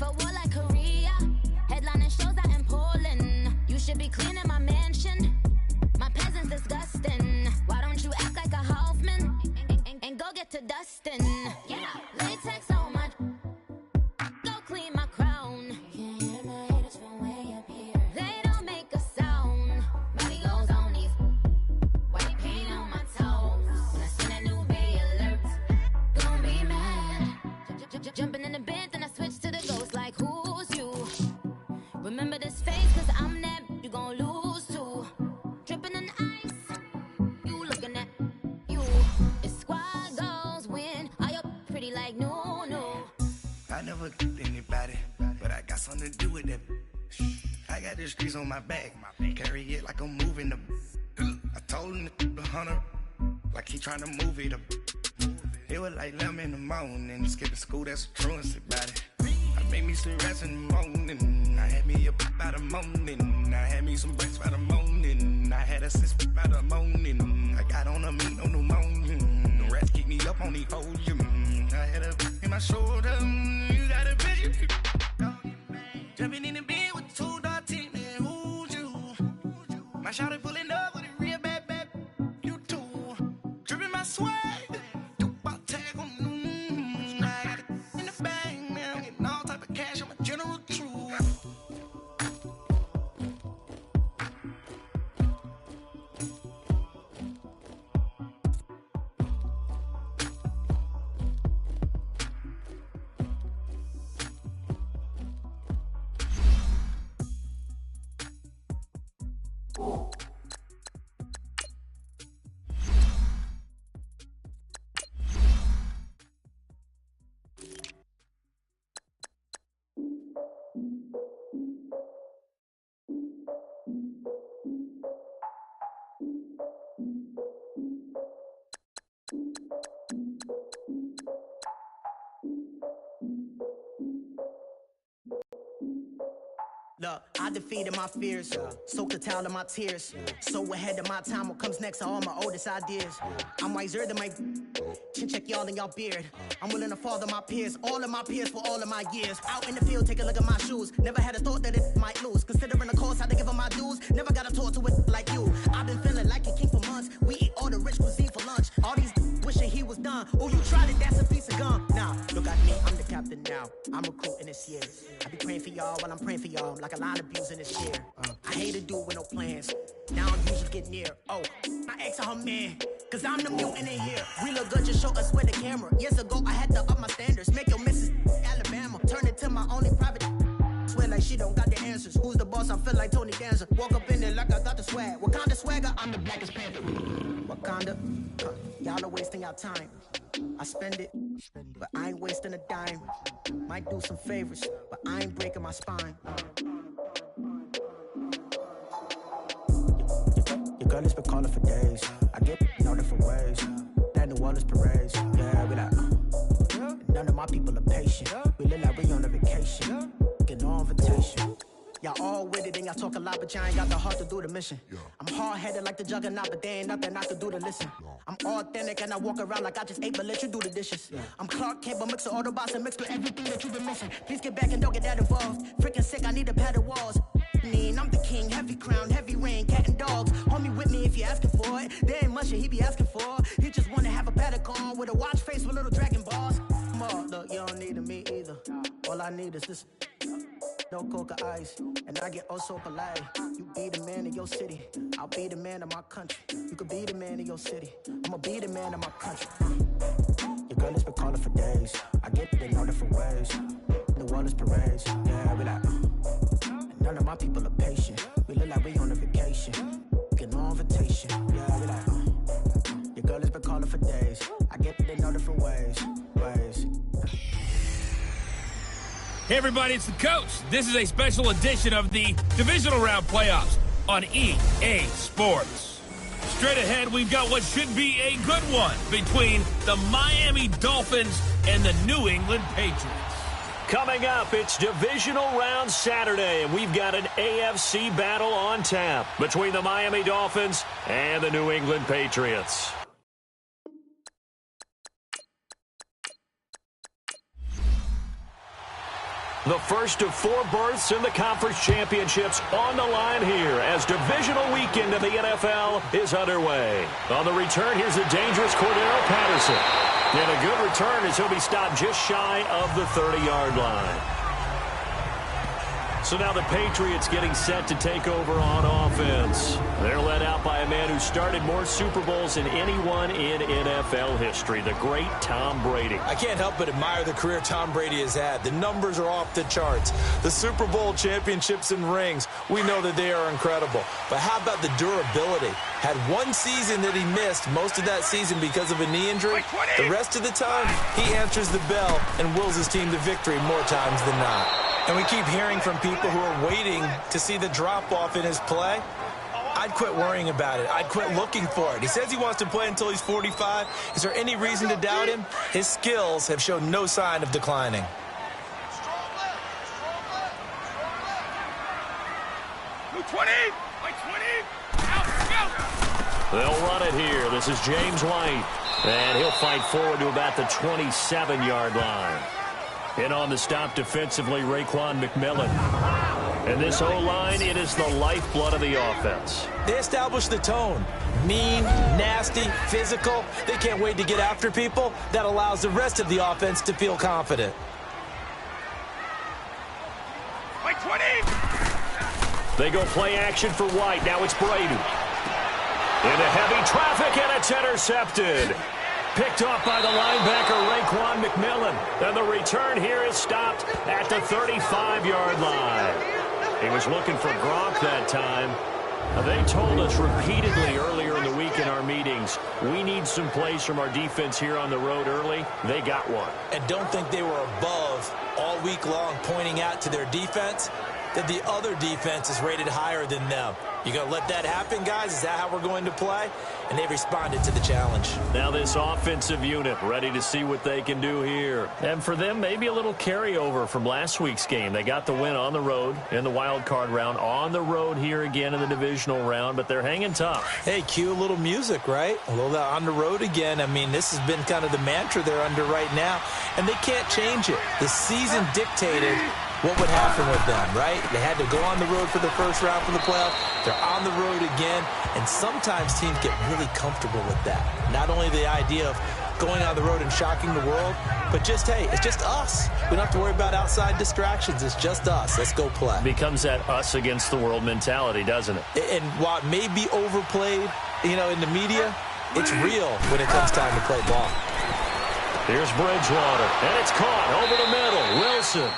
for war like Korea. Headlining shows out in Poland. You should be cleaning my mansion. My peasants disgusting. Why don't you act like a Hoffman and go get to dustin'? Yeah, latex on my. Go clean my crown. You can hear my haters from way up here. They don't make a sound. Body goes on these. White paint on my toes. When I send that new bay alert, gon' be mad. Jumping in the bed, then I switch to the ghost like who's you? Remember this face, cause I'm that you gon' lose to. Dripping in ice, you looking at you. It's squad goals win. Are you pretty like no, no? I never killed anybody, but I got something to do with that. I got the streets on my back, carry it like I'm moving the. I told him to 100, like he trying to move it up. It was like 11 in the morning, skipping school, that's a truancy about it. I made me some rest in the morning, I had me up by the morning. I had me some breaks by the morning, I had a sis by the morning. I got on a meat on the morning, the rats keep me up on the podium. I had a in my shoulder, you got a bitch. Jumping in the bed with 2 dark teeth, man, who's you? My shawty pulling up with a real bad, you too. Dripping my swag. Look, I defeated my fears, soaked the towel of my tears. So ahead of my time, what comes next are all my oldest ideas. I'm wiser than my chin check y'all in y'all beard. I'm willing to father my peers, all of my peers for all of my years. Out in the field, take a look at my shoes. Never had a thought that it might lose. Considering the cost, had to give them my dues. Never got a talk to it like you. I've been feeling like a king for months. We eat all the rich cuisine for lunch. All these wishing he was done. Oh, you tried it, that's a piece of gum. Now, look at me, I'm the captain now. I'm recruiting this year. I be praying for y'all while I'm praying for y'all. Like a line of abusing this year. I hate a dude with no plans. Now I'm usually get near. Oh, I ex her man. Cause I'm the mutant in here. We look good, just show us where the camera. Years ago, I had to up my standards. Make your missus Alabama. Turn it to my only private. Swear like she don't got the answers. Who's the boss? I feel like Tony Danza. Walk up in there like I got the swag. What kind of swagger? I'm the blackest panther. Wakanda. Y'all are wasting your time. I spend it, but I ain't wasting a dime. Might do some favors, but I ain't breaking my spine. Your girl has been calling for days. I get in all different ways. That New Orleans parades. Yeah, we like, none of my people are patient. We look like we on a vacation. Get no invitation. Y'all all with it and y'all talk a lot, but y'all ain't got the heart to do the mission. I'm hard-headed like the juggernaut, but there ain't nothing I can do to listen. I'm authentic and I walk around like I just ate, but let you do the dishes. I'm Clark Kent, but mix the Autobots and mix with everything that you've been missing. Please get back and don't get that involved. Freaking sick, I need a padded walls. I'm the king, heavy crown, heavy rain, cat and dogs. Homie with me if you're asking for it. There ain't much that he be asking for. He just wanna have a paddock on with a watch face with little dragon balls. Look, you don't need me either. All I need is this. No coca ice, and I get oh so polite. You be the man of your city, I'll be the man of my country. You could be the man of your city, I'ma be the man of my country. Your girl has been calling for days. I get it in all different ways. New Orleans parades, yeah, we like. None of my people are patient. We look like we on a vacation. Get no invitation, yeah, we like. Your girl has been calling for days. I get it in all different ways. Hey everybody, it's the coach. This is a special edition of the Divisional Round Playoffs on EA Sports. Straight ahead, we've got what should be a good one between the Miami Dolphins and the New England Patriots. Coming up, it's Divisional Round Saturday, and we've got an AFC battle on tap between the Miami Dolphins and the New England Patriots. The first of 4 berths in the conference championships on the line here as divisional weekend of the NFL is underway. On the return, here's a dangerous Cordero Patterson. And a good return as he'll be stopped just shy of the 30-yard line. So now the Patriots getting set to take over on offense. They're led out by a man who started more Super Bowls than anyone in NFL history, the great Tom Brady. I can't help but admire the career Tom Brady has had. The numbers are off the charts. The Super Bowl championships and rings, we know that they are incredible. But how about the durability? Had one season that he missed, most of that season because of a knee injury. The rest of the time, he answers the bell and wills his team to victory more times than not. And we keep hearing from people who are waiting to see the drop-off in his play. I'd quit worrying about it. I'd quit looking for it. He says he wants to play until he's 45. Is there any reason to doubt him? His skills have shown no sign of declining. They'll run it here. This is James White. And he'll fight forward to about the 27-yard line. And on the stop defensively, Raekwon McMillan. And this O-line, it is the lifeblood of the offense. They establish the tone. Mean, nasty, physical. They can't wait to get after people. That allows the rest of the offense to feel confident. White 20! They go play action for White. Now it's Brady. Into heavy traffic, and it's intercepted. Picked off by the linebacker, Raekwon McMillan. And the return here is stopped at the 35-yard line. He was looking for Gronk that time. They told us repeatedly earlier in the week in our meetings, we need some plays from our defense here on the road early. They got one. And don't think they were above all week long pointing out to their defense that the other defense is rated higher than them. You going to let that happen, guys? Is that how we're going to play? And they responded to the challenge. Now this offensive unit ready to see what they can do here. And for them, maybe a little carryover from last week's game. They got the win on the road in the wild card round, on the road here again in the divisional round, but they're hanging tough. Hey, cue a little music, right? A little on the road again. I mean, this has been kind of the mantra they're under right now, and they can't change it. The season dictated what would happen with them, right? They had to go on the road for the first round for the playoff. They're on the road again, and sometimes teams get really comfortable with that. Not only the idea of going on the road and shocking the world, but just, hey, it's just us. We don't have to worry about outside distractions. It's just us. Let's go play. Becomes that us against the world mentality, doesn't it? And while it may be overplayed, you know, in the media, it's real when it comes time to play ball. Here's Bridgewater, and it's caught over the middle. Wilson.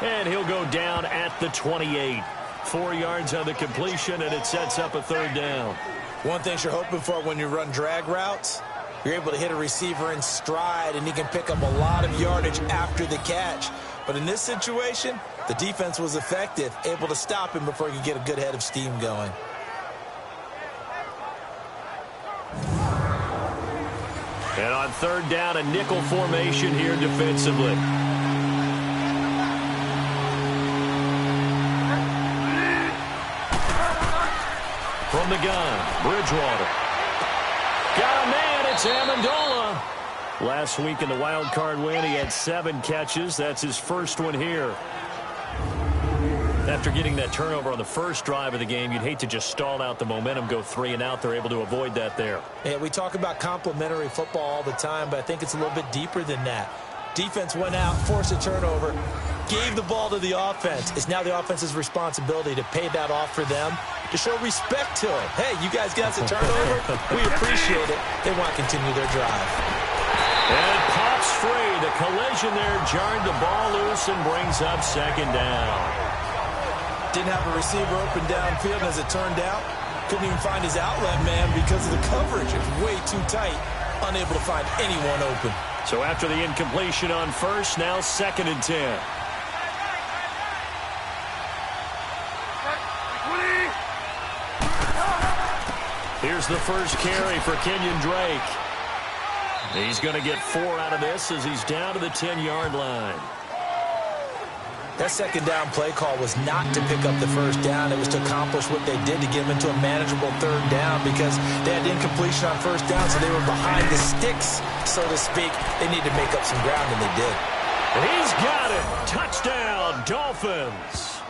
And he'll go down at the 28. 4 yards on the completion, and it sets up a third down. One thing you're hoping for when you run drag routes, you're able to hit a receiver in stride, and he can pick up a lot of yardage after the catch. But in this situation, the defense was effective, able to stop him before he could get a good head of steam going. And on third down, a nickel formation here defensively. From the gun, Bridgewater. Got a man, it's Amendola. Last week in the wild card win, he had 7 catches. That's his first one here. After getting that turnover on the first drive of the game, you'd hate to just stall out the momentum, go 3 and out. They're able to avoid that there. Yeah, we talk about complementary football all the time, but I think it's a little bit deeper than that. Defense went out, forced a turnover, gave the ball to the offense. It's now the offense's responsibility to pay that off for them, to show respect to it. Hey, you guys got a turnover? We appreciate it. They want to continue their drive. And it pops free. The collision there jarred the ball loose and brings up second down. Didn't have a receiver open downfield, and as it turned out, couldn't even find his outlet man because of the coverage. It was way too tight, unable to find anyone open. So after the incompletion on first, now 2nd and 10. Here's the first carry for Kenyon Drake. He's going to get 4 out of this as he's down to the 10-yard line. That second down play call was not to pick up the first down. It was to accomplish what they did to get them into a manageable third down because they had incompletion on first down, so they were behind the sticks, so to speak. They needed to make up some ground, and they did. He's got it. Touchdown, Dolphins.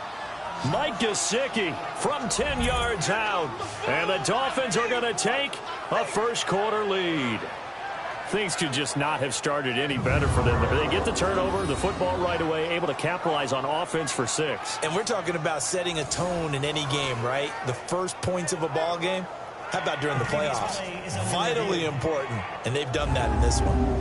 Mike Gesicki from 10 yards out. And the Dolphins are going to take a first-quarter lead. Things could just not have started any better for them. They get the turnover, the football right away, able to capitalize on offense for 6. And we're talking about setting a tone in any game, right? The first points of a ball game. How about during the playoffs? Vitally important, and they've done that in this one.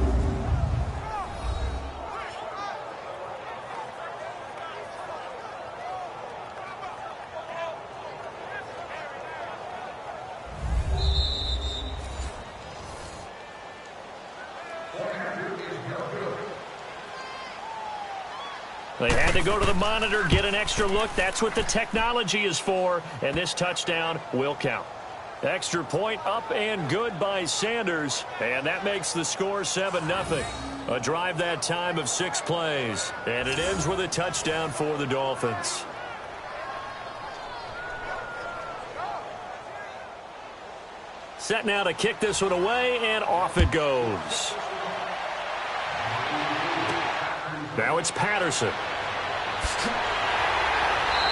They had to go to the monitor, get an extra look. That's what the technology is for, and this touchdown will count. Extra point up and good by Sanders, and that makes the score 7-0. A drive that time of 6 plays, and it ends with a touchdown for the Dolphins. Set now to kick this one away, and off it goes. Now it's Patterson.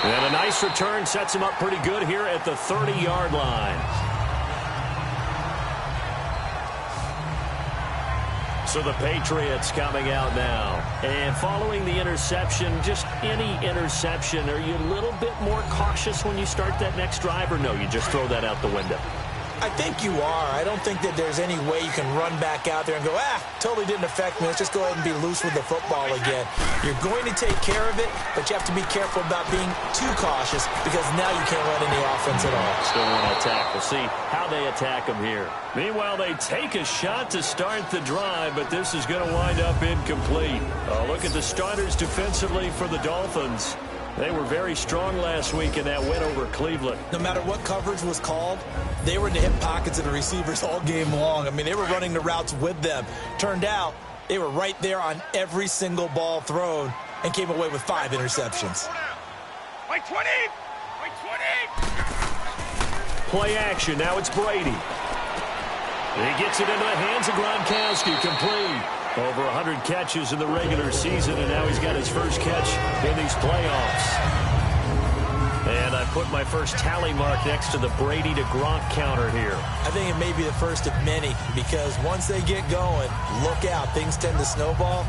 And a nice return sets him up pretty good here at the 30-yard line. So the Patriots coming out now. And following the interception, just any interception, are you a little bit more cautious when you start that next drive, or no, you just throw that out the window? I think you are. I don't think that there's any way you can run back out there and go, totally didn't affect me. Let's just go ahead and be loose with the football again. You're going to take care of it, but you have to be careful about being too cautious because now you can't run any offense at all. Still want to attack. We'll see how they attack them here. Meanwhile, they take a shot to start the drive, but this is going to wind up incomplete. Look at the starters defensively for the Dolphins. They were very strong last week in that win over Cleveland. No matter what coverage was called, they were in the hip pockets of the receivers all game long. I mean, they were running the routes with them. Turned out, they were right there on every single ball thrown and came away with 5 interceptions. White 20! White 20! Play action. Now it's Brady. He gets it into the hands of Gronkowski. Complete. Over 100 catches in the regular season, and now he's got his first catch in these playoffs. And I put my first tally mark next to the Brady to Gronk counter here. I think it may be the first of many because once they get going, look out. Things tend to snowball.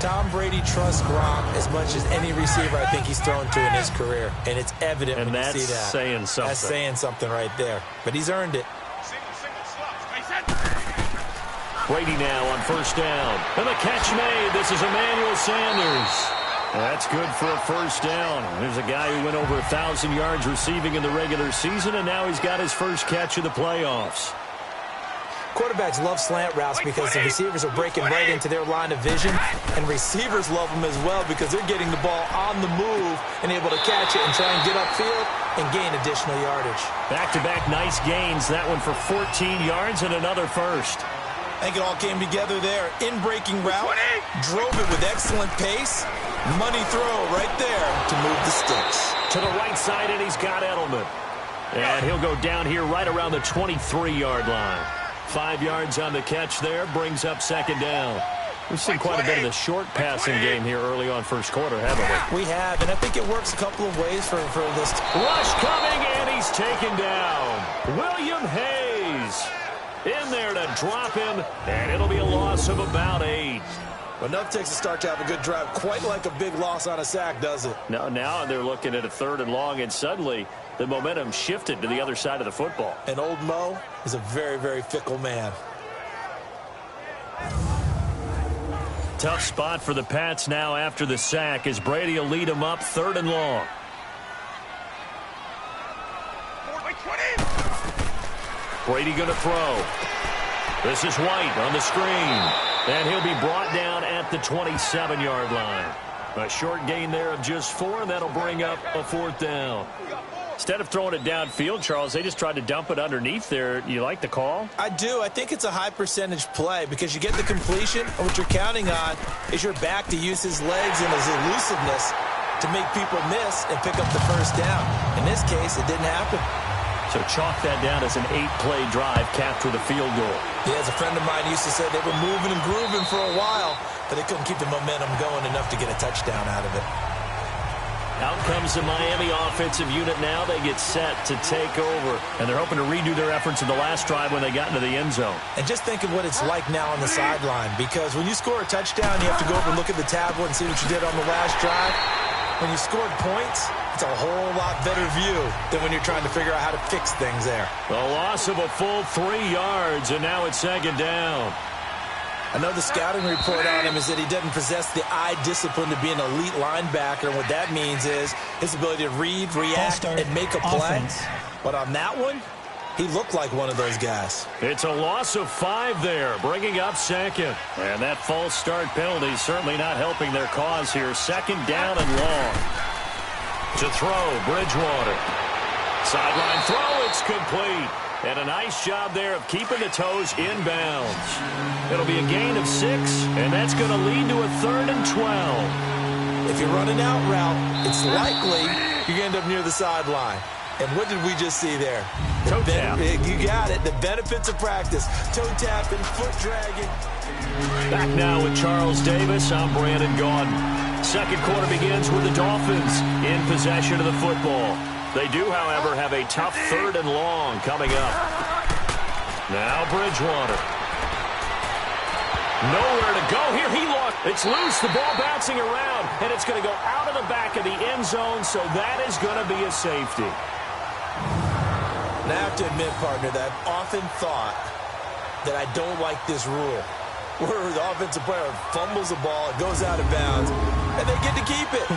Tom Brady trusts Gronk as much as any receiver I think he's thrown to in his career, and it's evident when you see that. And that's saying something. That's saying something right there. But he's earned it. Brady now on first down. And the catch made. This is Emmanuel Sanders. That's good for a first down. There's a guy who went over 1,000 yards receiving in the regular season, and now he's got his first catch of the playoffs. Quarterbacks love slant routes because the receivers are breaking right into their line of vision, and receivers love them as well because they're getting the ball on the move and able to catch it and try and get upfield and gain additional yardage. Back-to-back nice gains. That one for 14 yards and another first. I think it all came together there. In-breaking route, drove it with excellent pace. Money throw right there to move the sticks. To the right side, and he's got Edelman. And he'll go down here right around the 23-yard line. 5 yards on the catch there, brings up second down. We've seen quite a bit of the short passing game here early on first quarter, haven't we? We have, and I think it works a couple of ways for this. Rush coming, and he's taken down. William Hayes in there to drop him, and it'll be a loss of about 8. But enough takes a start to have a good drive, quite like a big loss on a sack, does it? No, now they're looking at a 3rd and long, and suddenly the momentum shifted to the other side of the football. And old Mo is a very, very fickle man. Tough spot for the Pats now after the sack as Brady will lead them up 3rd and long. Brady going to throw. This is White on the screen. And he'll be brought down at the 27-yard line. A short gain there of just 4, and that'll bring up a 4th down. Instead of throwing it downfield, Charles, they just tried to dump it underneath there. You like the call? I do. I think it's a high percentage play because you get the completion, and what you're counting on is your back to use his legs and his elusiveness to make people miss and pick up the first down. In this case, it didn't happen. So chalk that down as an 8-play drive capped with a field goal. Yeah, as a friend of mine used to say, they were moving and grooving for a while, but they couldn't keep the momentum going enough to get a touchdown out of it. Out comes the Miami offensive unit now. They get set to take over. And they're hoping to redo their efforts in the last drive when they got into the end zone. And just think of what it's like now on the sideline, because when you score a touchdown, you have to go over and look at the tablet and see what you did on the last drive. When you scored points, it's a whole lot better view than when you're trying to figure out how to fix things there. A loss of a full 3 yards, and now it's second down. I know the scouting report on him is that he doesn't possess the eye discipline to be an elite linebacker. And what that means is his ability to read, react, and make a play. But on that one, he looked like one of those guys. It's a loss of 5 there, bringing up second. And that false start penalty is certainly not helping their cause here. Second down and long. To throw, Bridgewater. Sideline throw, it's complete. And a nice job there of keeping the toes inbounds. It'll be a gain of 6, and that's going to lead to a 3rd and 12. If you're running out route, it's likely you're going to end up near the sideline. And what did we just see there? Toe tap. You got it. The benefits of practice. Toe tapping, foot dragging. Back now with Charles Davis. I'm Brandon Gaudin. Second quarter begins with the Dolphins in possession of the football. They do, however, have a tough 3rd and long coming up. Now Bridgewater. Nowhere to go here. He lost. It's loose. The ball bouncing around, and it's going to go out of the back of the end zone, so that is going to be a safety. And I have to admit, partner, that I've often thought that I don't like this rule, where the offensive player fumbles the ball, it goes out of bounds, and they get to keep it.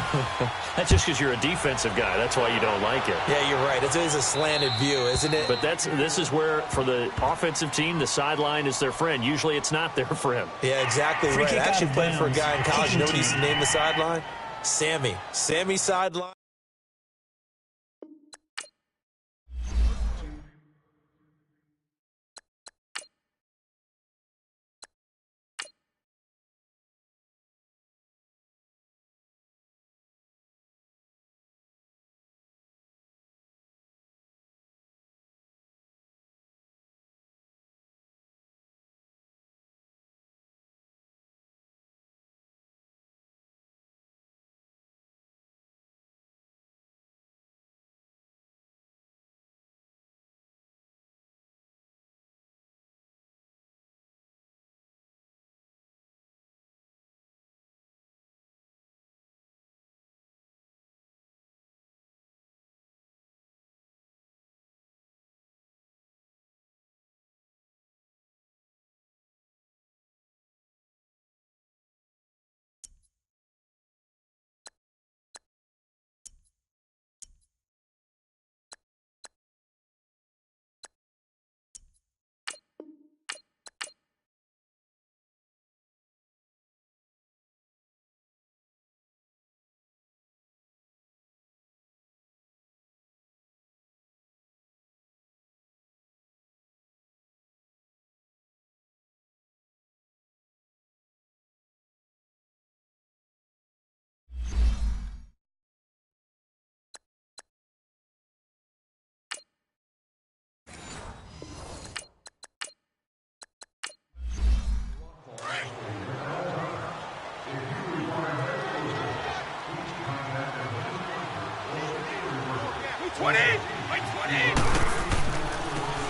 That's just because you're a defensive guy. That's why you don't like it. Yeah, you're right. It's always a slanted view, isn't it? But this is where, for the offensive team, the sideline is their friend. Usually it's not their friend. Yeah, exactly right. I actually played for a guy in college. You know what he used to name the sideline? Sammy. Sammy sideline.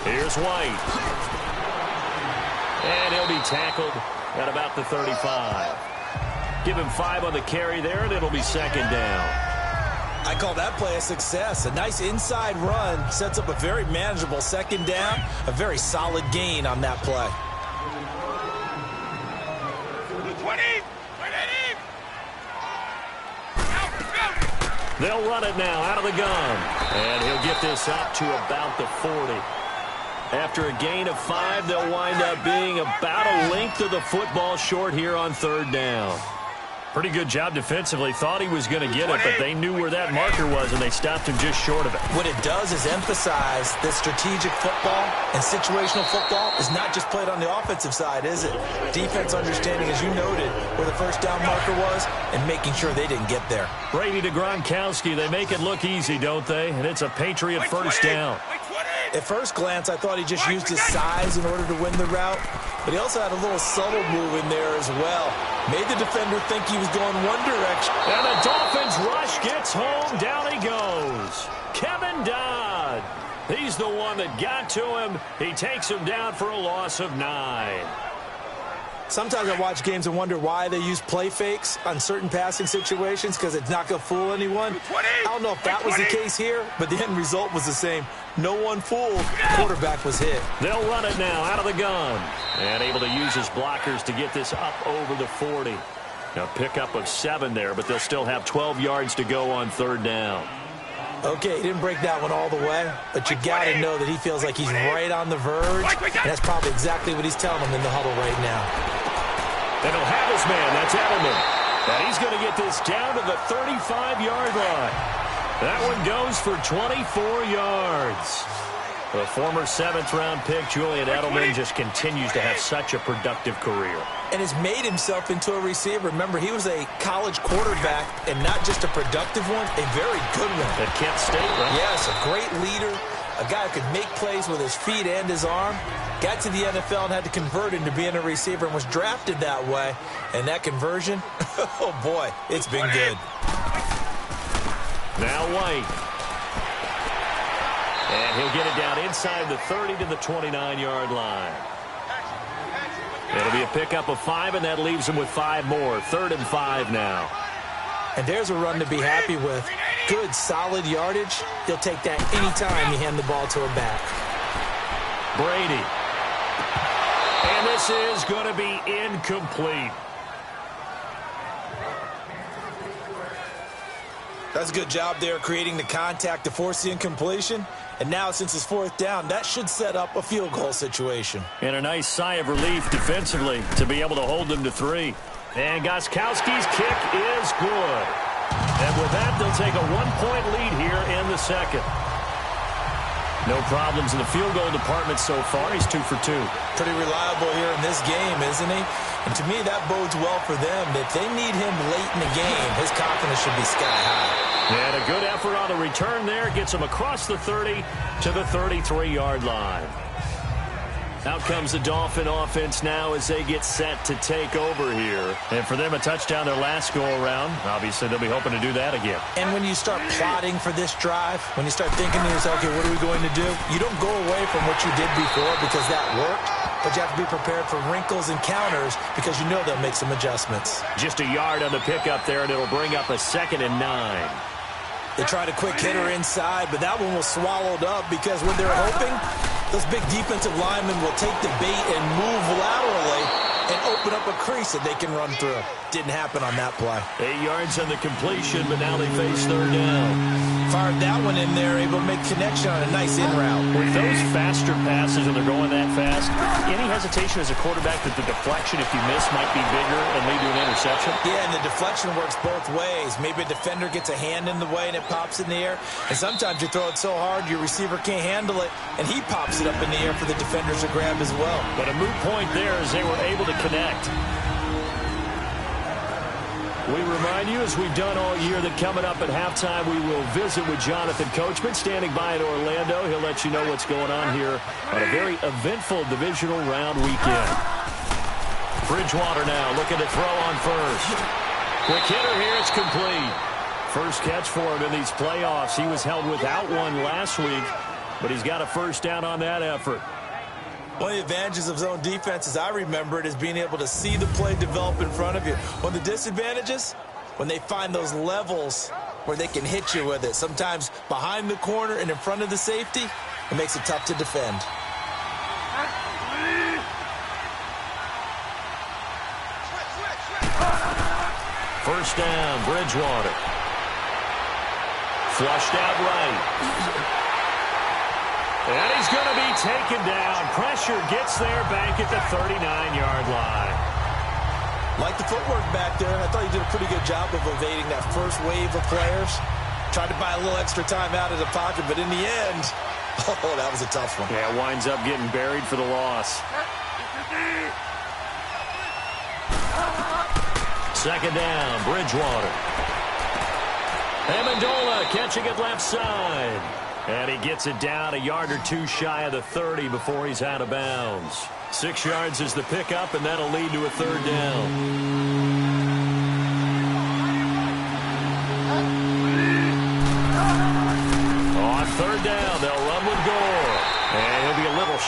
Here's White. And he'll be tackled at about the 35. Give him 5 on the carry there, and it'll be second down. I call that play a success. A nice inside run sets up a very manageable second down. A very solid gain on that play. 20. They'll run it now out of the gun. And he'll get this up to about the 40. After a gain of 5, they'll wind up being about a length of the football short here on 3rd down. Pretty good job defensively. Thought he was going to get it, but they knew where that marker was, and they stopped him just short of it. What it does is emphasize that strategic football and situational football is not just played on the offensive side, is it? Defense understanding, as you noted, where the first down marker was and making sure they didn't get there. Brady to Gronkowski. They make it look easy, don't they? And it's a Patriot first down. At first glance, I thought he just used his size in order to win the route, but he also had a little subtle move in there as well. Made the defender think he was going one direction. And the Dolphins rush gets Gets home, down he goes. Kevin Dodd. He's the one that got to him. He takes him down for a loss of 9. Sometimes I watch games and wonder why they use play fakes on certain passing situations because it's not going to fool anyone. I don't know if that was the case here, but the end result was the same. No one fooled. The quarterback was hit. They'll run it now out of the gun. And able to use his blockers to get this up over the 40. Now pickup of 7 there, but they'll still have 12 yards to go on 3rd down. Okay, he didn't break that one all the way, but you got to know that he feels like he's right on the verge, and that's probably exactly what he's telling them in the huddle right now. And he'll have his man, that's Edelman. And he's going to get this down to the 35-yard line. That one goes for 24 yards. The former 7th-round pick, Julian Edelman, just continues to have such a productive career. And has made himself into a receiver. Remember, he was a college quarterback, and not just a productive one, a very good one. At Kent State, right? Yes, a great leader, a guy who could make plays with his feet and his arm. Got to the NFL and had to convert into being a receiver and was drafted that way. And that conversion, oh boy, it's been good. Now White. And he'll get it down inside the 30 to the 29-yard line. It'll be a pickup of 5, and that leaves him with 5 more. 3rd and 5 now. And there's a run to be happy with. Good, solid yardage. He'll take that anytime you hand the ball to a back. Brady. And this is going to be incomplete. That's a good job there creating the contact to force the incompletion. And now, since it's 4th down, that should set up a field goal situation. And a nice sigh of relief defensively to be able to hold them to 3. And Gostkowski's kick is good. And with that, they'll take a 1-point lead here in the 2nd. No problems in the field goal department so far. He's 2 for 2. Pretty reliable here in this game, isn't he? And to me, that bodes well for them. If they need him late in the game, his confidence should be sky high. And a good effort on the return there. Gets him across the 30 to the 33-yard line. Out comes the Dolphin offense now as they get set to take over here. And for them, a touchdown their last go-around. Obviously, they'll be hoping to do that again. And when you start plotting for this drive, when you start thinking to yourself, okay, what are we going to do? You don't go away from what you did before because that worked. But you have to be prepared for wrinkles and counters because you know they'll make some adjustments. Just a yard on the pickup there, and it'll bring up a 2nd and 9. They tried a quick hitter inside, but that one was swallowed up because when they're hoping, those big defensive linemen will take the bait and move laterally and open up a crease that they can run through. Didn't happen on that play. 8 yards on the completion, but now they face 3rd down. Fired that one in there, able to make connection on a nice in route. With those faster passes and they're going that fast, any hesitation as a quarterback that the deflection, if you miss, might be bigger and lead to an interception? Yeah, and the deflection works both ways. Maybe a defender gets a hand in the way and it pops in the air. And sometimes you throw it so hard your receiver can't handle it, and he pops it up in the air for the defenders to grab as well. But a moot point there as they were able to connect. We remind you, as we've done all year, that coming up at halftime, we will visit with Jonathan Coachman, standing by in Orlando. He'll let you know what's going on here on a very eventful divisional round weekend. Bridgewater now looking to throw on first. Quick hitter here, it's complete. First catch for him in these playoffs. He was held without one last week, but he's got a 1st down on that effort. One of the advantages of zone defense, as I remember it, is being able to see the play develop in front of you. One of the disadvantages, when they find those levels where they can hit you with it. Sometimes behind the corner and in front of the safety, it makes it tough to defend. First down, Bridgewater. Flushed out right. And he's going to be taken down. Pressure gets there back at the 39-yard line. Like the footwork back there, I thought he did a pretty good job of evading that first wave of players. Tried to buy a little extra time out of the pocket, but in the end, oh, that was a tough one. Yeah, winds up getting buried for the loss. 2nd down, Bridgewater. Amendola catching it left side. And he gets it down a yard or 2 shy of the 30 before he's out of bounds. 6 yards is the pickup, and that'll lead to a 3rd down.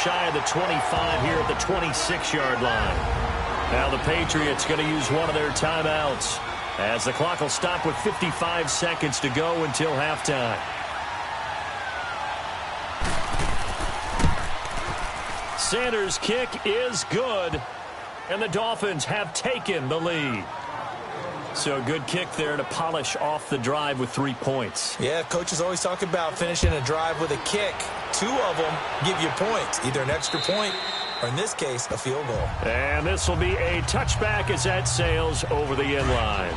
shy of the 25 here at the 26-yard line. Now the Patriots going to use one of their timeouts as the clock will stop with 55 seconds to go until halftime. Sanders' kick is good, and the Dolphins have taken the lead. So a good kick there to polish off the drive with 3 points. Yeah, coaches always talk about finishing a drive with a kick. 2 of them give you points, either an extra point or, in this case, a field goal. And this will be a touchback as that sails over the end line.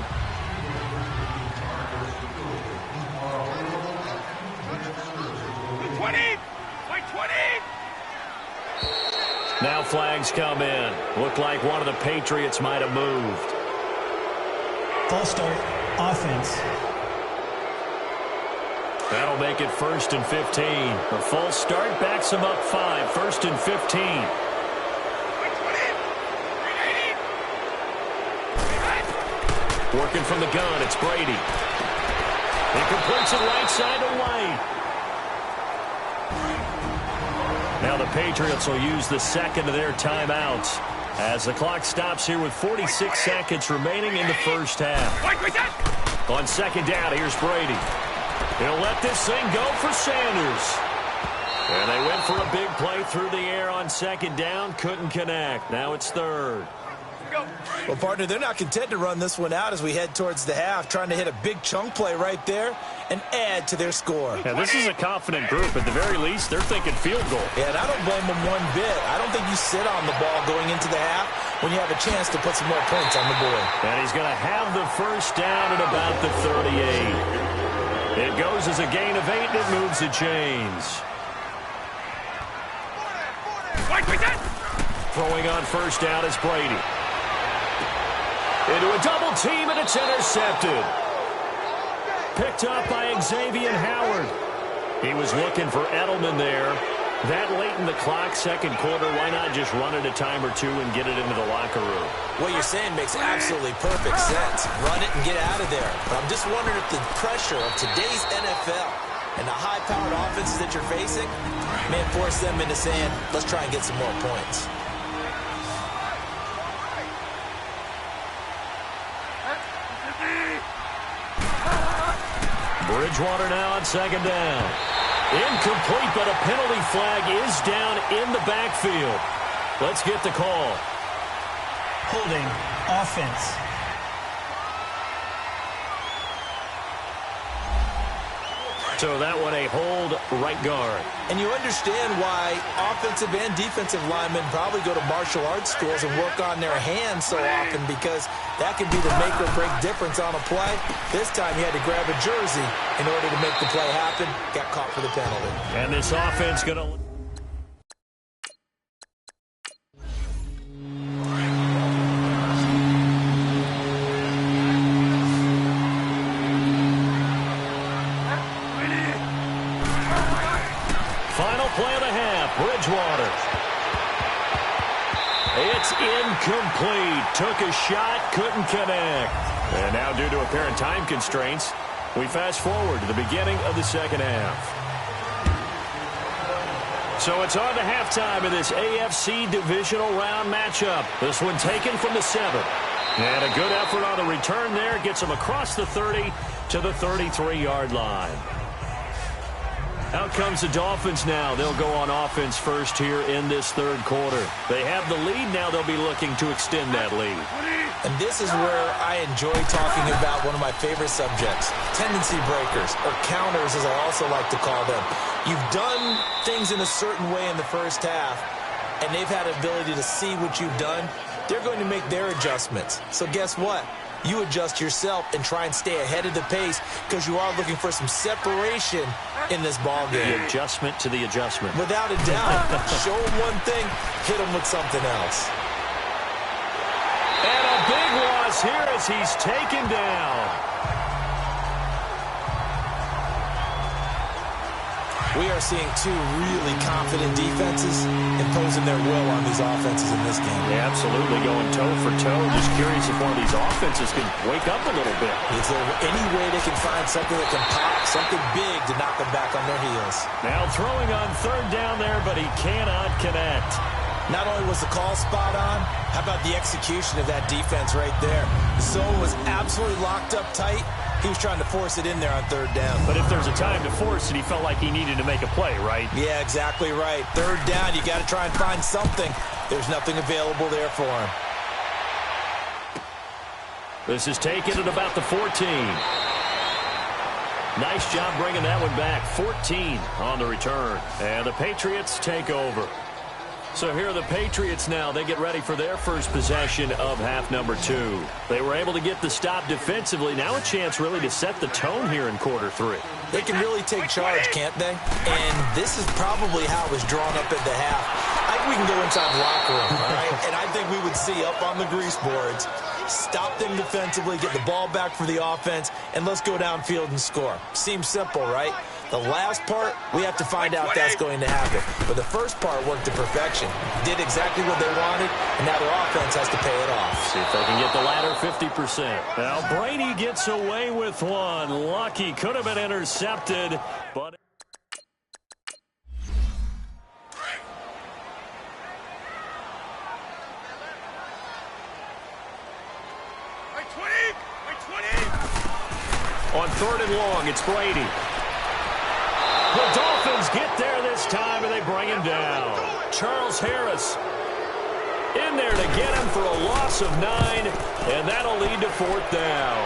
Now flags come in. Looked like one of the Patriots might have moved. False start, offense. That'll make it 1st and 15. A false start backs him up 5. 1st and 15. Working from the gun, it's Brady. He completes it right side to White. Now the Patriots will use the second of their timeouts as the clock stops here with 46 seconds remaining in the first half. On second down, here's Brady. He'll let this thing go for Sanders. And they went for a big play through the air on second down. Couldn't connect. Now it's third. Well, partner, they're not content to run this one out as we head towards the half, trying to hit a big chunk play right there and add to their score. Yeah, this is a confident group. At the very least, they're thinking field goal. Yeah, and I don't blame them one bit. I don't think you sit on the ball going into the half when you have a chance to put some more points on the board. And he's going to have the first down at about the 38. It goes as a gain of 8, and it moves the chains. Throwing on first down is Brady. Into a double team, and it's intercepted. Picked up by Xavier Howard. He was looking for Edelman there. That late in the clock, second quarter, why not just run it a time or two and get it into the locker room? What you're saying makes absolutely perfect sense. Run it and get out of there. But I'm just wondering if the pressure of today's NFL and the high-powered offenses that you're facing may force them into saying, let's try and get some more points. Bridgewater now on second down. Incomplete, but a penalty flag is down in the backfield. Let's get the call. Holding, offense. So that one a hold, right guard. And you understand why offensive and defensive linemen probably go to martial arts schools and work on their hands so often, because that can be the make or break difference on a play. This time he had to grab a jersey in order to make the play happen. Got caught for the penalty. And this offense going to... Final play of the half, Bridgewater. It's incomplete. Took a shot, couldn't connect. And now, due to apparent time constraints, we fast forward to the beginning of the second half. So it's on to halftime of this AFC divisional round matchup. This one taken from the 7th. And a good effort on the return there gets them across the 30 to the 33-yard line. Out comes the Dolphins now. They'll go on offense first here in this third quarter. They have the lead. Now they'll be looking to extend that lead. And this is where I enjoy talking about one of my favorite subjects, tendency breakers, or counters as I also like to call them. You've done things in a certain way in the first half, and they've had an ability to see what you've done. They're going to make their adjustments. So guess what? You adjust yourself and try and stay ahead of the pace, because you are looking for some separation in this ball game. The adjustment to the adjustment. Without a doubt. Show them one thing, hit them with something else. And a big loss here as he's taken down. We are seeing two really confident defenses imposing their will on these offenses in this game. Yeah, absolutely, going toe for toe. Just curious if one of these offenses can wake up a little bit. Is there any way they can find something that can pop, something big to knock them back on their heels? Now throwing on third down there, but he cannot connect. Not only was the call spot on, how about the execution of that defense right there? The zone was absolutely locked up tight. He was trying to force it in there on third down. But if there's a time to force it, he felt like he needed to make a play, right? Yeah, exactly right. Third down, you got to try and find something. There's nothing available there for him. This is taken at about the 14. Nice job bringing that one back. 14 on the return. And the Patriots take over. So here are the Patriots now. They get ready for their first possession of half number 2. They were able to get the stop defensively. Now a chance really to set the tone here in quarter 3. They can really take charge, can't they? And this is probably how it was drawn up at the half. I think we can go inside the locker room, all right? And I think we would see up on the grease boards, stop them defensively, get the ball back for the offense, and let's go downfield and score. Seems simple, right? The last part, we have to find out if that's going to happen. But the first part worked to perfection. Did exactly what they wanted, and now their offense has to pay it off. See if they can get the latter 50%. Now Brady gets away with one. Lucky, could have been intercepted, but... On third and long, it's Brady. The Dolphins get there this time, and they bring him down. Charles Harris in there to get him for a loss of 9, and that'll lead to fourth down.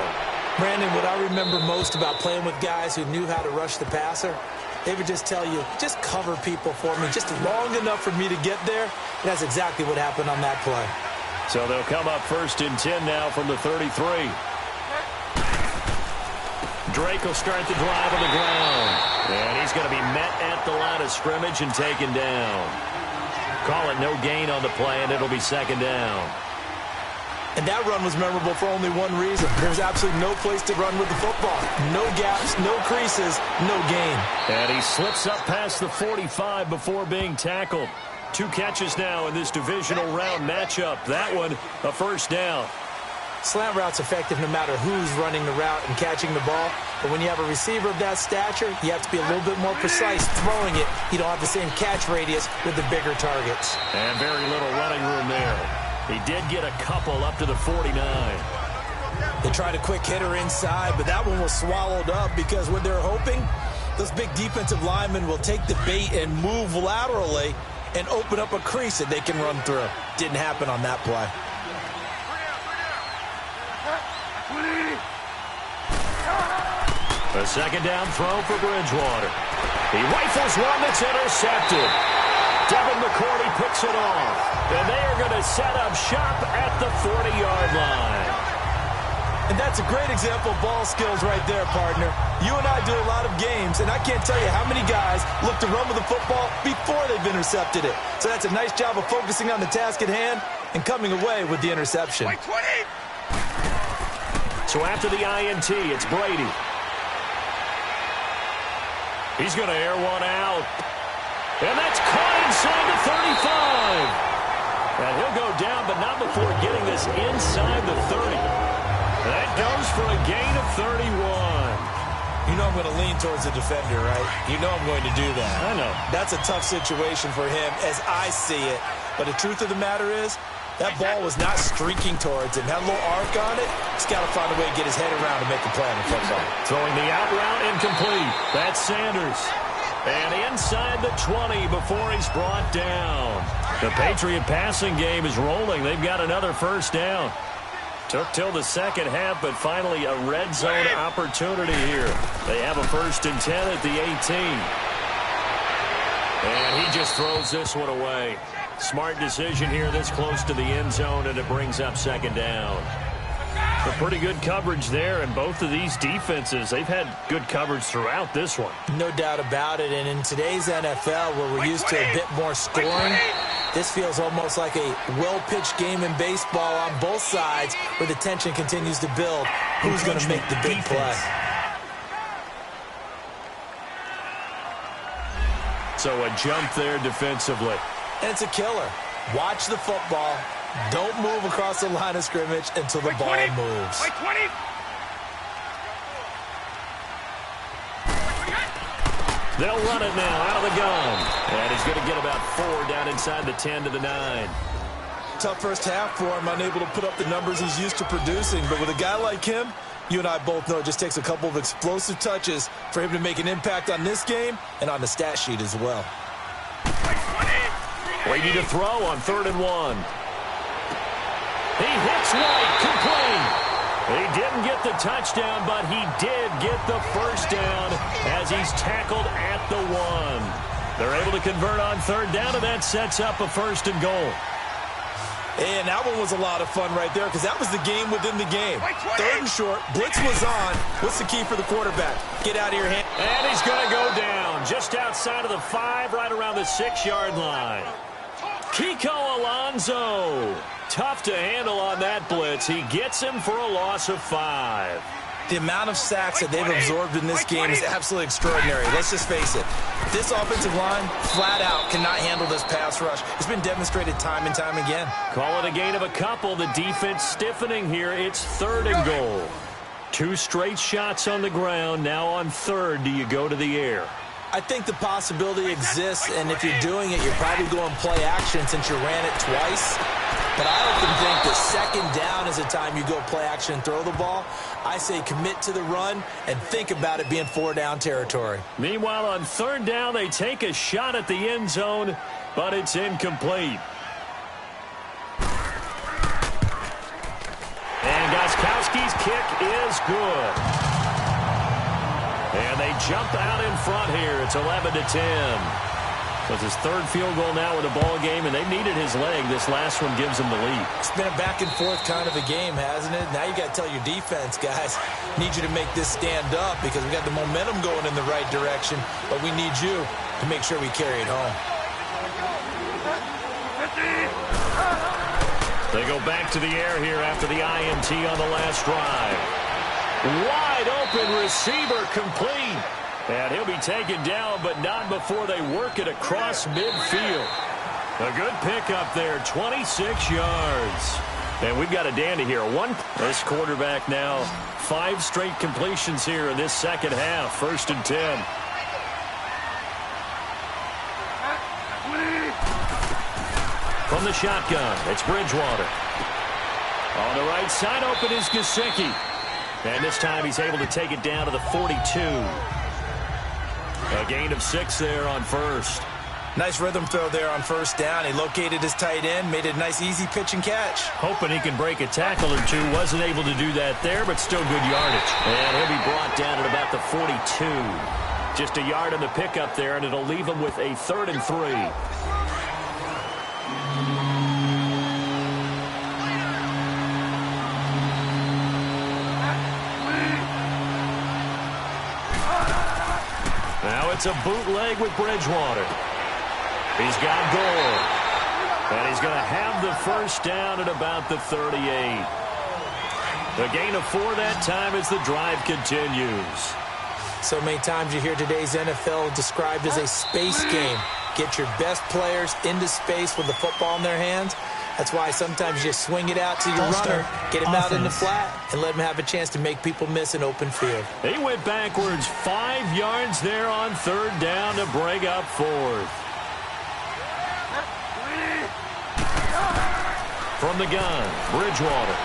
Brandon, what I remember most about playing with guys who knew how to rush the passer, they would just tell you, just cover people for me, just long enough for me to get there. And that's exactly what happened on that play. So they'll come up first and 10 now from the 33. Drake will start the drive on the ground. And he's going to be met at the line of scrimmage and taken down. Call it no gain on the play, and it'll be second down. And that run was memorable for only one reason. There's absolutely no place to run with the football. No gaps, no creases, no gain. And he slips up past the 45 before being tackled. 2 catches now in this divisional round matchup. That one, a first down. Slant route's effective no matter who's running the route and catching the ball. But when you have a receiver of that stature, you have to be a little bit more precise throwing it. You don't have the same catch radius with the bigger targets. And very little running room there. He did get a couple up to the 49. They tried a quick hitter inside, but that one was swallowed up because what they're hoping, those big defensive linemen will take the bait and move laterally and open up a crease that they can run through. Didn't happen on that play. A second down throw for Bridgewater. He rifles one that's intercepted. Devin McCourty picks it off. And they are going to set up shop at the 40-yard line. And that's a great example of ball skills right there, partner. You and I do a lot of games, and I can't tell you how many guys look to run with the football before they've intercepted it. So that's a nice job of focusing on the task at hand and coming away with the interception. So after the INT, it's Brady. He's going to air one out. And that's caught inside the 35. And he'll go down, but not before getting this inside the 30. That goes for a gain of 31. You know I'm going to lean towards the defender, right? You know I'm going to do that. I know. That's a tough situation for him as I see it. But the truth of the matter is, that ball was not streaking towards him. Had a little arc on it. He's got to find a way to get his head around and make a play on the football. Throwing the out route incomplete. That's Sanders. And inside the 20 before he's brought down. The Patriot passing game is rolling. They've got another first down. Took till the second half, but finally a red zone opportunity here. They have a first and 10 at the 18. And he just throws this one away. Smart decision here this close to the end zone, and it brings up second down. But pretty good coverage there, and both of these defenses, they've had good coverage throughout this one. No doubt about it, and in today's NFL, where we're used to a bit more scoring, this feels almost like a well-pitched game in baseball on both sides, where the tension continues to build. Who's going to make the big play? So a jump there defensively. And it's a killer. Watch the football. Don't move across the line of scrimmage until the ball moves. They'll run it now out of the gun. And he's going to get about 4 down inside the 10 to the 9. Tough first half for him, unable to put up the numbers he's used to producing. But with a guy like him, you and I both know it just takes a couple of explosive touches for him to make an impact on this game and on the stat sheet as well. Brady to throw on 3rd and 1. He hits White, complete. He didn't get the touchdown, but he did get the first down as he's tackled at the 1. They're able to convert on 3rd down, and that sets up a 1st and goal. And that one was a lot of fun right there because that was the game within the game. 3rd and short, blitz was on. What's the key for the quarterback? Get out of your hand. And he's going to go down just outside of the 5, right around the 6-yard line. Kiko Alonso. Tough to handle on that blitz. He gets him for a loss of 5. The amount of sacks that they've absorbed in this game is absolutely extraordinary. Let's just face it. This offensive line, flat out, cannot handle this pass rush. It's been demonstrated time and time again. Call it a gain of a couple. The defense stiffening here. It's 3rd and goal. 2 straight shots on the ground. Now on 3rd, do you go to the air? I think the possibility exists, and if you're doing it, you're probably going play action since you ran it twice. But I often think that 2nd down is the time you go play action and throw the ball. I say commit to the run and think about it being 4-down territory. Meanwhile, on 3rd down, they take a shot at the end zone, but it's incomplete. And Gostkowski's kick is good. And they jump out in front here. It's 11-10. With his 3rd field goal now with a ball game, and they needed his leg. This last one gives them the lead. It's been a back-and-forth kind of a game, hasn't it? Now you got to tell your defense, guys, need you to make this stand up because we got the momentum going in the right direction, but we need you to make sure we carry it home. They go back to the air here after the INT on the last drive. Wide open receiver complete. And he'll be taken down, but not before they work it across midfield. A good pickup there, 26 yards. And we've got a dandy here. This quarterback now, 5 straight completions here in this second half. 1st and 10. From the shotgun, it's Bridgewater. On the right side, open is Gesicki. And this time he's able to take it down to the 42. A gain of 6 there on 1st. Nice rhythm throw there on 1st down. He located his tight end, made it a nice easy pitch and catch. Hoping he can break a tackle or two. Wasn't able to do that there, but still good yardage. And he'll be brought down at about the 42. Just a yard on the pickup there, and it'll leave him with a 3rd and 3. Now it's a bootleg with Bridgewater. He's got Gore. And he's going to have the 1st down at about the 38. A gain of 4 that time as the drive continues. So many times you hear today's NFL described as a space game. Get your best players into space with the football in their hands. That's why sometimes you just swing it out to your runner, get him out in the flat, and let him have a chance to make people miss an open field. He went backwards 5 yards there on 3rd down to break up 4th. From the gun, Bridgewater.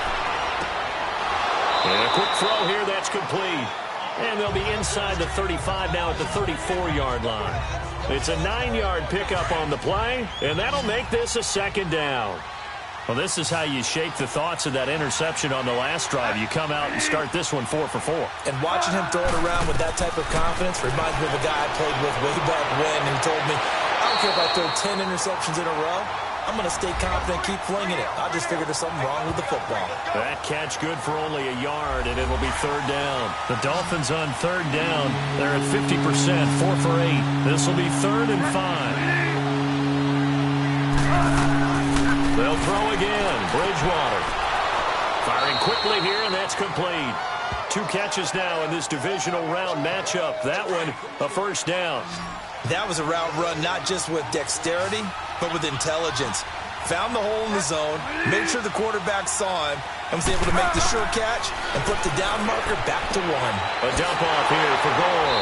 And a quick throw here, that's complete. And they'll be inside the 35 now at the 34-yard line. It's a 9-yard pickup on the play, and that'll make this a 2nd down. Well, this is how you shape the thoughts of that interception on the last drive. You come out and start this one 4 for 4. And watching him throw it around with that type of confidence reminds me of a guy I played with way back when, and he told me, I don't care if I throw 10 interceptions in a row. I'm going to stay confident, keep flinging it. I just figured there's something wrong with the football. That catch good for only a yard, and it'll be 3rd down. The Dolphins on 3rd down. They're at 50%, 4 for 8. This will be 3rd and 5. They'll throw again. Bridgewater. Firing quickly here, and that's complete. 2 catches now in this divisional round matchup. That one, a 1st down. That was a route run not just with dexterity, but with intelligence. Found the hole in the zone, made sure the quarterback saw him, and was able to make the sure catch and put the down marker back to 1. A dump off here for goal.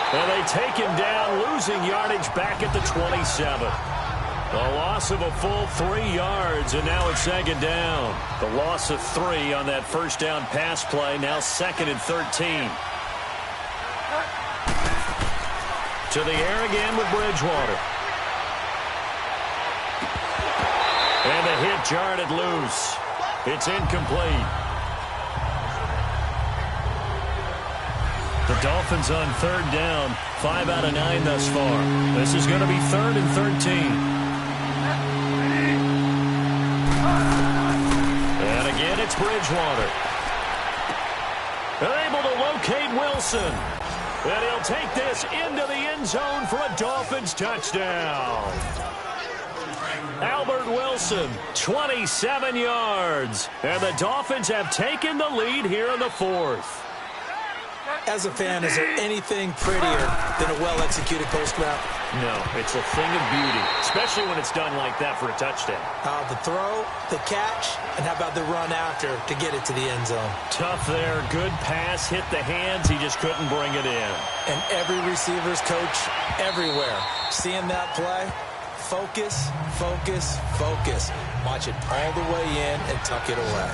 And they take him down, losing yardage back at the 27. A loss of a full 3 yards, and now it's 2nd down. The loss of 3 on that first down pass play, now 2nd and 13. To the air again with Bridgewater. And the hit jarred it loose. It's incomplete. The Dolphins on 3rd down, 5 out of 9 thus far. This is going to be 3rd and 13. And again, it's Bridgewater. They're able to locate Wilson. And he'll take this into the end zone for a Dolphins touchdown. Albert Wilson, 27 yards. And the Dolphins have taken the lead here in the 4th. As a fan, is there anything prettier than a well-executed post route? No, it's a thing of beauty, especially when it's done like that for a touchdown. The throw, the catch, and how about the run after to get it to the end zone? Tough there. Good pass, hit the hands. He just couldn't bring it in. And every receiver's coach everywhere, seeing that play, focus, focus, focus. Watch it all the way in and tuck it away.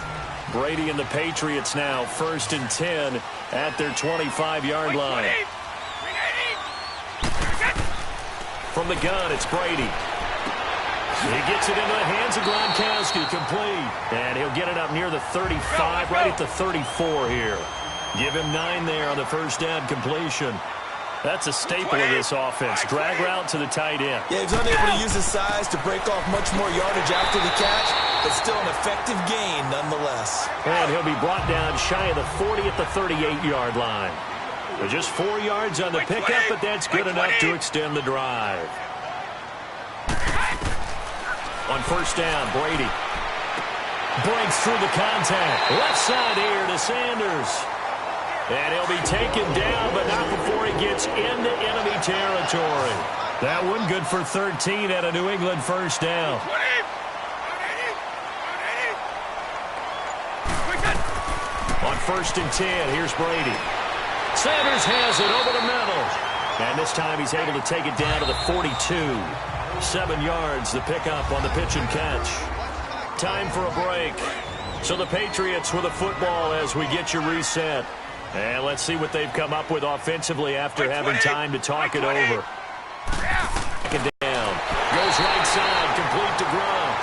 Brady and the Patriots now 1st and 10 at their 25-yard line. From the gun, it's Brady. He gets it into the hands of Gronkowski, complete. And he'll get it up near the 35, right at the 34 here. Give him 9 there on the first down completion. That's a staple of this offense. Drag route to the tight end. Yeah, he's unable to use his size to break off much more yardage after the catch, but still an effective gain nonetheless. And he'll be brought down shy of the 40 at the 38-yard line. With just 4 yards on the pickup, but that's good enough to extend the drive. On first down, Brady breaks through the contact. Left side here to Sanders. And he'll be taken down, but not before he gets into enemy territory. That one good for 13 at a New England first down. On 1st and 10, here's Brady. Sanders has it over the middle. And this time he's able to take it down to the 42. 7 yards, the pickup on the pitch and catch. Time for a break. So the Patriots with a football as we get you reset. And let's see what they've come up with offensively after having time to talk it over. Second down. Goes right side, complete to Gronk.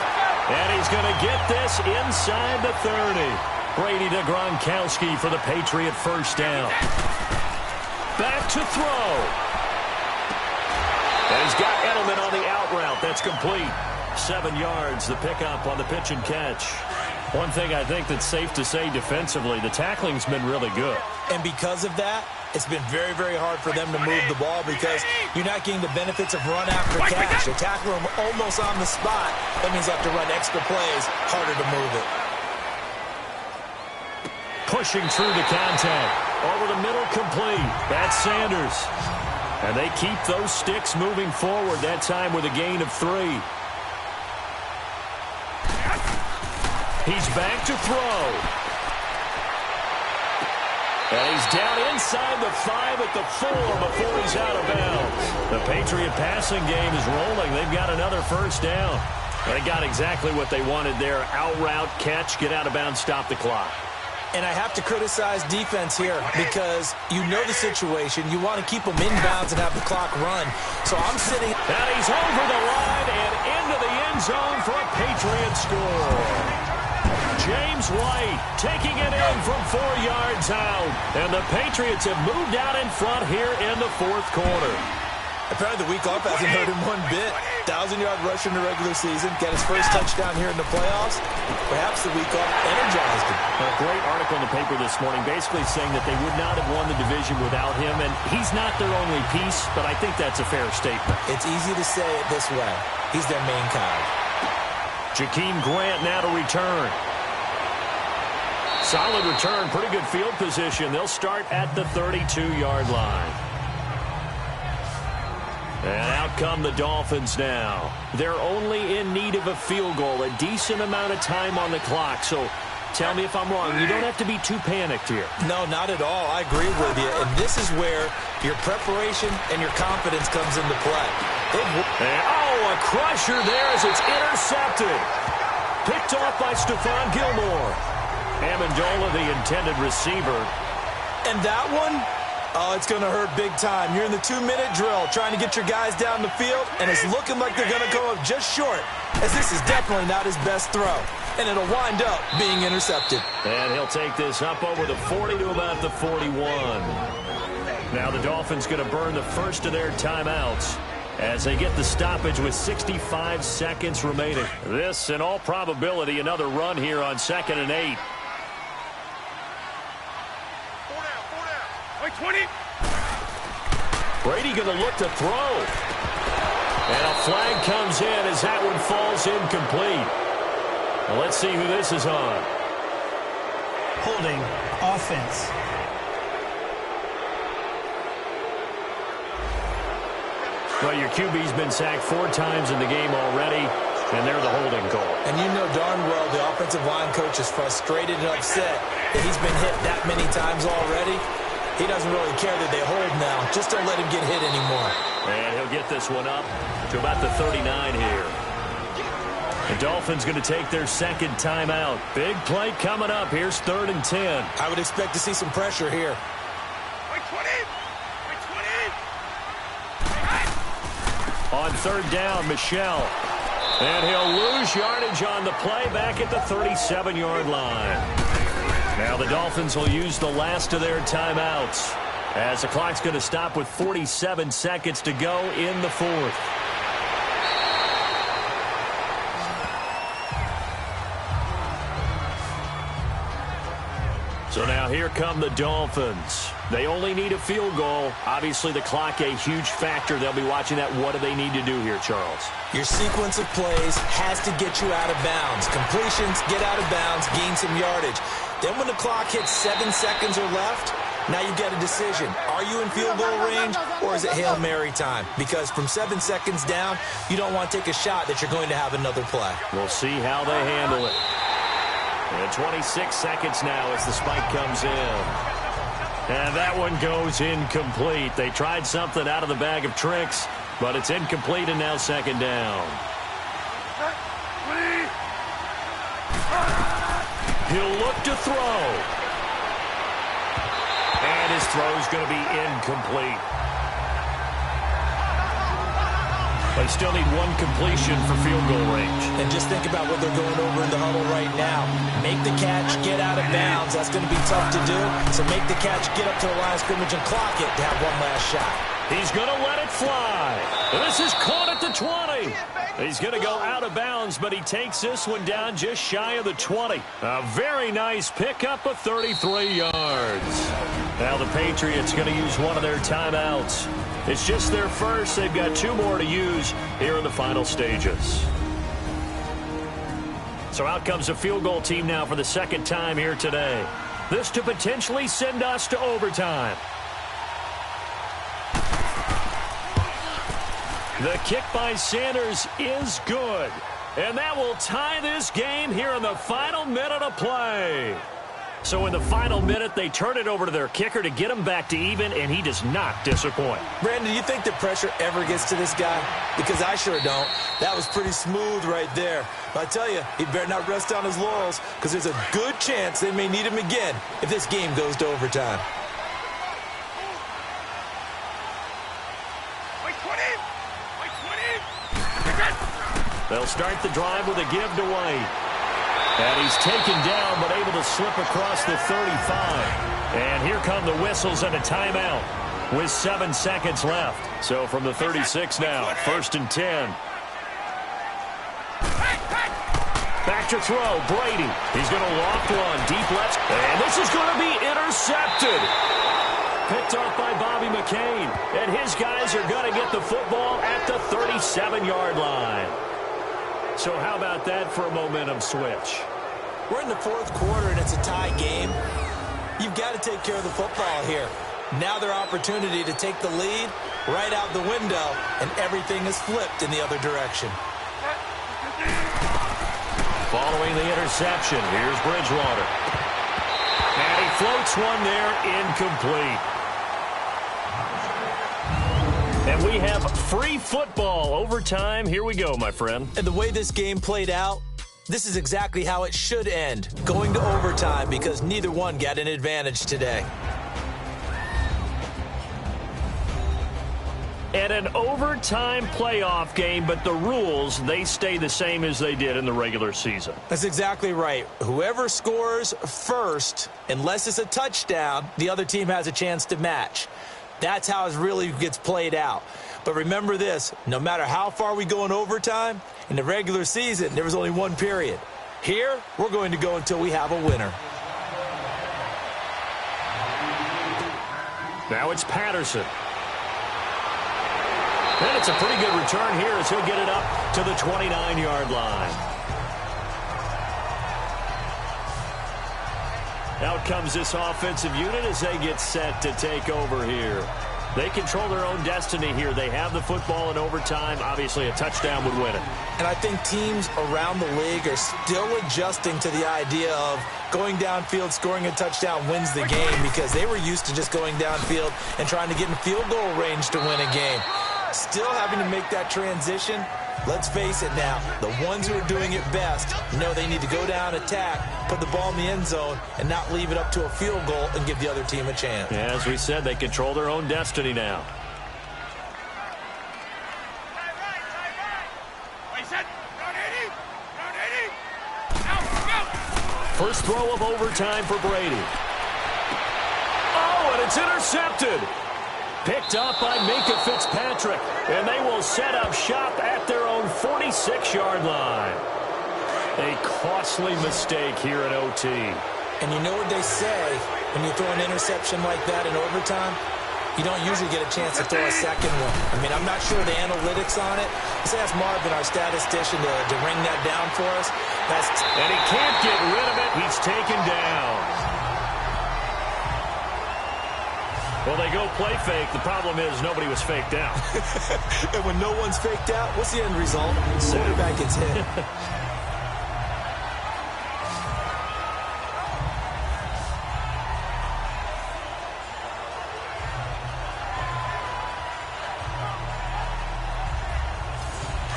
And he's going to get this inside the 30. Brady to Gronkowski for the Patriot first down. Back to throw. And he's got Edelman on the out route. That's complete. 7 yards, the pickup on the pitch and catch. One thing I think that's safe to say defensively, the tackling's been really good. And because of that, it's been very, very hard for them to move the ball because you're not getting the benefits of run after catch. You tackle them almost on the spot. That means you have to run extra plays, harder to move it. Pushing through the contact. Over the middle, complete. That's Sanders. And they keep those sticks moving forward, that time with a gain of 3. He's back to throw. And he's down inside the 5 at the 4 before he's out of bounds. The Patriot passing game is rolling. They've got another first down. They got exactly what they wanted there. Out route, catch, get out of bounds, stop the clock. And I have to criticize defense here because you know the situation. You want to keep them inbounds and have the clock run. So I'm sitting. And he's over the line and into the end zone for a Patriot score. James White taking it in from 4 yards out. And the Patriots have moved out in front here in the 4th quarter. Apparently the week off hasn't hurt him one bit. 1,000-yard rush in the regular season. Got his first touchdown here in the playoffs. Perhaps the week off energized him. A great article in the paper this morning basically saying that they would not have won the division without him. And he's not their only piece, but I think that's a fair statement. It's easy to say it this way. He's their main cog. Jakeem Grant now to return. Solid return, pretty good field position. They'll start at the 32-yard line. And out come the Dolphins now. They're only in need of a field goal, a decent amount of time on the clock. So tell me if I'm wrong. You don't have to be too panicked here. No, not at all. I agree with you. And this is where your preparation and your confidence comes into play. A crusher there as it's intercepted. Picked off by Stephon Gilmore. Amendola, the intended receiver. And that one, oh, it's going to hurt big time. You're in the 2-minute drill trying to get your guys down the field, and it's looking like they're going to go up just short, as this is definitely not his best throw. And it'll wind up being intercepted. And he'll take this up over the 40 to about the 41. Now the Dolphins going to burn the first of their timeouts as they get the stoppage with 65 seconds remaining. This, in all probability, another run here on 2nd and 8. 20. Brady going to look to throw. And a flag comes in as that one falls incomplete. Well, let's see who this is on. Holding offense. Well, your QB's been sacked 4 times in the game already, and they're the holding call. And you know darn well the offensive line coach is frustrated and upset that he's been hit that many times already. He doesn't really care that they hold now. Just don't let him get hit anymore. And he'll get this one up to about the 39 here. The Dolphins going to take their second timeout. Big play coming up. Here's 3rd and 10. I would expect to see some pressure here. On 3rd down, Michelle. And he'll lose yardage on the play back at the 37-yard line. Now the Dolphins will use the last of their timeouts as the clock's going to stop with 47 seconds to go in the 4th. So now here come the Dolphins. They only need a field goal. Obviously, the clock a huge factor. They'll be watching that. What do they need to do here, Charles? Your sequence of plays has to get you out of bounds. Completions, get out of bounds, gain some yardage. Then when the clock hits 7 seconds or left, now you get a decision. Are you in field goal range or is it Hail Mary time? Because from 7 seconds down, you don't want to take a shot that you're going to have another play. We'll see how they handle it. And 26 seconds now as the spike comes in. And that one goes incomplete. They tried something out of the bag of tricks, but it's incomplete and now 2nd down. He'll look to throw. And his throw's going to be incomplete. They still need 1 completion for field goal range. And just think about what they're going over in the huddle right now. Make the catch, get out of bounds. That's going to be tough to do. So make the catch, get up to the line of scrimmage, and clock it to have one last shot. He's going to let it fly. This is caught at the 20. He's going to go out of bounds, but he takes this one down just shy of the 20. A very nice pickup of 33 yards. Now the Patriots going to use one of their timeouts. It's just their first. They've got 2 more to use here in the final stages. So out comes the field goal team now for the 2nd time here today. This to potentially send us to overtime. The kick by Sanders is good. And that will tie this game here in the final minute of play. So in the final minute, they turn it over to their kicker to get him back to even, and he does not disappoint. Brandon, do you think the pressure ever gets to this guy? Because I sure don't. That was pretty smooth right there. But I tell you, he better not rest on his laurels, because there's a good chance they may need him again if this game goes to overtime. They'll start the drive with a give to White. And he's taken down, but able to slip across the 35. And here come the whistles and a timeout with 7 seconds left. So from the 36 now, 1st and 10. Back to throw, Brady. He's going to loft one, deep left. And this is going to be intercepted. Picked off by Bobby McCain. And his guys are going to get the football at the 37-yard line. So how about that for a momentum switch? We're in the 4th quarter, and it's a tie game. You've got to take care of the football here. Now their opportunity to take the lead right out the window, and everything is flipped in the other direction. Following the interception, here's Bridgewater. And he floats one there, incomplete. And we have free football overtime. Here we go, my friend. And the way this game played out, this is exactly how it should end, going to overtime, because neither one got an advantage today. And an overtime playoff game, but the rules, they stay the same as they did in the regular season. That's exactly right. Whoever scores first, unless it's a touchdown, the other team has a chance to match. That's how it really gets played out. But remember this, no matter how far we go in overtime, in the regular season, there was only one period. Here, we're going to go until we have a winner. Now it's Patterson. And it's a pretty good return here as he'll get it up to the 29-yard line. Out comes this offensive unit as they get set to take over here. They control their own destiny here. They have the football in overtime. Obviously, a touchdown would win it. And I think teams around the league are still adjusting to the idea of going downfield, scoring a touchdown wins the game, because they were used to just going downfield and trying to get in field goal range to win a game. Still having to make that transition. Let's face it now, the ones who are doing it best know they need to go down, attack, put the ball in the end zone, and not leave it up to a field goal and give the other team a chance. Yeah, as we said, they control their own destiny now. First throw of overtime for Brady. Oh, and it's intercepted. Picked up by Minkah Fitzpatrick, and they will set up shop at their own 46-yard line. A costly mistake here in OT. And you know what they say, when you throw an interception like that in overtime, you don't usually get a chance to throw a second one. I mean, I'm not sure the analytics on it. Let's ask Marvin, our statistician, to ring that down for us. And he can't get rid of it. He's taken down. Well, they go play fake. The problem is nobody was faked out. And when no one's faked out, what's the end result? Quarterback gets hit.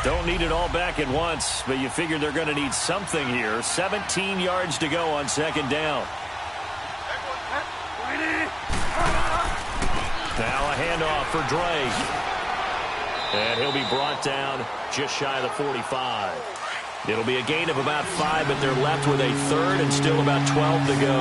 Don't need it all back at once, but you figure they're going to need something here. 17 yards to go on second down. Now a handoff for Drake. And he'll be brought down just shy of the 45. It'll be a gain of about 5, but they're left with a third and still about 12 to go.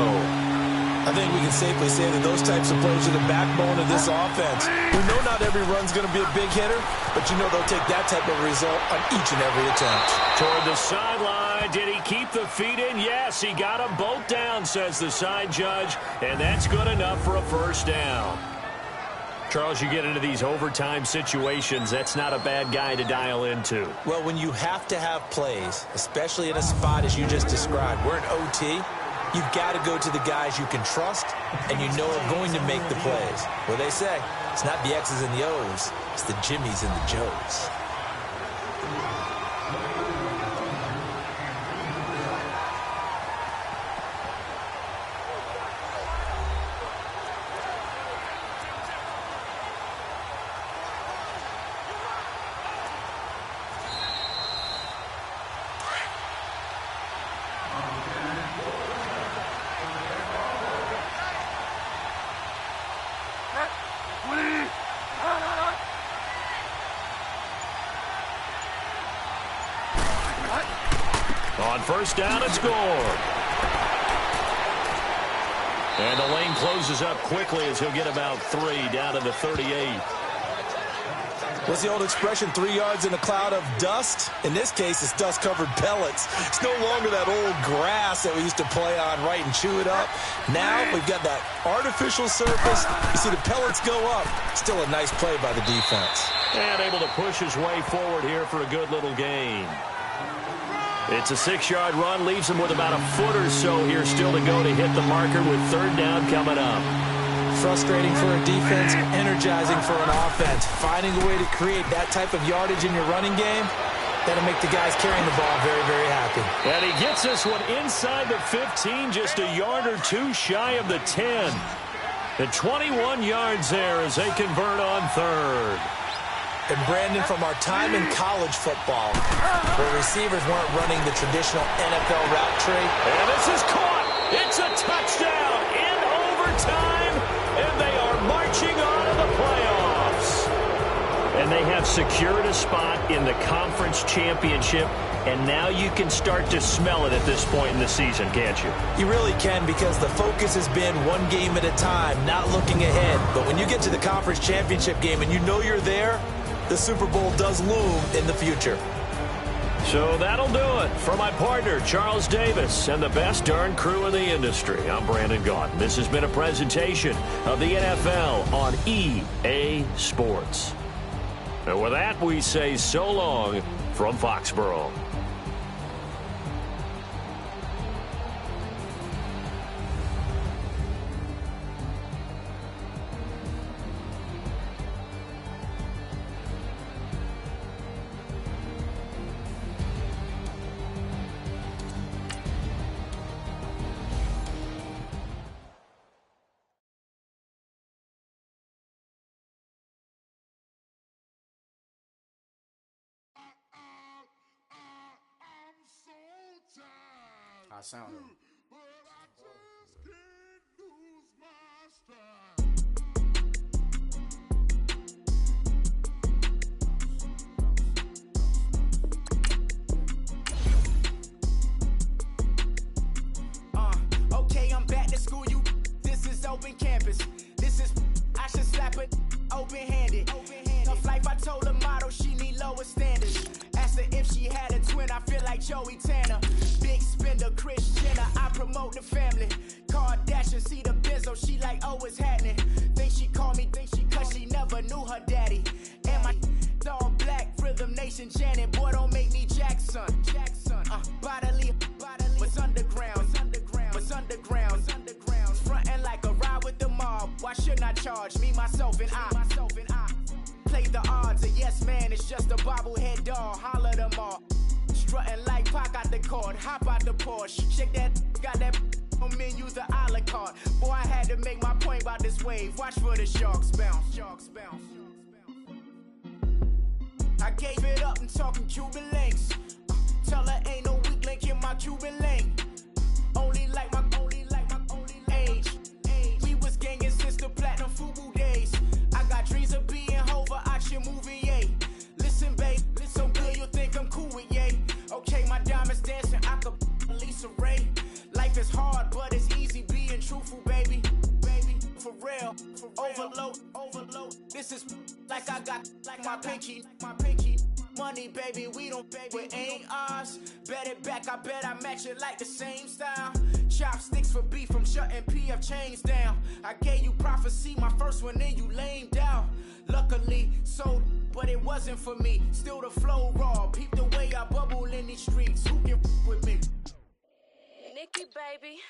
I think we can safely say that those types of plays are the backbone of this offense. We know not every run's going to be a big hitter, but you know they'll take that type of result on each and every attempt. Toward the sideline, did he keep the feet in? Yes, he got them both down, says the side judge, and that's good enough for a first down. Charles, you get into these overtime situations, that's not a bad guy to dial into. Well, when you have to have plays, especially in a spot as you just described, we're in OT, you've got to go to the guys you can trust and you know are going to make the plays. Well, they say it's not the X's and the O's, it's the Jimmys and the Joes. On first down, it's scored. And the lane closes up quickly as he'll get about 3 down to the 38. What's the old expression, 3 yards in a cloud of dust? In this case, it's dust-covered pellets. It's no longer that old grass that we used to play on, right, and chew it up. Now we've got that artificial surface. You see the pellets go up. Still a nice play by the defense. And able to push his way forward here for a good little gain. It's a 6-yard run, leaves him with about a foot or so here still to go to hit the marker with third down coming up. frustrating for a defense, energizing for an offense. Finding a way to create that type of yardage in your running game, that'll make the guys carrying the ball very, very happy. And he gets this one inside the 15, just a yard or two shy of the 10. And 21 yards there as they convert on third. And Brandon, from our time in college football, where receivers weren't running the traditional NFL route tree. And this is caught. It's a touchdown in overtime, and they are marching on to the playoffs. And they have secured a spot in the conference championship, and now you can start to smell it at this point in the season, can't you? You really can, because the focus has been one game at a time, not looking ahead. But when you get to the conference championship game and you know you're there, the Super Bowl does loom in the future. So that'll do it. For my partner, Charles Davis, and the best darn crew in the industry, I'm Brandon Gaudin. This has been a presentation of the NFL on EA Sports. And with that, we say so long from Foxborough. I sound it. Okay, I'm back to school. This is open campus. This is, I should slap it open-handed. Tough life, I told her motto, she need lower standards. Asked her if she had a twin, I feel like Joey Tanner. Big spender, Kris Jenner, I promote the family. Kardashian, see the benzo, she like, oh, it's happening. Think she called me, cause she never knew her daddy. And my all black, Rhythm Nation, Janet, boy, don't make me Jackson. Bodily, what's underground, what's underground, frontin' like a ride with the mob. Why shouldn't I charge me, myself, and I? Play the odds, a yes man, it's just a bobblehead doll, holler them all. Strutting like Pac out the court, hop out the Porsche, shake that, got that on menu, the a la carte. Boy, I had to make my point about this wave, watch for the sharks bounce. I gave it up and talking Cuban links. Tell her ain't no weak link in my Cuban lane. Only like my age. We was gangin' since the platinum FUBU days. I got dreams of being Hova, action movie, yay. Listen, babe, listen good, you think I'm cool with yay. Okay, my diamonds dancing, I could Lisa Ray. Life is hard, but it's easy being truthful, baby. For real, overload. This is like I got like my pinky. Money, baby, we don't pay, it ain't ours. Bet it back, I bet I match it like the same style. Chopsticks for beef from shutting PF chains down. I gave you prophecy, my first one, then you lamed out. Luckily, sold, but it wasn't for me. Still the flow raw, peep the way I bubble in these streets. Who can with me? Nikki, baby.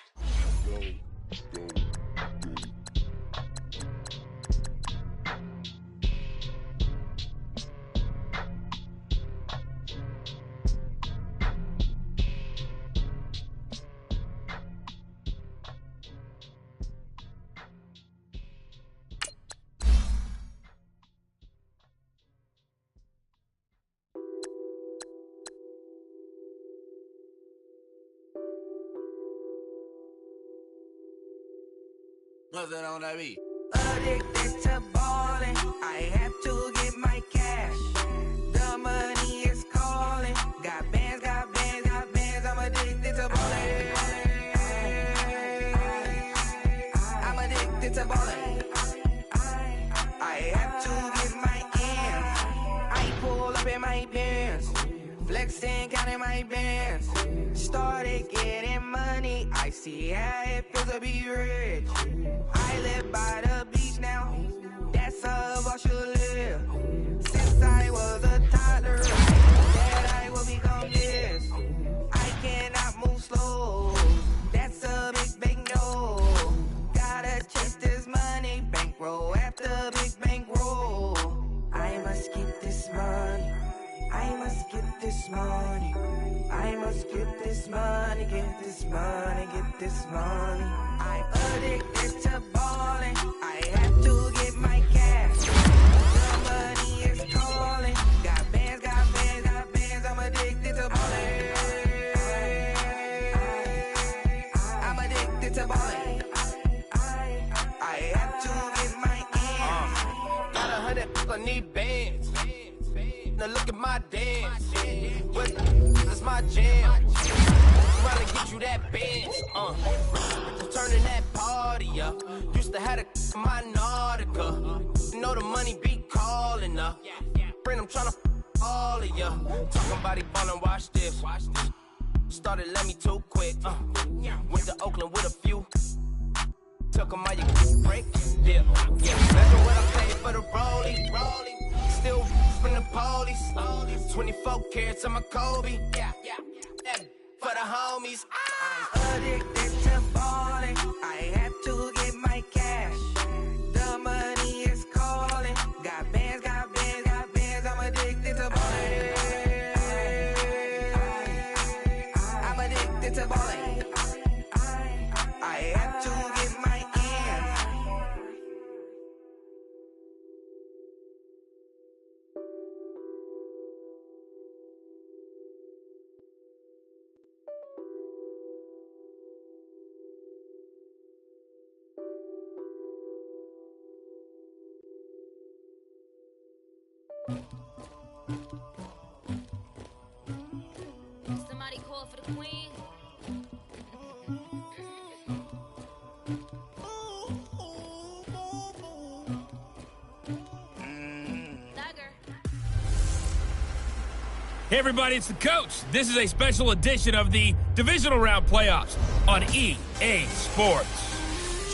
Nothing on that beat. Addicted to ballin', I have to get my cash. The money is calling. Got bands, I'm addicted to ballin'. I'm addicted to ballin'. I have to get my ends. I pull up in my pants, flexing, counting my bands. Started getting money, I see how it feels to be rich. I live by the beach now, that's how I should live. Since I was a toddler, that I will become this. I cannot move slow, that's a big no. Gotta chase this money, money. I must get this money, get this money, get this money. I'm addicted to balling. I have to get my cash. The money is calling. Got bands, got bands, got bands. I'm addicted to balling. I'm addicted to balling. I have to get my ends. Got 100, I need bands. Now look at my dance. That's my jam. Trying to get you that bench. Turning that party up. Used to have a my Nautica. You know the money be calling up. Friend, I'm trying to all of ya. Talking about it, ballin', watch this. Started let me too quick. Went to Oakland with a few. Took 'em all you break. Yeah. Imagine what I paid for the rollie. Still from the police. 24 carats on my Kobe. Yeah. That for the homies. I'm addicted to balling. I have to get my cash. The money is calling. Got bands, got bands, got bands. I'm addicted to balling. I'm addicted to balling. I have to get my ends. Somebody call for the queen. Hey everybody, it's the coach. This is a special edition of the Divisional Round Playoffs on EA Sports.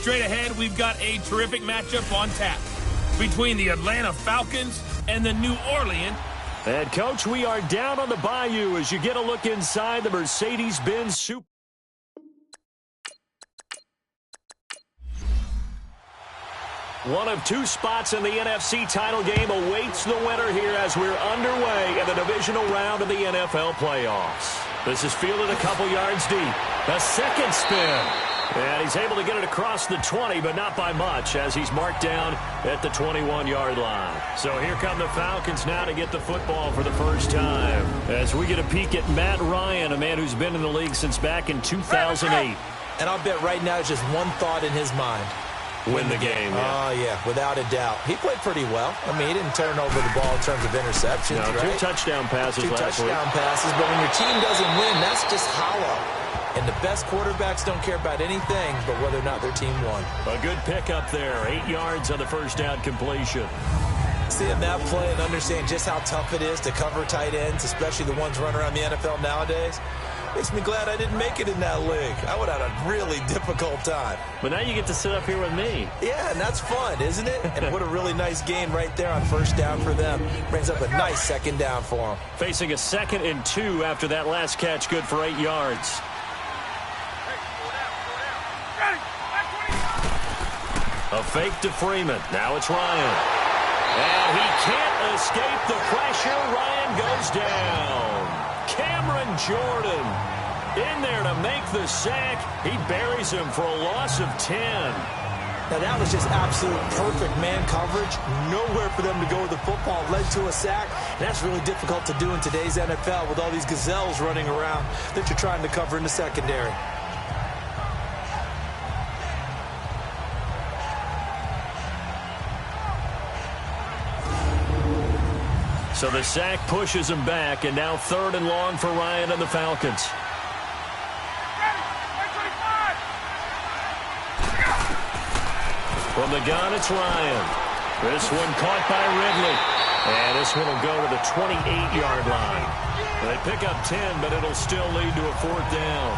Straight ahead, we've got a terrific matchup on tap between the Atlanta Falcons and the New Orleans. And, Coach, we are down on the bayou as you get a look inside the Mercedes-Benz Super. One of two spots in the NFC title game awaits the winner here as we're underway in the divisional round of the NFL playoffs. This is fielded a couple yards deep. The second spin. And he's able to get it across the 20, but not by much, as he's marked down at the 21-yard line. So here come the Falcons now to get the football for the first time. As we get a peek at Matt Ryan, a man who's been in the league since back in 2008. And I'll bet right now it's just one thought in his mind. Win the game. Oh, yeah, without a doubt. He played pretty well. I mean, he didn't turn over the ball in terms of interceptions, no, right? 2 touchdown passes last week. 2 touchdown passes, but when your team doesn't win, that's just hollow. And the best quarterbacks don't care about anything but whether or not their team won. A good pickup there. 8 yards on the first down completion. Seeing that play and understand just how tough it is to cover tight ends, especially the ones running around the NFL nowadays, makes me glad I didn't make it in that league. I would have had a really difficult time. But now you get to sit up here with me. Yeah, and that's fun, isn't it? And what a really nice gain right there on first down for them. Brings up a nice second down for them. Facing a 2nd and 2 after that last catch, good for 8 yards. A fake to Freeman. Now it's Ryan. And he can't escape the pressure. Ryan goes down. Cameron Jordan in there to make the sack. He buries him for a loss of 10. Now that was just absolute perfect man coverage. Nowhere for them to go with the football. Led to a sack. That's really difficult to do in today's NFL with all these gazelles running around that you're trying to cover in the secondary. So the sack pushes him back, and now 3rd and long for Ryan and the Falcons. From the gun, it's Ryan. This one caught by Ridley. And this one will go to the 28-yard line. They pick up 10, but it'll still lead to a 4th down.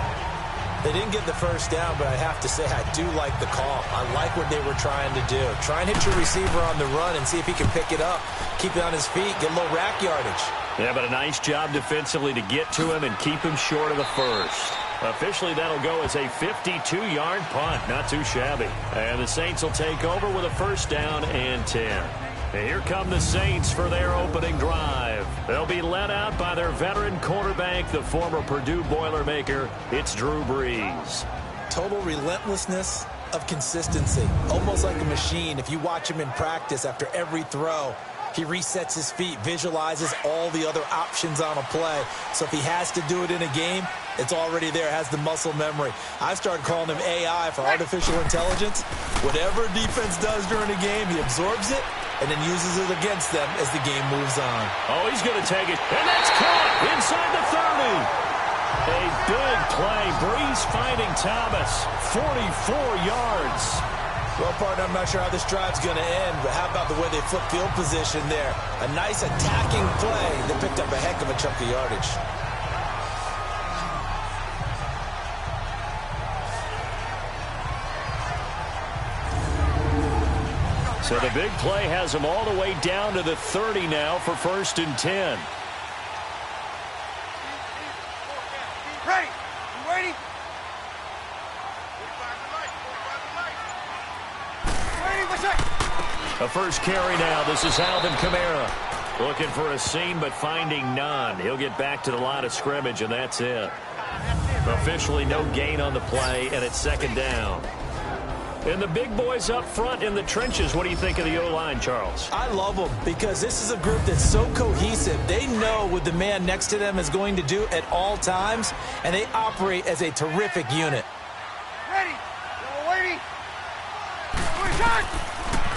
They didn't get the first down, but I have to say I do like the call. I like what they were trying to do. Try and hit your receiver on the run and see if he can pick it up, keep it on his feet, get a little rack yardage. Yeah, but a nice job defensively to get to him and keep him short of the first. Officially, that'll go as a 52-yard punt. Not too shabby. And the Saints will take over with a 1st down and 10. And here come the Saints for their opening drive. They'll be led out by their veteran quarterback, the former Purdue Boilermaker. It's Drew Brees. Total relentlessness of consistency. Almost like a machine. If you watch him in practice after every throw, he resets his feet, visualizes all the other options on a play. So if he has to do it in a game, it's already there, has the muscle memory. I started calling him AI for artificial intelligence. Whatever defense does during a game, he absorbs it and then uses it against them as the game moves on. Oh, he's going to take it. And that's caught inside the 30. A big play. Brees finding Thomas. 44 yards. Well, partner, I'm not sure how this drive's going to end, but how about the way they flip field position there? A nice attacking play that picked up a heck of a chunk of yardage. So the big play has him all the way down to the 30 now for 1st and 10. Ready? You ready? A first carry now. This is Alvin Kamara. Looking for a seam, but finding none. He'll get back to the line of scrimmage, and that's it. Officially no gain on the play, and it's 2nd down. And the big boys up front in the trenches. What do you think of the O-line, Charles? I love them because this is a group that's so cohesive. They know what the man next to them is going to do at all times, and they operate as a terrific unit. Ready? You're waiting.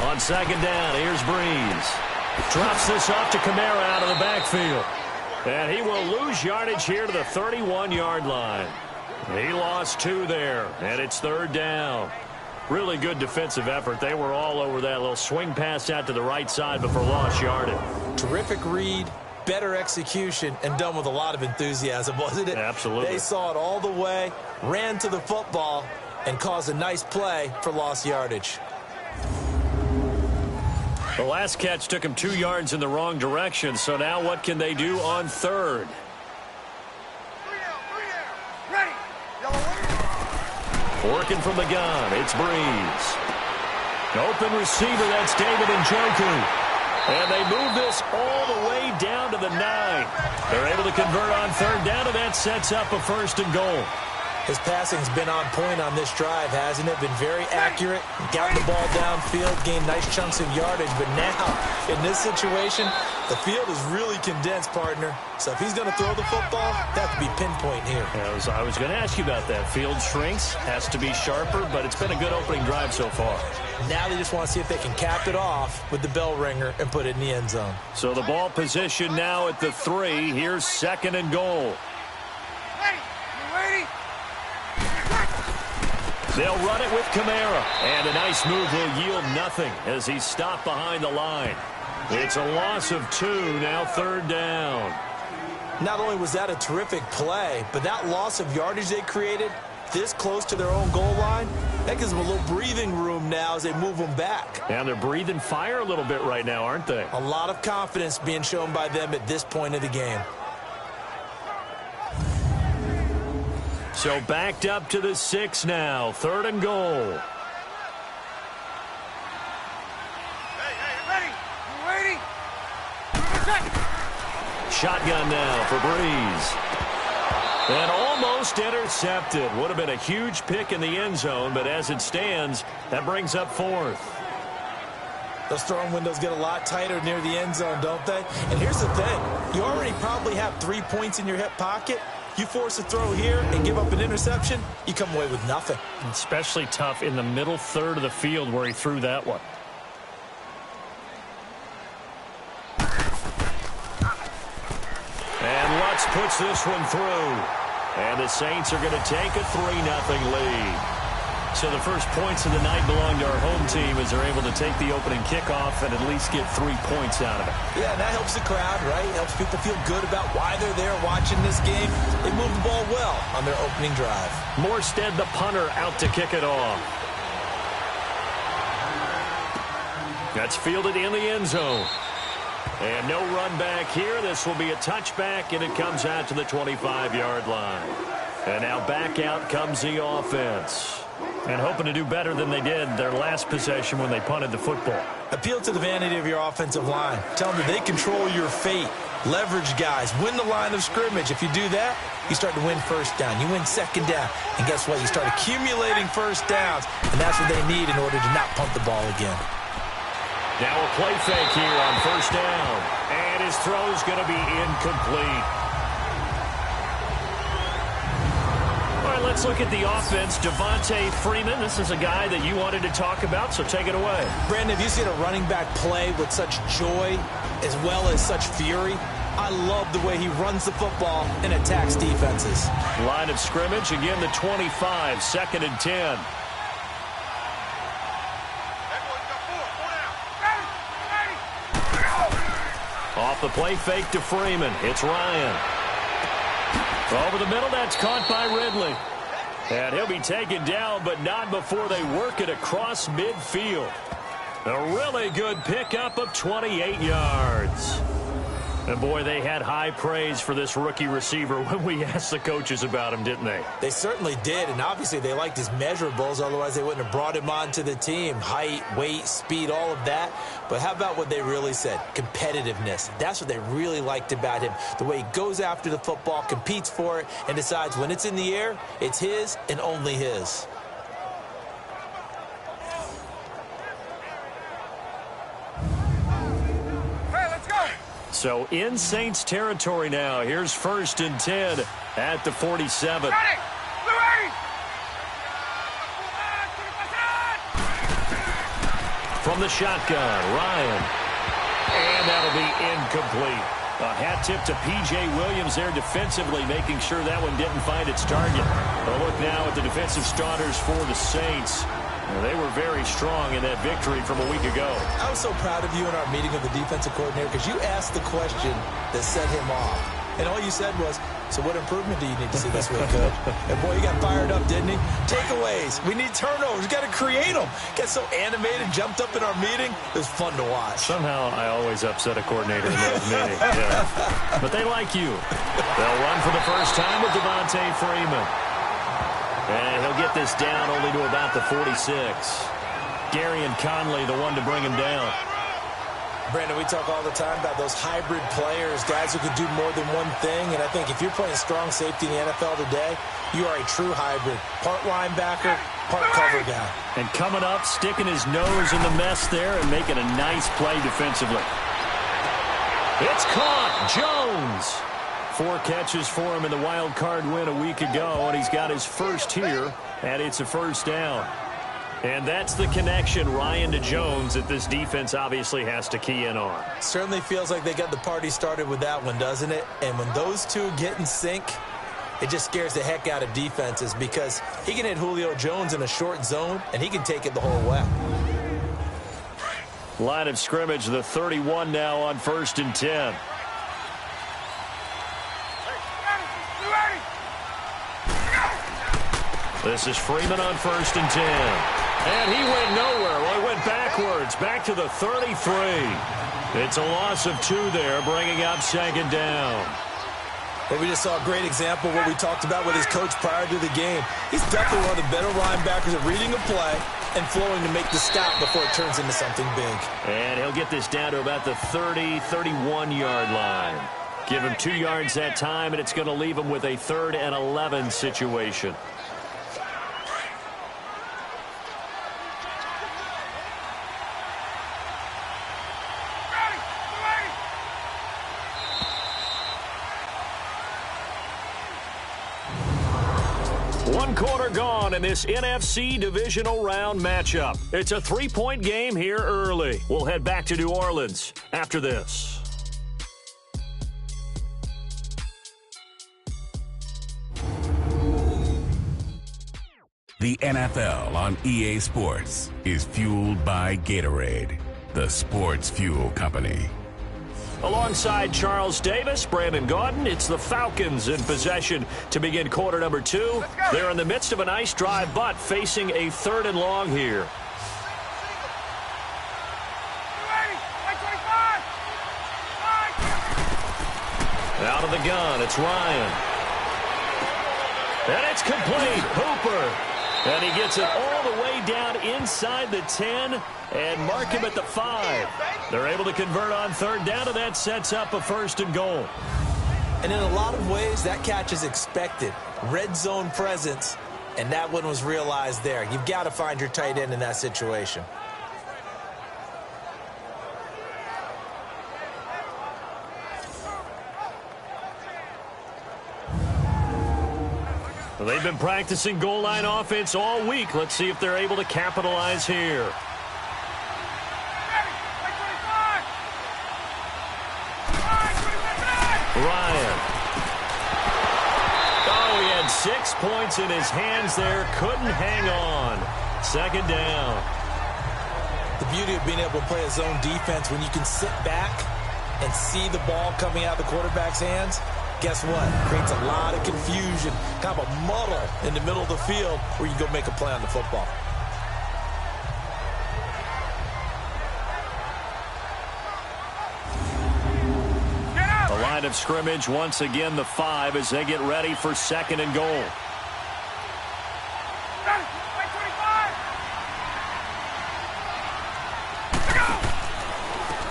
On 2nd down, here's Brees. Drops this off to Kamara out of the backfield. And he will lose yardage here to the 31-yard line. He lost 2 there, and it's 3rd down. Really good defensive effort. They were all over that little swing pass out to the right side before lost yardage. Terrific read, better execution, and done with a lot of enthusiasm, wasn't it? Absolutely. They saw it all the way, ran to the football, and caused a nice play for lost yardage. The last catch took him 2 yards in the wrong direction, so now what can they do on 3rd? Ready? Working from the gun, it's Brees. Open receiver, that's David Njoku. And they move this all the way down to the 9. They're able to convert on 3rd down, and that sets up a 1st and goal. His passing's been on point on this drive, hasn't it? Been very accurate, got the ball downfield, gained nice chunks of yardage. But now, in this situation, the field is really condensed, partner. So if he's going to throw the football, that have to be pinpoint here. I was going to ask you about that. Field shrinks, has to be sharper, but it's been a good opening drive so far. Now they just want to see if they can cap it off with the bell ringer and put it in the end zone. So the ball position now at the 3. Here's 2nd and goal. Ready? You ready? They'll run it with Kamara. And a nice move will yield nothing as he's stopped behind the line. It's a loss of 2, now 3rd down. Not only was that a terrific play, but that loss of yardage they created this close to their own goal line, that gives them a little breathing room now as they move them back. And they're breathing fire a little bit right now, aren't they? A lot of confidence being shown by them at this point of the game. So backed up to the 6 now. 3rd and goal. Hey, ready? You ready? Shotgun now for Brees. And almost intercepted. Would have been a huge pick in the end zone, but as it stands, that brings up 4th. Those throwing windows get a lot tighter near the end zone, don't they? And here's the thing. You already probably have 3 points in your hip pocket. You force a throw here and give up an interception, you come away with nothing. Especially tough in the middle 3rd of the field where he threw that one. And Lutz puts this one through. And the Saints are going to take a 3-0 lead. So the first points of the night belong to our home team as they're able to take the opening kickoff and at least get 3 points out of it. Yeah, and that helps the crowd, right? Helps people feel good about why they're there watching this game. They move the ball well on their opening drive. Morstead, the punter, out to kick it off. That's fielded in the end zone. And no run back here. This will be a touchback, and it comes out to the 25-yard line. And now back out comes the offense. And hoping to do better than they did their last possession when they punted the football. Appeal to the vanity of your offensive line. Tell them that they control your fate. Leverage guys. Win the line of scrimmage. If you do that, you start to win first down. You win second down. And guess what? You start accumulating first downs. And that's what they need in order to not punt the ball again. Now a play fake here on first down. And his throw's going to be incomplete. All right, let's look at the offense. Devontae Freeman, this is a guy that you wanted to talk about, so take it away. Brandon, have you seen a running back play with such joy as well as such fury? I love the way he runs the football and attacks defenses. Line of scrimmage, again the 25, 2nd and 10. Off the play fake to Freeman. It's Ryan. Over the middle, that's caught by Ridley. And he'll be taken down, but not before they work it across midfield. A really good pickup of 28 yards. And, boy, they had high praise for this rookie receiver when we asked the coaches about him, didn't they? They certainly did, and obviously they liked his measurables. Otherwise, they wouldn't have brought him onto the team. Height, weight, speed, all of that. But how about what they really said? Competitiveness. That's what they really liked about him. The way he goes after the football, competes for it, and decides when it's in the air, it's his and only his. So in Saints territory now. Here's 1st and 10 at the 47. From the shotgun, Ryan. And that'll be incomplete. A hat tip to P.J. Williams there defensively, making sure that one didn't find its target. A look now at the defensive starters for the Saints. They were very strong in that victory from a week ago. I was so proud of you in our meeting of the defensive coordinator because you asked the question that set him off. And all you said was, so what improvement do you need to see this week, Coach? And, boy, he got fired up, didn't he? Takeaways. We need turnovers. We've got to create them. Got so animated, jumped up in our meeting. It was fun to watch. Somehow I always upset a coordinator in those meetings. Yeah. But they like you. They'll run for the first time with Devontae Freeman. And he'll get this down only to about the 46. Gary and Conley, the one to bring him down. Brandon, we talk all the time about those hybrid players, guys who can do more than one thing. And I think if you're playing strong safety in the NFL today, you are a true hybrid. Part linebacker, part cover guy. And coming up, sticking his nose in the mess there and making a nice play defensively. It's caught. Jones. 4 catches for him in the wild card win a week ago, and he's got his first here, and it's a first down. And that's the connection, Ryan to Jones, that this defense obviously has to key in on. Certainly feels like they got the party started with that one, doesn't it? And when those two get in sync, it just scares the heck out of defenses because he can hit Julio Jones in a short zone, and he can take it the whole way. Line of scrimmage, the 31 now on 1st and 10. This is Freeman on 1st and 10. And he went nowhere. Well, he went backwards, back to the 33. It's a loss of 2 there, bringing up 2nd down. Well, we just saw a great example of what we talked about with his coach prior to the game. He's definitely one of the better linebackers at reading a play and flowing to make the stop before it turns into something big. And he'll get this down to about the 30, 31-yard line. Give him 2 yards that time, and it's going to leave him with a 3rd and 11 situation. One quarter gone in this NFC divisional round matchup. It's a 3-point game here early. We'll head back to New Orleans after this. The NFL on EA Sports is fueled by Gatorade, the sports fuel company. Alongside Charles Davis, Brandon Gaudin, it's the Falcons in possession to begin quarter number 2. They're in the midst of a nice drive, but facing a 3rd and long here. Out of the gun, it's Ryan. And it's complete. Hooper. And he gets it all the way down inside the 10 and mark him at the 5. They're able to convert on third down, and that sets up a 1st and goal. And in a lot of ways, that catch is expected. Red zone presence, and that one was realized there. You've got to find your tight end in that situation. Well, they've been practicing goal line offense all week. Let's see if they're able to capitalize here. Ryan. Oh, he had 6 points in his hands there. Couldn't hang on. 2nd down. The beauty of being able to play a zone defense when you can sit back and see the ball coming out of the quarterback's hands, guess what? Creates a lot of confusion, kind of a muddle in the middle of the field where you go make a play on the football. The line of scrimmage, once again, the 5 as they get ready for 2nd and goal.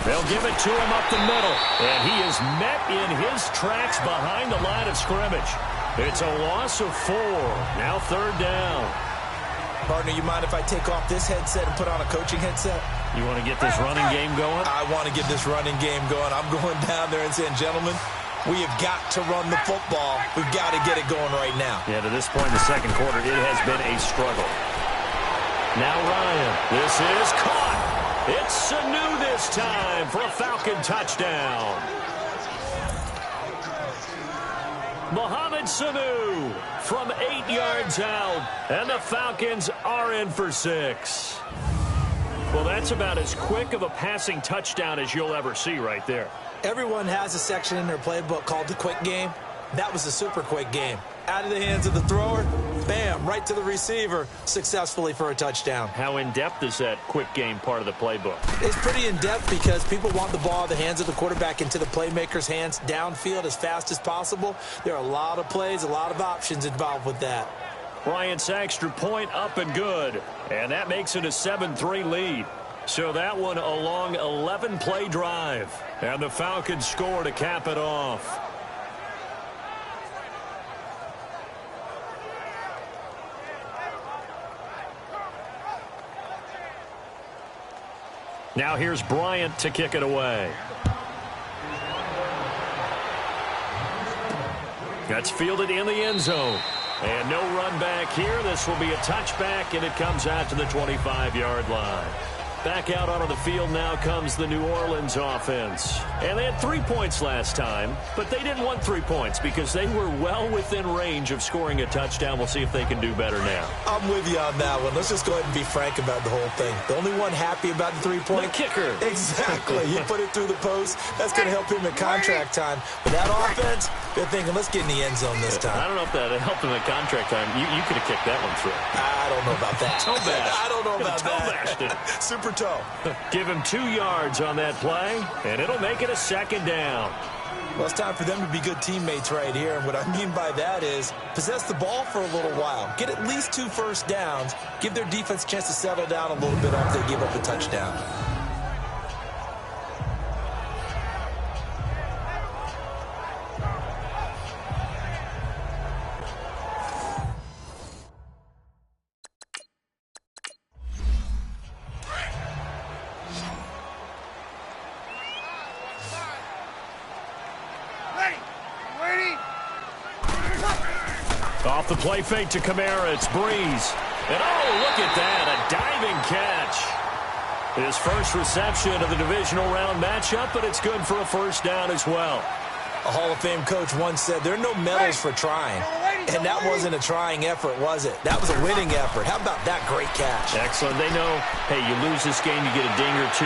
They'll give it to him up the middle, and he is met in his tracks behind the line of scrimmage. It's a loss of 4. Now 3rd down. Partner, you mind if I take off this headset and put on a coaching headset? You want to get this running game going? I want to get this running game going. I'm going down there and saying, gentlemen, we have got to run the football. We've got to get it going right now. Yeah, to this point in the 2nd quarter, it has been a struggle. Now Ryan. This is caught. It's Sanu this time for a Falcon touchdown. Mohamed Sanu from 8 yards out, and the Falcons are in for 6. Well, that's about as quick of a passing touchdown as you'll ever see right there. Everyone has a section in their playbook called the quick game. That was a super quick game. Out of the hands of the thrower, bam, right to the receiver, successfully for a touchdown. How in-depth is that quick game part of the playbook? It's pretty in-depth because people want the ball out of the hands of the quarterback into the playmaker's hands downfield as fast as possible. There are a lot of plays, a lot of options involved with that. Bryant's extra point up and good, and that makes it a 7-3 lead. So that one a long 11-play drive, and the Falcons score to cap it off. Now here's Bryant to kick it away. That's fielded in the end zone. And no run back here. This will be a touchback, and it comes out to the 25-yard line. Back out onto the field now comes the New Orleans offense. And they had 3 points last time, but they didn't want 3 points because they were well within range of scoring a touchdown. We'll see if they can do better now. I'm with you on that one. Let's just go ahead and be frank about the whole thing. The only one happy about the 3-point? The kicker. Exactly. He put it through the post. That's going to help him at contract time. But that offense, they're thinking, let's get in the end zone this time. I don't know if that helped him at contract time. You could have kicked that one through. I don't know about that. Toe bash. I don't know about toe bashed it. Super toe. Give him 2 yards on that play, and it'll make it a 2nd down. Well, it's time for them to be good teammates right here. And what I mean by that is possess the ball for a little while. Get at least 2 first downs. Give their defense a chance to settle down a little bit after they give up a touchdown. Off the play fake to Kamara, it's Breeze. And oh, look at that, a diving catch. His first reception of the divisional round matchup, but it's good for a first down as well. A Hall of Fame coach once said, there are no medals for trying. And that wasn't a trying effort, was it? That was a winning effort. How about that great catch? Excellent. They know, hey, you lose this game, you get a ding or 2.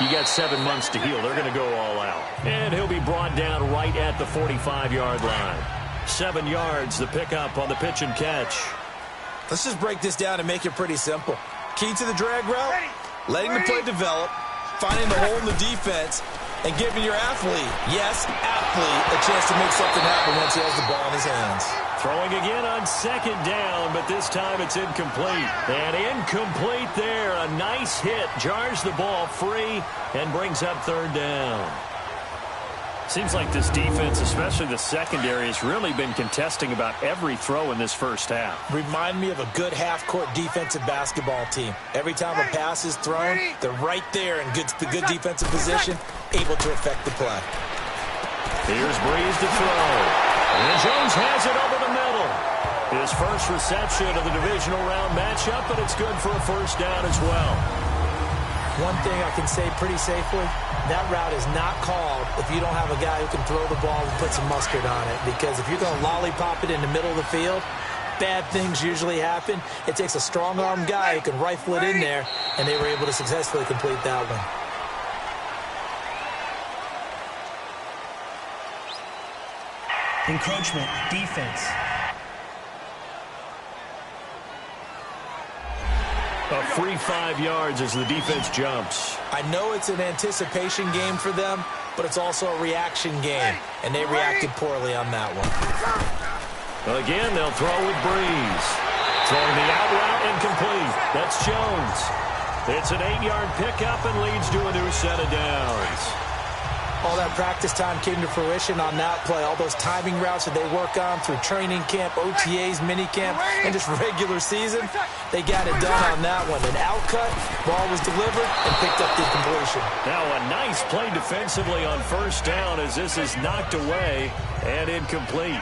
You got 7 months to heal. They're going to go all out. And he'll be brought down right at the 45-yard line. 7 yards, the pickup on the pitch and catch. Let's just break this down and make it pretty simple. Key to the drag route, letting the play develop, finding the hole in the defense, and giving your athlete, yes, athlete, a chance to make something happen once he has the ball in his hands. Throwing again on second down, but this time it's incomplete. And incomplete there. A nice hit. Jars the ball free and brings up third down. Seems like this defense, especially the secondary, has really been contesting about every throw in this first half. Remind me of a good half-court defensive basketball team. Every time a pass is thrown, they're right there in good defensive position, able to affect the play. Here's Breeze to throw. And Jones has it over the middle. His first reception of the divisional round matchup, but it's good for a first down as well. One thing I can say pretty safely, that route is not called if you don't have a guy who can throw the ball and put some mustard on it. Because if you're going to lollipop it in the middle of the field, bad things usually happen. It takes a strong-arm guy who can rifle it in there, and they were able to successfully complete that one. Encroachment, defense. A free 5 yards as the defense jumps. I know it's an anticipation game for them, but it's also a reaction game, and they reacted poorly on that one. Again, they'll throw with Breeze. Throwing the out route incomplete. That's Jones. It's an 8-yard pickup and leads to a new set of downs. All that practice time came to fruition on that play. All those timing routes that they work on through training camp, OTAs, minicamp, and just regular season, they got it done on that one. An outcut, ball was delivered, and picked up the completion. Now a nice play defensively on first down as this is knocked away and incomplete.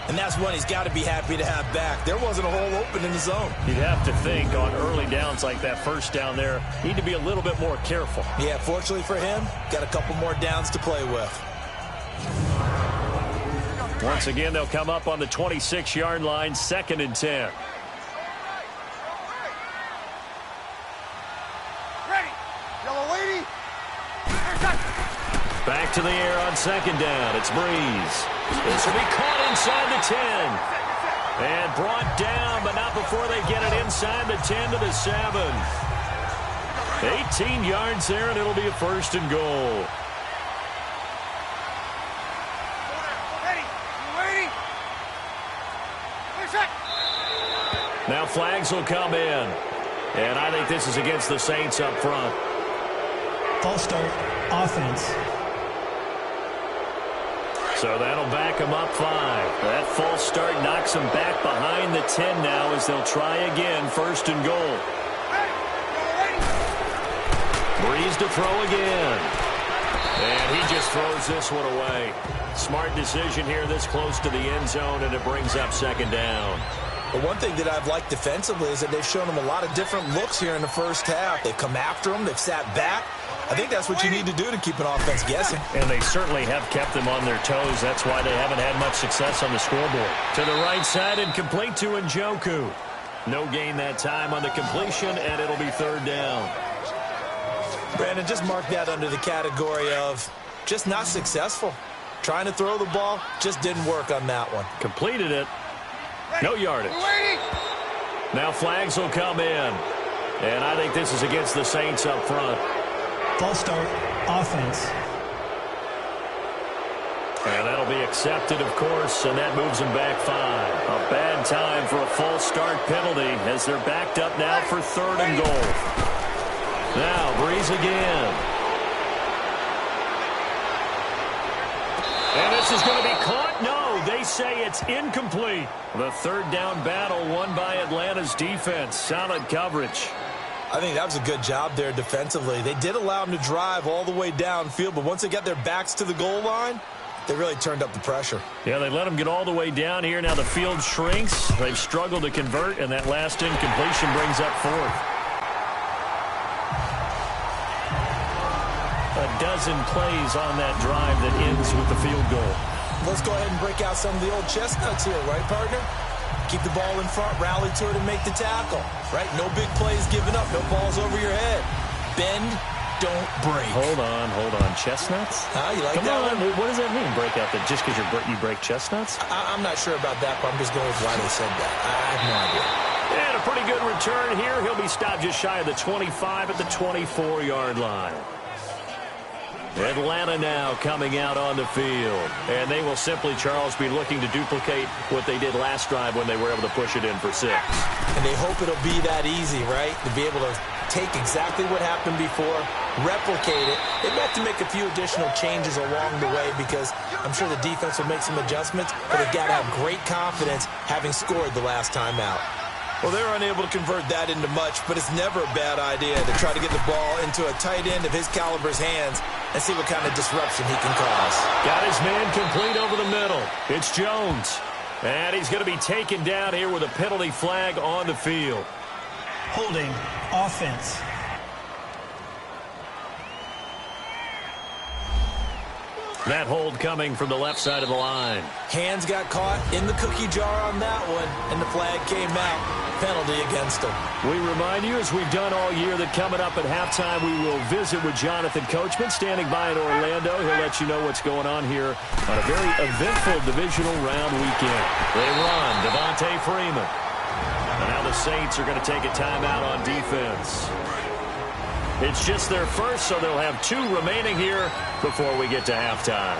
And that's one he's got to be happy to have back. There wasn't a hole open in the zone. You'd have to think on early downs like that first down there, need to be a little bit more careful. Yeah, fortunately for him, got a couple more downs to play with. Once again, they'll come up on the 26-yard line, 2nd and 10. Ready. Yellow lady. Back to the air on 2nd down. It's Breeze. This will be caught inside the 10. And brought down, but not before they get it inside the 10 to the 7. 18 yards there, and it'll be a 1st and goal. Now flags will come in. And I think this is against the Saints up front. False start, offense. So that'll back them up 5. That false start knocks them back behind the 10 now as they'll try again, 1st and goal. Breeze to throw again. And he just throws this one away. Smart decision here this close to the end zone, and it brings up 2nd down. But one thing that I've liked defensively is that they've shown them a lot of different looks here in the first half. They've come after them. They've sat back. I think that's what you need to do to keep an offense guessing. And they certainly have kept them on their toes. That's why they haven't had much success on the scoreboard. To the right side and complete to Njoku. No gain that time on the completion, and it'll be 3rd down. Brandon, just mark that under the category of just not successful. Trying to throw the ball, just didn't work on that one. Completed it. No yardage. Now flags will come in. And I think this is against the Saints up front. False start, offense. And that'll be accepted, of course, and that moves them back 5. A bad time for a false start penalty as they're backed up now for 3rd and goal. Now, Breeze again. And this is going to be caught. No, they say it's incomplete. The 3rd down battle won by Atlanta's defense. Solid coverage. I think that was a good job there defensively. They did allow them to drive all the way downfield, but once they got their backs to the goal line, they really turned up the pressure. Yeah, they let them get all the way down here. Now the field shrinks. They've struggled to convert, and that last incompletion brings up 4th. A dozen plays on that drive that ends with the field goal. Let's go ahead and break out some of the old chestnuts here, right, partner? Keep the ball in front, rally to it, and make the tackle, right? No big plays given up, no balls over your head. Bend, don't break. Hold on. Chestnuts? You like Come that on. one? What does that mean, break out? That just because you break chestnuts? I'm not sure about that, but I'm just going with why they said that. I have no idea. And a pretty good return here. He'll be stopped just shy of the 25 at the 24-yard line. Atlanta now coming out on the field. And they will simply, Charles, be looking to duplicate what they did last drive when they were able to push it in for 6. And they hope it'll be that easy, right? To be able to take exactly what happened before, replicate it. They may have to make a few additional changes along the way because I'm sure the defense will make some adjustments, but they've got to have great confidence having scored the last time out. Well, they were unable to convert that into much, but it's never a bad idea to try to get the ball into a tight end of his caliber's hands and see what kind of disruption he can cause. Got his man complete over the middle. It's Jones. And he's going to be taken down here with a penalty flag on the field. Holding offense. That hold coming from the left side of the line. Hands got caught in the cookie jar on that one, and the flag came out. Penalty against him. We remind you, as we've done all year, that coming up at halftime, we will visit with Jonathan Coachman, standing by in Orlando. He'll let you know what's going on here on a very eventful divisional round weekend. They run, Devontae Freeman. And now the Saints are going to take a timeout on defense. It's just their first, so they'll have 2 remaining here before we get to halftime.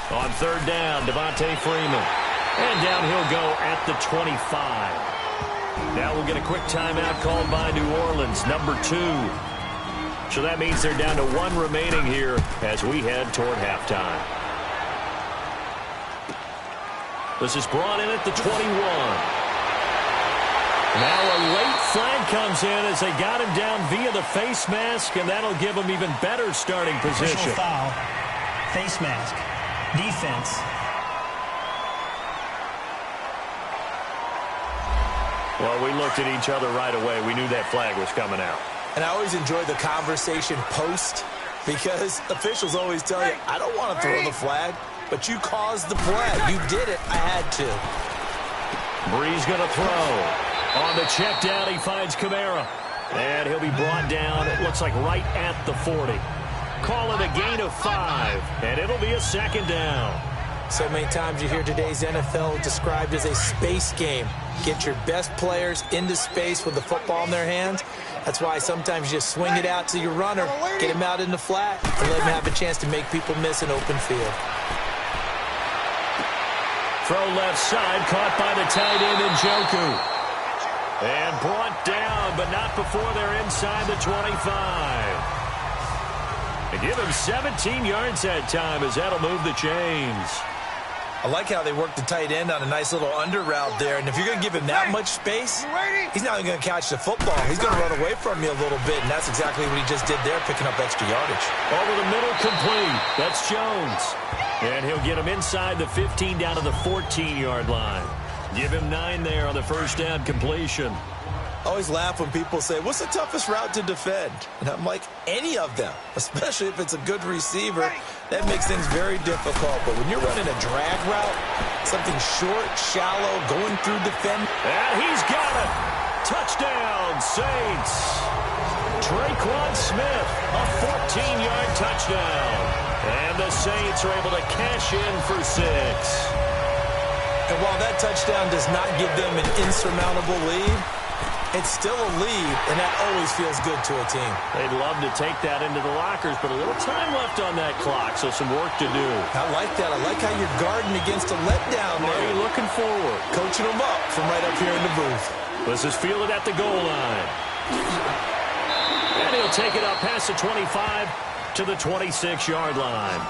On 3rd down, Devontae Freeman. And down he'll go at the 25. Now we'll get a quick timeout called by New Orleans, number 2. So that means they're down to 1 remaining here as we head toward halftime. This is brought in at the 21. Now a late flag comes in as they got him down via the face mask, and that'll give him even better starting position. Official foul. Face mask. Defense. Well, we looked at each other right away. We knew that flag was coming out. And I always enjoy the conversation post because officials always tell you, I don't want to throw the flag, but you caused the play. You did it. I had to. Bree's going to throw. On the check down, he finds Kamara. And he'll be brought down, it looks like right at the 40. Call it a gain of 5, and it'll be a 2nd down. So many times you hear today's NFL described as a space game. Get your best players into space with the football in their hands. That's why sometimes you just swing it out to your runner, get him out in the flat, and let him have a chance to make people miss an open field. Throw left side, caught by the tight end Njoku. And brought down, but not before they're inside the 25. They give him 17 yards that time as that'll move the chains. I like how they work the tight end on a nice little under route there. And if you're going to give him that much space, he's not even going to catch the football. He's going to run away from you a little bit, and that's exactly what he just did there, picking up extra yardage. Over the middle, complete. That's Jones. And he'll get him inside the 15 down to the 14-yard line. Give him 9 there on the first down completion. I always laugh when people say, what's the toughest route to defend? And I'm like, any of them, especially if it's a good receiver. That makes things very difficult. But when you're running a drag route, something short, shallow, going through defend. And he's got it. Touchdown, Saints. Traquan Smith, a 14-yard touchdown. And the Saints are able to cash in for 6. And while that touchdown does not give them an insurmountable lead, it's still a lead, and that always feels good to a team. They'd love to take that into the lockers, but a little time left on that clock, so some work to do. I like that. I like how you're guarding against a letdown there. Are you looking forward? Coaching them up from right up here in the booth. This is fielded at the goal line. And he'll take it up past the 25 to the 26-yard line.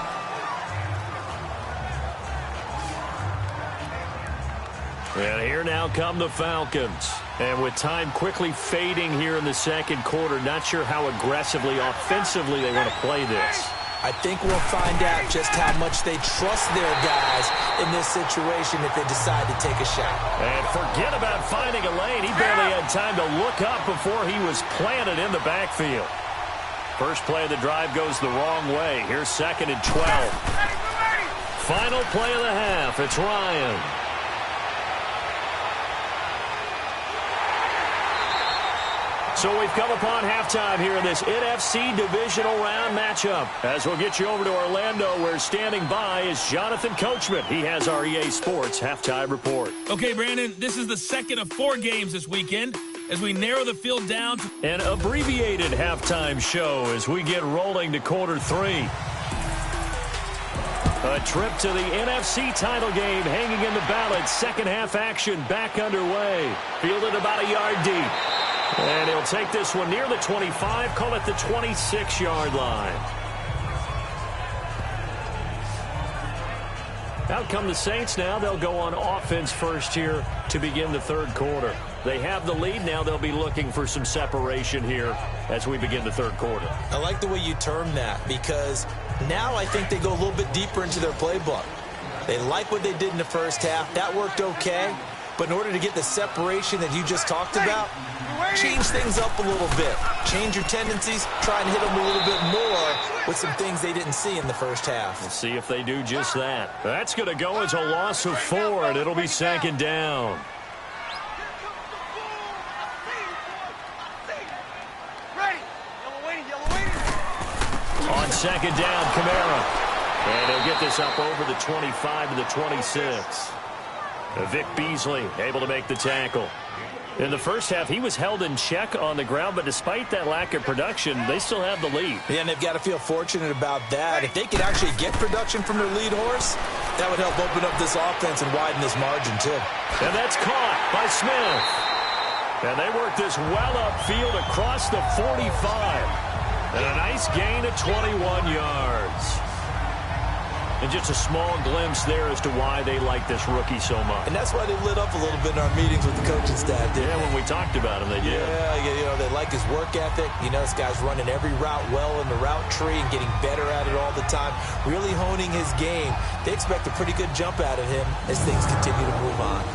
And here now come the Falcons. And with time quickly fading here in the second quarter, not sure how aggressively, offensively they want to play this. I think we'll find out just how much they trust their guys in this situation if they decide to take a shot. And forget about finding a lane. He barely had time to look up before he was planted in the backfield. First play of the drive goes the wrong way. Here's 2nd and 12. Final play of the half. It's Ryan. So we've come upon halftime here in this NFC divisional round matchup. As we'll get you over to Orlando, where standing by is Jonathan Coachman. He has our EA Sports halftime report. Okay, Brandon, this is the second of 4 games this weekend. as we narrow the field down to an abbreviated halftime show as we get rolling to quarter 3. A trip to the NFC title game hanging in the balance. Second half action back underway. Fielded about a yard deep. And he'll take this one near the 25, call it the 26-yard line. Out come the Saints now. They'll go on offense first here to begin the third quarter. They have the lead. Now they'll be looking for some separation here as we begin the third quarter. I like the way you term that because now I think they go a little bit deeper into their playbook. They like what they did in the first half. That worked okay. But in order to get the separation that you just talked about, change things up a little bit. Change your tendencies. Try and hit them a little bit more with some things they didn't see in the first half. We'll see if they do just that. That's going to go as a loss of 4, and it'll be second down. On second down, Kamara. And he'll get this up over the 25 to the 26. Vic Beasley able to make the tackle. In the first half, he was held in check on the ground, but despite that lack of production, they still have the lead. Yeah, and they've got to feel fortunate about that. If they could actually get production from their lead horse, that would help open up this offense and widen this margin, too. And that's caught by Smith. And they work this well upfield across the 45. And a nice gain of 21 yards. And just a small glimpse there as to why they like this rookie so much. And that's why they lit up a little bit in our meetings with the coaching staff, didn't they? When we talked about him, they did. Yeah, they like his work ethic. This guy's running every route well in the route tree and getting better at it all the time, really honing his game. They expect a pretty good jump out of him as things continue to move on.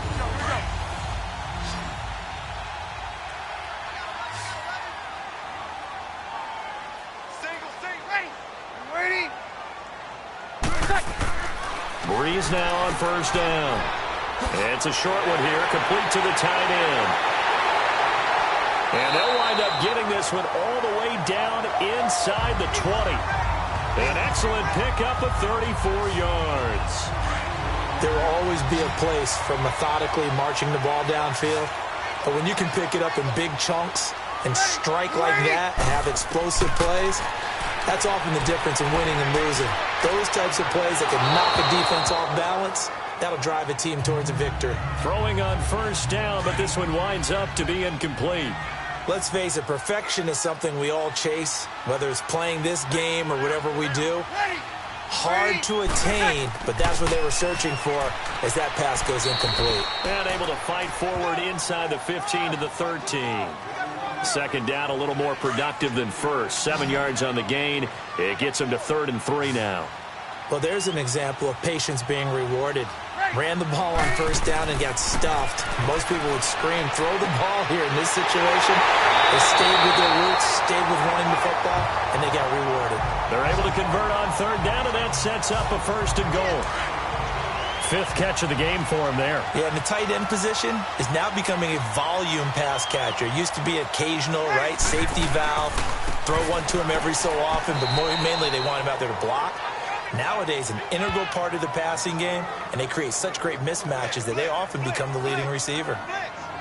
Breeze now on first down. It's a short one here, complete to the tight end. And they'll wind up getting this one all the way down inside the 20. An excellent pickup of 34 yards. There will always be a place for methodically marching the ball downfield. But when you can pick it up in big chunks and strike like that and have explosive plays, that's often the difference in winning and losing. Those types of plays that can knock a defense off balance, that'll drive a team towards a victory. Throwing on first down, but this one winds up to be incomplete. Let's face it, perfection is something we all chase, whether it's playing this game or whatever we do. Hard to attain, but that's what they were searching for as that pass goes incomplete. And able to fight forward inside the 15 to the 13. Second down, a little more productive than first. 7 yards on the gain. It gets them to 3rd and 3 now. Well, there's an example of patience being rewarded. Ran the ball on first down and got stuffed. Most people would scream, throw the ball here in this situation. They stayed with their roots, stayed with running the football, and they got rewarded. They're able to convert on third down, and that sets up a 1st and goal. 5th catch of the game for him there. Yeah, and the tight end position is now becoming a volume pass catcher. It used to be occasional, right, safety valve, throw one to him every so often, but mainly they want him out there to block. Nowadays, an integral part of the passing game, and they create such great mismatches that they often become the leading receiver.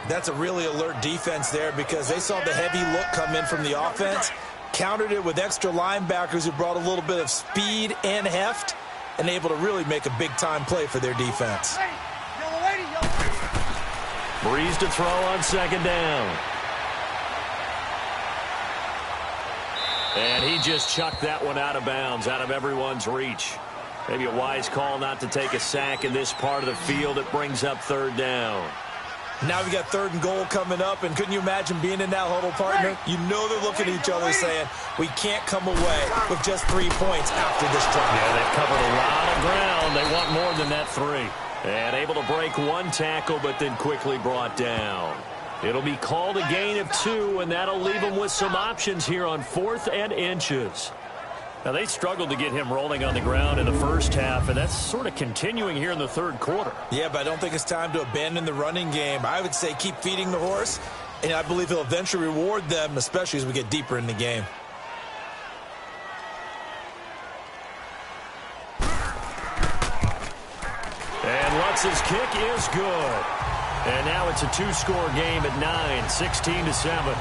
That's a really alert defense there because they saw the heavy look come in from the offense, countered it with extra linebackers who brought a little bit of speed and heft, and able to really make a big-time play for their defense. Breeze to throw on second down. And he just chucked that one out of bounds, out of everyone's reach. Maybe a wise call not to take a sack in this part of the field. It brings up 3rd down. Now we got 3rd and goal coming up, and couldn't you imagine being in that huddle, partner? You know they're looking at each other saying, we can't come away with just 3 points after this drive. Yeah, they've covered a lot of ground. They want more than that 3. And able to break one tackle, but then quickly brought down. It'll be called a gain of 2, and that'll leave them with some options here on 4th and inches. Now, they struggled to get him rolling on the ground in the first half, and that's sort of continuing here in the third quarter. Yeah, but I don't think it's time to abandon the running game. I would say keep feeding the horse, and I believe he'll eventually reward them, especially as we get deeper in the game. And Lutz's kick is good. And now it's a two-score game at 9, 16-7.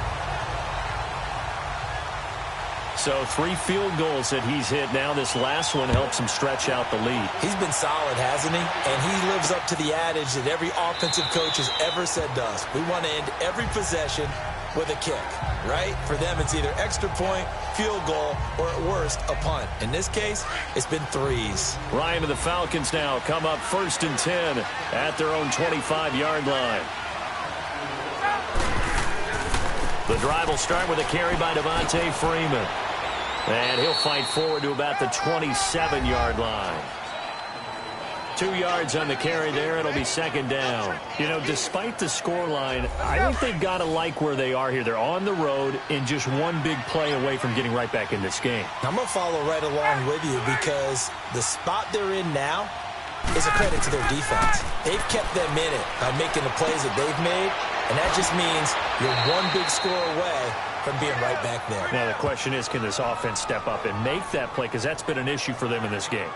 So 3 field goals that he's hit now. This last one helps him stretch out the lead. He's been solid, hasn't he? And he lives up to the adage that every offensive coach has ever said to us. We want to end every possession with a kick, right? For them, it's either extra point, field goal, or at worst, a punt. In this case, it's been 3s. Ryan and the Falcons now come up 1st and 10 at their own 25-yard line. The drive will start with a carry by Devontae Freeman. And he'll fight forward to about the 27-yard line. 2 yards on the carry there. It'll be 2nd down. You know, despite the scoreline, I think they've got to like where they are here. They're on the road and just one big play away from getting right back in this game. I'm going to follow right along with you because the spot they're in now is a credit to their defense. They've kept them in it by making the plays that they've made, and that just means you're one big score away from being right back there. Now the question is, can this offense step up and make that play? Because that's been an issue for them in this game.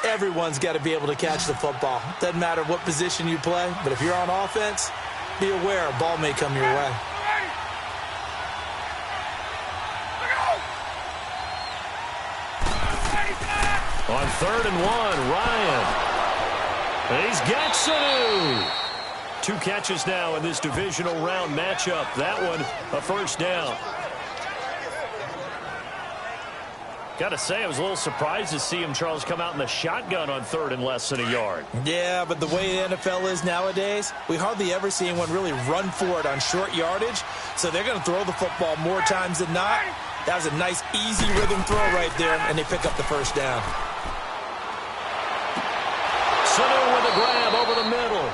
Everyone's got to be able to catch the football. Doesn't matter what position you play, but if you're on offense, be aware a ball may come your way. On 3rd and 1, Ryan. And he's got Sanu. 2 catches now in this divisional round matchup. That one, a 1st down. Got to say, I was a little surprised to see him, Charles, come out in the shotgun on 3rd and less than a yard. Yeah, but the way the NFL is nowadays, we hardly ever see anyone really run for it on short yardage. So they're going to throw the football more times than not. That was a nice, easy rhythm throw right there, and they pick up the 1st down. Sanu with a grab over the middle.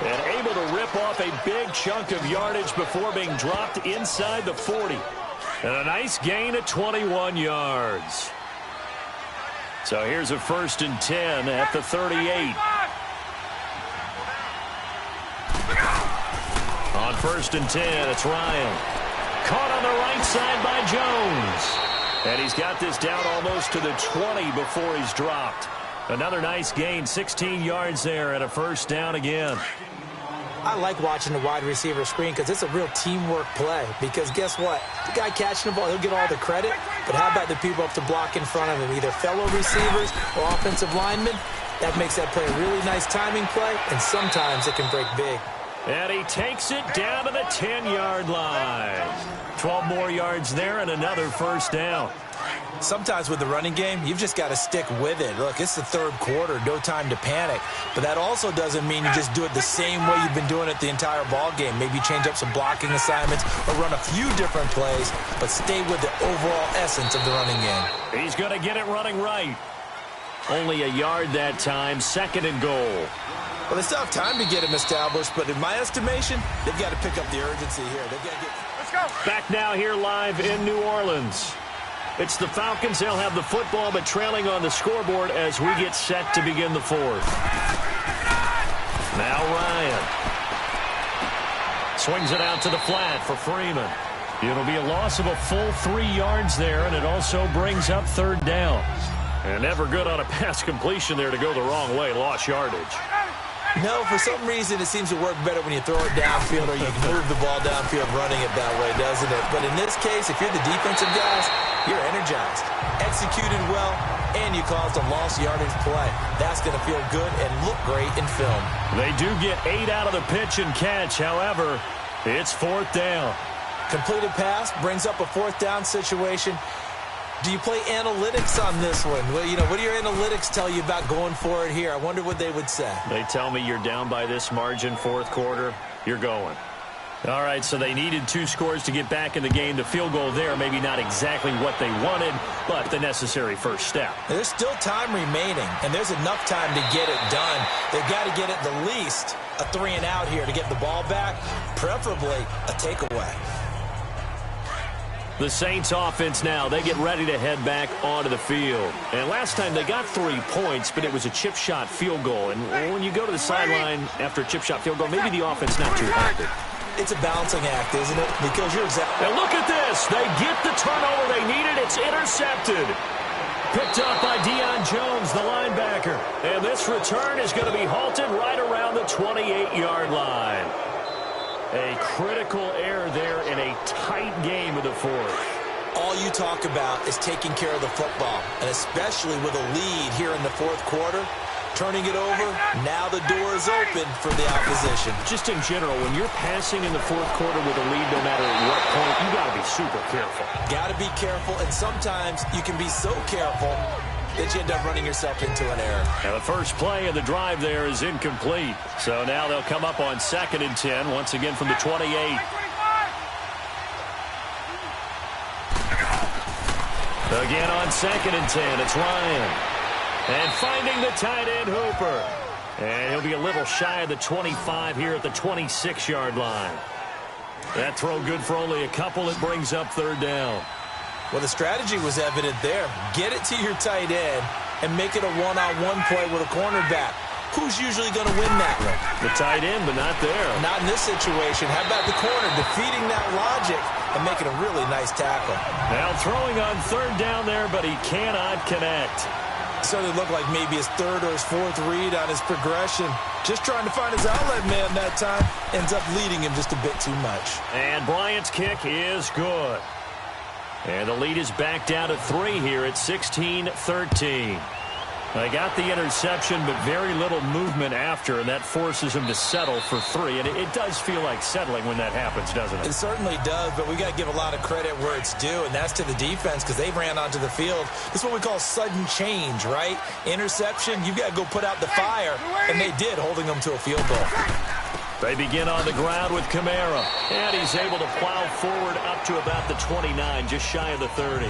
And able to rip off a big chunk of yardage before being dropped inside the 40. And a nice gain at 21 yards. So here's a 1st and 10 at the 38. On 1st and 10, it's Ryan. Caught on the right side by Jones. And he's got this down almost to the 20 before he's dropped. Another nice gain, 16 yards there, and a 1st down again. I like watching the wide receiver screen because it's a real teamwork play. Because guess what? The guy catching the ball, he'll get all the credit. But how about the people up to block in front of him, either fellow receivers or offensive linemen? That makes that play a really nice timing play, and sometimes it can break big. And he takes it down to the 10-yard line. 12 more yards there and another 1st down. Sometimes with the running game, you've just got to stick with it. Look, it's the 3rd quarter, no time to panic. But that also doesn't mean you just do it the same way you've been doing it the entire ball game. Maybe change up some blocking assignments or run a few different plays, but stay with the overall essence of the running game. He's going to get it running right. Only a yard that time, 2nd and goal. Well, they still have time to get him established, but in my estimation, they've got to pick up the urgency here. They've got to get... Let's go. Back now here live in New Orleans. It's the Falcons. They'll have the football, but trailing on the scoreboard as we get set to begin the 4th. Now Ryan. Swings it out to the flat for Freeman. It'll be a loss of a full 3 yards there, and it also brings up 3rd down. And never good on a pass completion there to go the wrong way. Lost yardage. No, for some reason, it seems to work better when you throw it downfield or you can move the ball downfield running it that way, doesn't it? But in this case, if you're the defensive guys, you're energized, executed well, and you caused a lost yardage play. That's going to feel good and look great in film. They do get 8 out of the pitch and catch. However, it's 4th down. Completed pass brings up a 4th down situation. Do you play analytics on this one? Well, you know, what do your analytics tell you about going for it here? I wonder what they would say. They tell me you're down by this margin, 4th quarter, you're going. All right, so they needed 2 scores to get back in the game. The field goal there, maybe not exactly what they wanted, but the necessary first step. There's still time remaining, and there's enough time to get it done. They've got to get at the least a 3 and out here to get the ball back, preferably a takeaway. The Saints offense now, they get ready to head back onto the field. And last time they got 3 points, but it was a chip shot field goal. And when you go to the sideline after a chip shot field goal, maybe the offense not too happy. It's a balancing act, isn't it? Because you're exactly... And look at this. They get the turnover they needed. It's intercepted. Picked up by Deion Jones, the linebacker. And this return is going to be halted right around the 28-yard line. A critical error there in a tight game of the fourth. All you talk about is taking care of the football, and especially with a lead here in the fourth quarter. Turning it over, now the door is open for the opposition. Just in general, when you're passing in the fourth quarter with a lead, no matter at what point, you got to be super careful. Got to be careful, and sometimes you can be so careful that you end up running yourself into an error. Now the first play of the drive there is incomplete. So now they'll come up on 2nd and 10, once again from the 28. Again on 2nd and 10, it's Ryan. And finding the tight end, Hooper. And he'll be a little shy of the 25 here at the 26-yard line. That throw good for only a couple. It brings up 3rd down. Well, the strategy was evident there. Get it to your tight end and make it a one-on-one play with a cornerback. Who's usually going to win that one? The tight end, but not there. Not in this situation. How about the corner defeating that logic and making a really nice tackle? Now throwing on 3rd down there, but he cannot connect. So it looked like maybe his 3rd or his 4th read on his progression. Just trying to find his outlet man that time. Ends up leading him just a bit too much. And Bryant's kick is good. And the lead is back down to 3 here at 16-13. They got the interception, but very little movement after, and that forces him to settle for 3. And it does feel like settling when that happens, doesn't it? It certainly does, but we got to give a lot of credit where it's due, and that's to the defense because they ran onto the field. This is what we call sudden change, right? Interception, you've got to go put out the fire, and they did, holding them to a field goal. They begin on the ground with Kamara, and he's able to plow forward up to about the 29, just shy of the 30.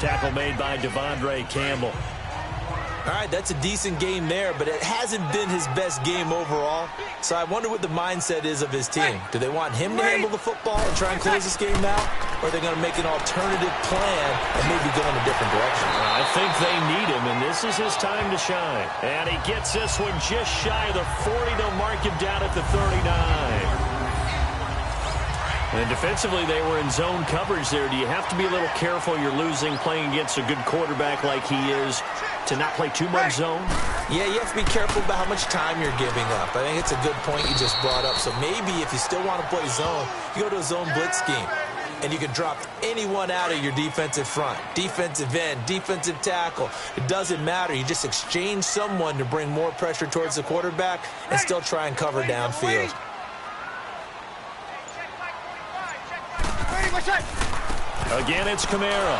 Tackle made by Devondre Campbell. All right, that's a decent game there, but it hasn't been his best game overall. So I wonder what the mindset is of his team. Do they want him to handle the football and try and close this game out? Or are they going to make an alternative plan and maybe go in a different direction? I think they need him, and this is his time to shine. And he gets this one just shy of the 40. They'll mark him down at the 39. And defensively, they were in zone coverage there. Do you have to be a little careful? You're losing playing against a good quarterback like he is to not play too much zone? Yeah, you have to be careful about how much time you're giving up. I think it's a good point you just brought up. So maybe if you still want to play zone, you go to a zone blitz scheme. And you can drop anyone out of your defensive front. Defensive end, defensive tackle. It doesn't matter. You just exchange someone to bring more pressure towards the quarterback and still try and cover downfield. Again, it's Kamara.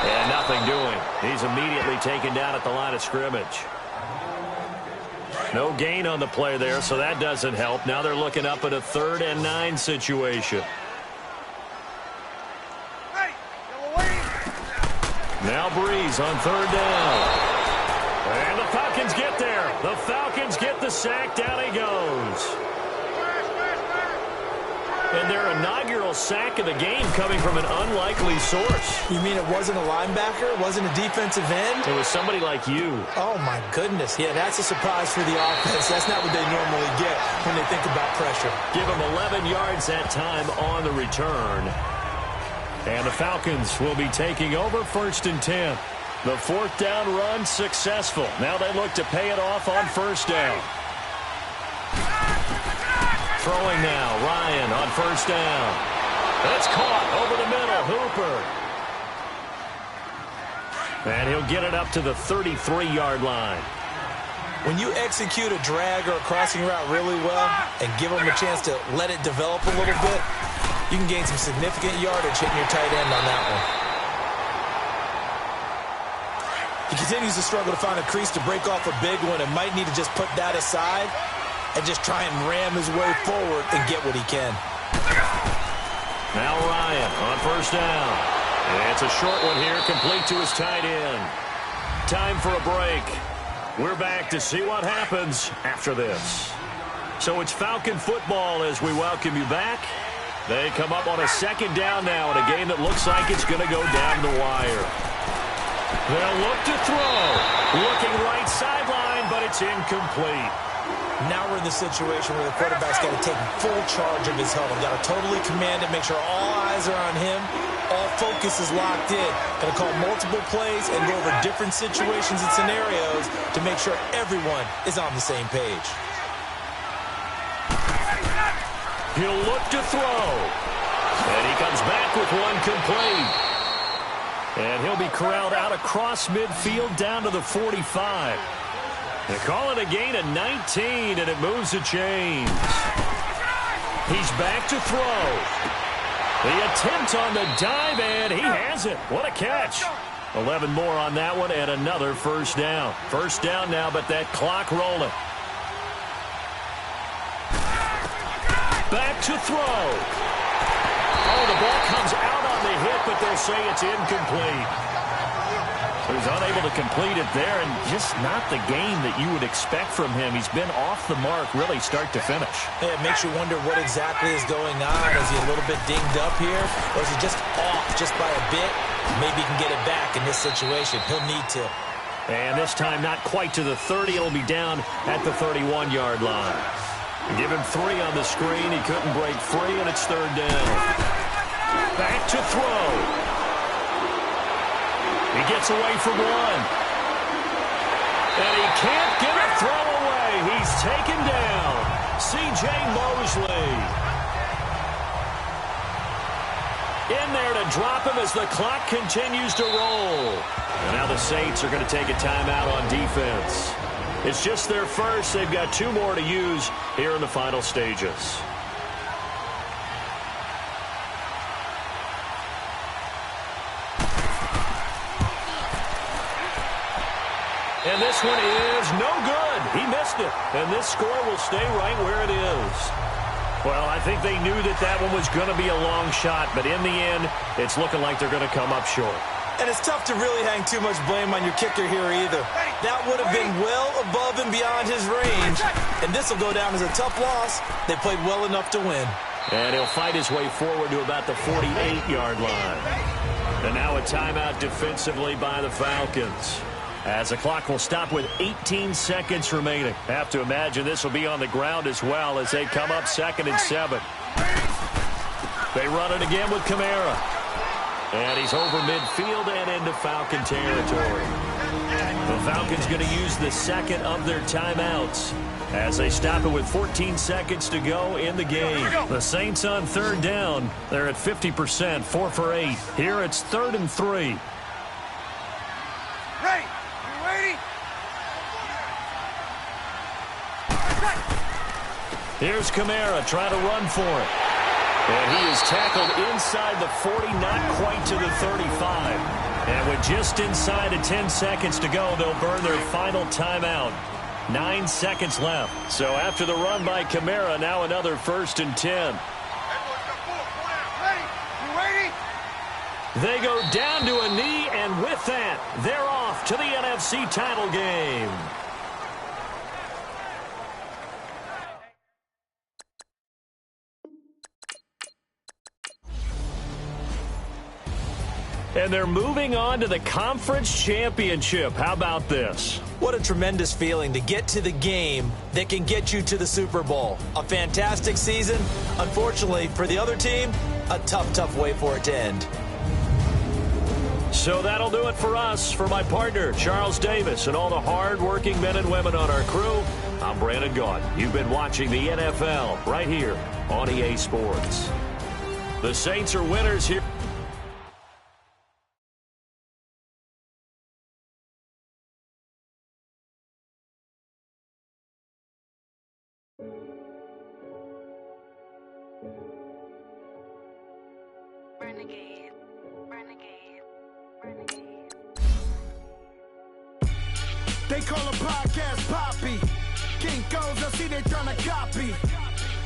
And nothing doing. He's immediately taken down at the line of scrimmage. No gain on the play there, so that doesn't help. Now they're looking up at a 3rd and 9 situation. Now Breeze on 3rd down. And the Falcons get there. The Falcons get the sack. Down he goes. And their inaugural sack of the game coming from an unlikely source. You mean it wasn't a linebacker? It wasn't a defensive end? It was somebody like you. Oh, my goodness. Yeah, that's a surprise for the offense. That's not what they normally get when they think about pressure. Give them 11 yards that time on the return. And the Falcons will be taking over 1st and 10. The 4th down run successful. Now they look to pay it off on 1st down. Throwing now, Ryan on 1st down. That's caught over the middle, Hooper. And he'll get it up to the 33-yard line. When you execute a drag or a crossing route really well and give them a chance to let it develop a little bit, you can gain some significant yardage hitting your tight end on that one. He continues to struggle to find a crease to break off a big one and might need to just put that aside and just try and ram his way forward and get what he can. Now Ryan on 1st down. And it's a short one here, complete to his tight end. Time for a break. We're back to see what happens after this. So it's Falcon football as we welcome you back. They come up on a 2nd down now in a game that looks like it's going to go down the wire. They'll look to throw. Looking right sideline, but it's incomplete. Now we're in the situation where the quarterback's got to take full charge of his huddle. Got to totally command it, make sure all eyes are on him. All focus is locked in. Got to call multiple plays and go over different situations and scenarios to make sure everyone is on the same page. He'll look to throw. And he comes back with one complete. And he'll be corralled out across midfield down to the 45. They call it a gain of 19, and it moves the chains. He's back to throw. The attempt on the dive, and he has it. What a catch. 11 more on that one, and another first down. First down now, but that clock rolling. Back to throw. Oh, the ball comes out on the hit, but they'll say it's incomplete. So he's unable to complete it there, and just not the game that you would expect from him. He's been off the mark, really, start to finish. Yeah, it makes you wonder what exactly is going on. Is he a little bit dinged up here, or is he just off just by a bit? Maybe he can get it back in this situation. He'll need to. And this time, not quite to the 30. It'll be down at the 31-yard line. Give him 3 on the screen. He couldn't break free, and it's third down. Back to throw. He gets away from one. And he can't get a throw away. He's taken down. C.J. Mosley. In there to drop him as the clock continues to roll. And now the Saints are going to take a timeout on defense. It's just their first. They've got 2 more to use here in the final stages. And this one is no good. He missed it. And this score will stay right where it is. Well, I think they knew that that one was going to be a long shot, but in the end, it's looking like they're going to come up short. And it's tough to really hang too much blame on your kicker here either. That would have been well above and beyond his range. And this will go down as a tough loss. They played well enough to win. And he'll fight his way forward to about the 48-yard line. And now a timeout defensively by the Falcons, as the clock will stop with 18 seconds remaining. Have to imagine this will be on the ground as well as they come up 2nd and 7. They run it again with Kamara. And he's over midfield and into Falcon territory. The Falcons going to use the second of their timeouts as they stop it with 14 seconds to go in the game. The Saints on third down. They're at 50%, 4 for 8. Here it's 3rd and 3. Ready? You ready? Here's Kamara trying to run for it. And he is tackled inside the 40, not quite to the 35. And with just inside of 10 seconds to go, they'll burn their final timeout. 9 seconds left. So after the run by Kamara, now another 1st and 10. Ready? You ready? They go down to a knee, and with that, they're off to the NFC title game. And they're moving on to the conference championship. How about this? What a tremendous feeling to get to the game that can get you to the Super Bowl. A fantastic season. Unfortunately, for the other team, a tough way for it to end. So that'll do it for us. For my partner, Charles Davis, and all the hard-working men and women on our crew, I'm Brandon Gaudin. You've been watching the NFL right here on EA Sports. The Saints are winners here. They call a podcast Poppy. Kinkos, I see they tryna copy.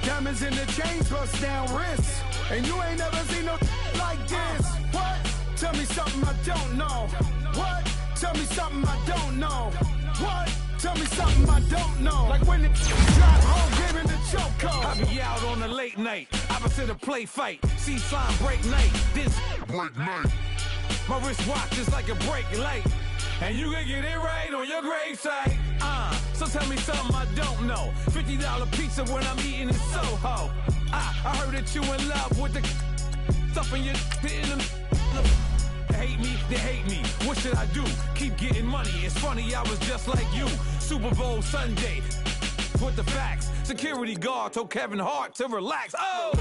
Diamonds in the chains, bust down wrists. And you ain't never seen no like this. What? Tell me something I don't know. What? Tell me something I don't know. What? Tell me something I don't know. Like when it drop home, giving the choke code. I be out on a late night, opposite a play fight. See slime break night, this break night. My wristwatch is like a brake light, and you can get it right on your gravesite. So tell me something I don't know. $50 pizza when I'm eating in Soho. I heard that you in love with the stuff in your They hate me. What should I do? Keep getting money. It's funny, I was just like you. Super Bowl Sunday. With the facts. Security guard told Kevin Hart to relax. Oh!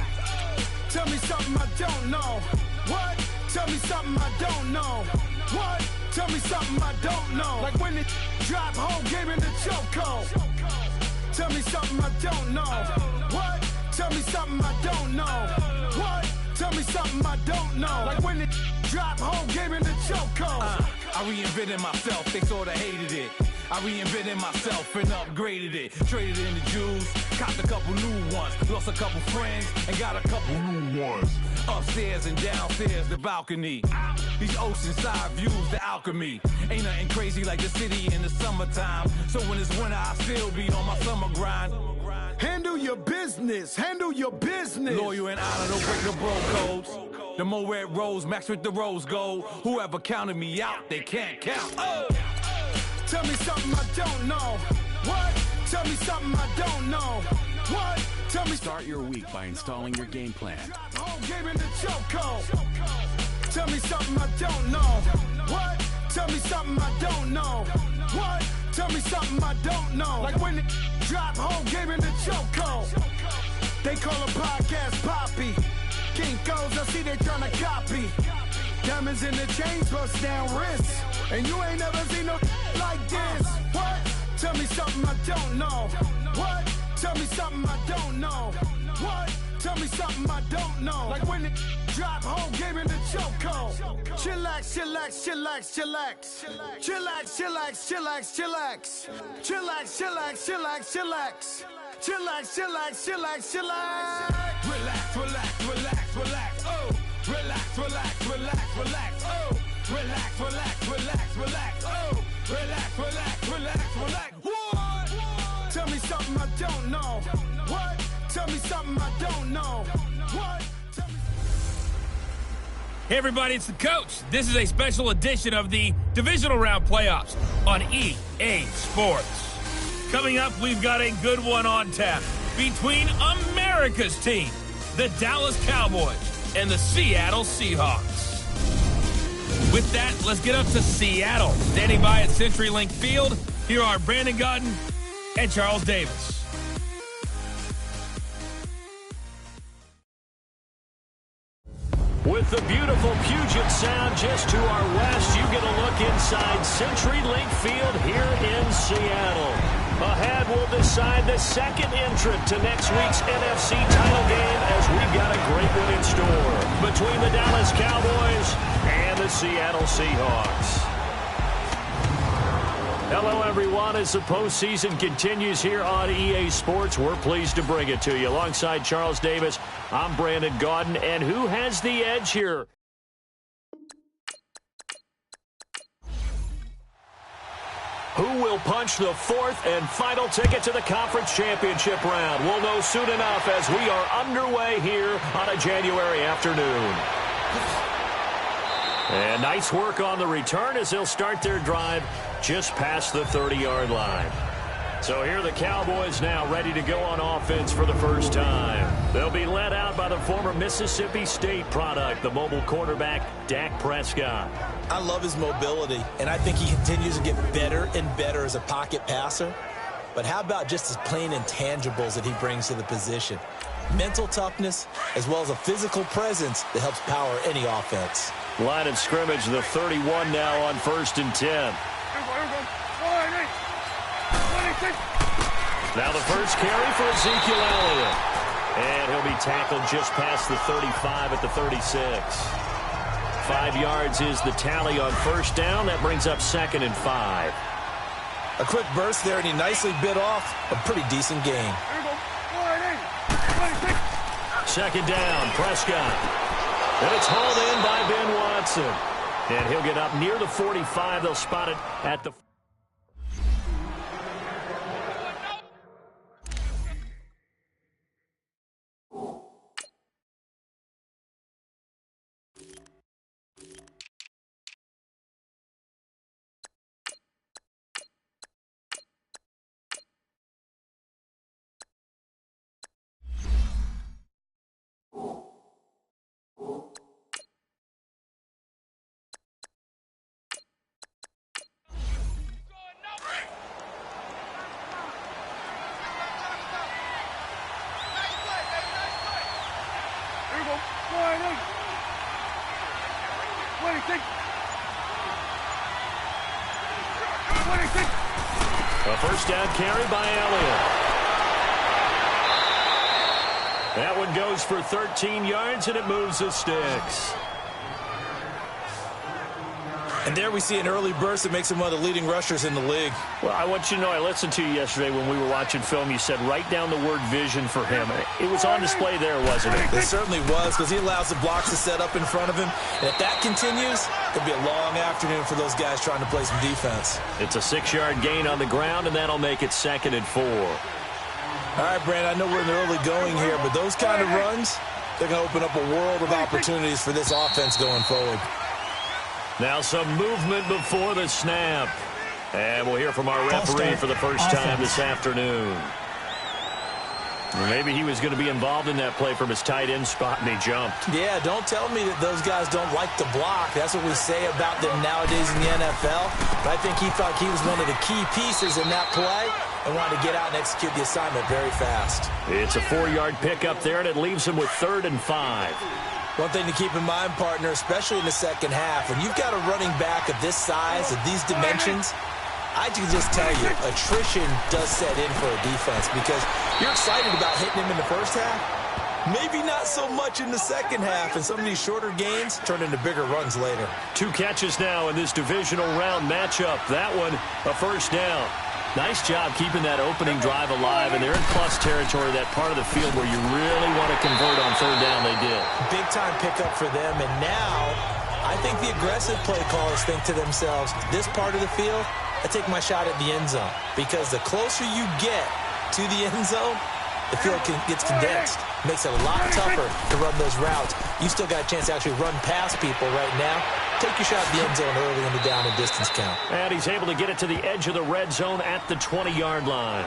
Tell me something I don't know. What? Tell me something I don't know. What? Tell me something I don't know. Like when it drop home, game in the chokehold. Tell me something I don't know. What? Tell me something I don't know. What? Tell me something I don't know. Like when it drop home, game in the chokehold. I reinvented myself, they sorta hated it. I reinvented myself and upgraded it. Traded in the Jews, copped a couple new ones. Lost a couple friends and got a couple new ones. Upstairs and downstairs, the balcony. These oceanside views, the alchemy. Ain't nothing crazy like the city in the summertime. So when it's winter, I still be on my summer grind. Handle your business, handle your business. Loyal and honor, don't break the bro codes. The more red rose, max with the rose gold. Whoever counted me out, they can't count. Oh! Tell me something I don't know. What? Tell me something I don't know. What? Tell me. Start your week by installing your game plan. Home game in the chokehold. Tell me something I don't know. What? Tell me something I don't know. What? Tell me something I don't know. Like when it drop home game in the chokehold. They call a podcast Poppy. Kinkos, I see they tryna copy. Diamonds in the chains, bust down wrists. And you ain't never seen no like this. What? Tell me something I don't know. What? Tell me something I don't know. What? Tell me something I don't know. Like when it drop home game in the chokehold. Chillax, chillax, chillax, chillax. Chillax, chillax, chillax, chillax. Chillax, chillax, chillax, chillax. Chillax, chillax, chillax, chillax. Relax, relax, relax, relax. Oh, relax, relax, relax, relax. Oh, relax, relax, relax, relax. Oh, relax, relax, relax, relax. What? Tell me something I don't know. What? Tell me something I don't know. What? Hey everybody, it's the coach. This is a special edition of the divisional round playoffs on EA Sports. Coming up, we've got a good one on tap between America's team, the Dallas Cowboys, and the Seattle Seahawks. With that, let's get up to Seattle. Standing by at CenturyLink Field, here are Brandon Gaudin and Charles Davis. With the beautiful Puget Sound just to our west, you get a look inside CenturyLink Field here in Seattle. Ahead, we'll decide the second entrant to next week's NFC title game as we've got a great one in store between the Dallas Cowboys and the Seattle Seahawks. Hello, everyone. As the postseason continues here on EA Sports, we're pleased to bring it to you. Alongside Charles Davis, I'm Brandon Gaudin. And who has the edge here? Who will punch the fourth and final ticket to the conference championship round? We'll know soon enough as we are underway here on a January afternoon. And nice work on the return as they'll start their drive just past the 30-yard line. So here are the Cowboys now ready to go on offense for the first time. They'll be led out by the former Mississippi State product, the mobile quarterback, Dak Prescott. I love his mobility, and I think he continues to get better and better as a pocket passer. But how about just his plain intangibles that he brings to the position? Mental toughness, as well as a physical presence that helps power any offense. Line of scrimmage, the 31 now on 1st and 10. Now the first carry for Ezekiel Elliott. And he'll be tackled just past the 35 at the 36. 5 yards is the tally on first down. That brings up 2nd and 5. A quick burst there, and he nicely bit off a pretty decent gain. 2nd down, Prescott. And it's hauled in by Ben Watson. And he'll get up near the 45. They'll spot it at the A first down carry by Elliott. That one goes for 13 yards, and it moves the sticks. And there we see an early burst that makes him one of the leading rushers in the league. Well, I want you to know, I listened to you yesterday when we were watching film. You said write down the word vision for him. It was on display there, wasn't it? It certainly was, because he allows the blocks to set up in front of him. And if that continues, it'll be a long afternoon for those guys trying to play some defense. It's a 6-yard gain on the ground, and that'll make it 2nd and 4. All right, Brandon, I know we're in the early going here, but those kind of runs, they're going to open up a world of opportunities for this offense going forward. Now some movement before the snap. And we'll hear from our referee for the first time this afternoon. Maybe he was going to be involved in that play from his tight end spot, and he jumped. Yeah, don't tell me that those guys don't like to block. That's what we say about them nowadays in the NFL. But I think he thought he was one of the key pieces in that play and wanted to get out and execute the assignment very fast. It's a 4-yard pickup there, and it leaves him with 3rd and 5. One thing to keep in mind, partner, especially in the second half, when you've got a running back of this size, of these dimensions, I can just tell you, attrition does set in for a defense because you're excited about hitting him in the first half. Maybe not so much in the second half, and some of these shorter gains turn into bigger runs later. 2 catches now in this divisional round matchup. That one, a first down. Nice job keeping that opening drive alive, and they're in plus territory, that part of the field where you really want to convert on 3rd down. They did. Big-time pickup for them, and now I think the aggressive play callers think to themselves, this part of the field, I take my shot at the end zone, because the closer you get to the end zone, the field gets condensed. Makes it a lot tougher to run those routes. You still got a chance to actually run past people right now. Take your shot at the end zone early in the down and distance count. And he's able to get it to the edge of the red zone at the 20-yard line.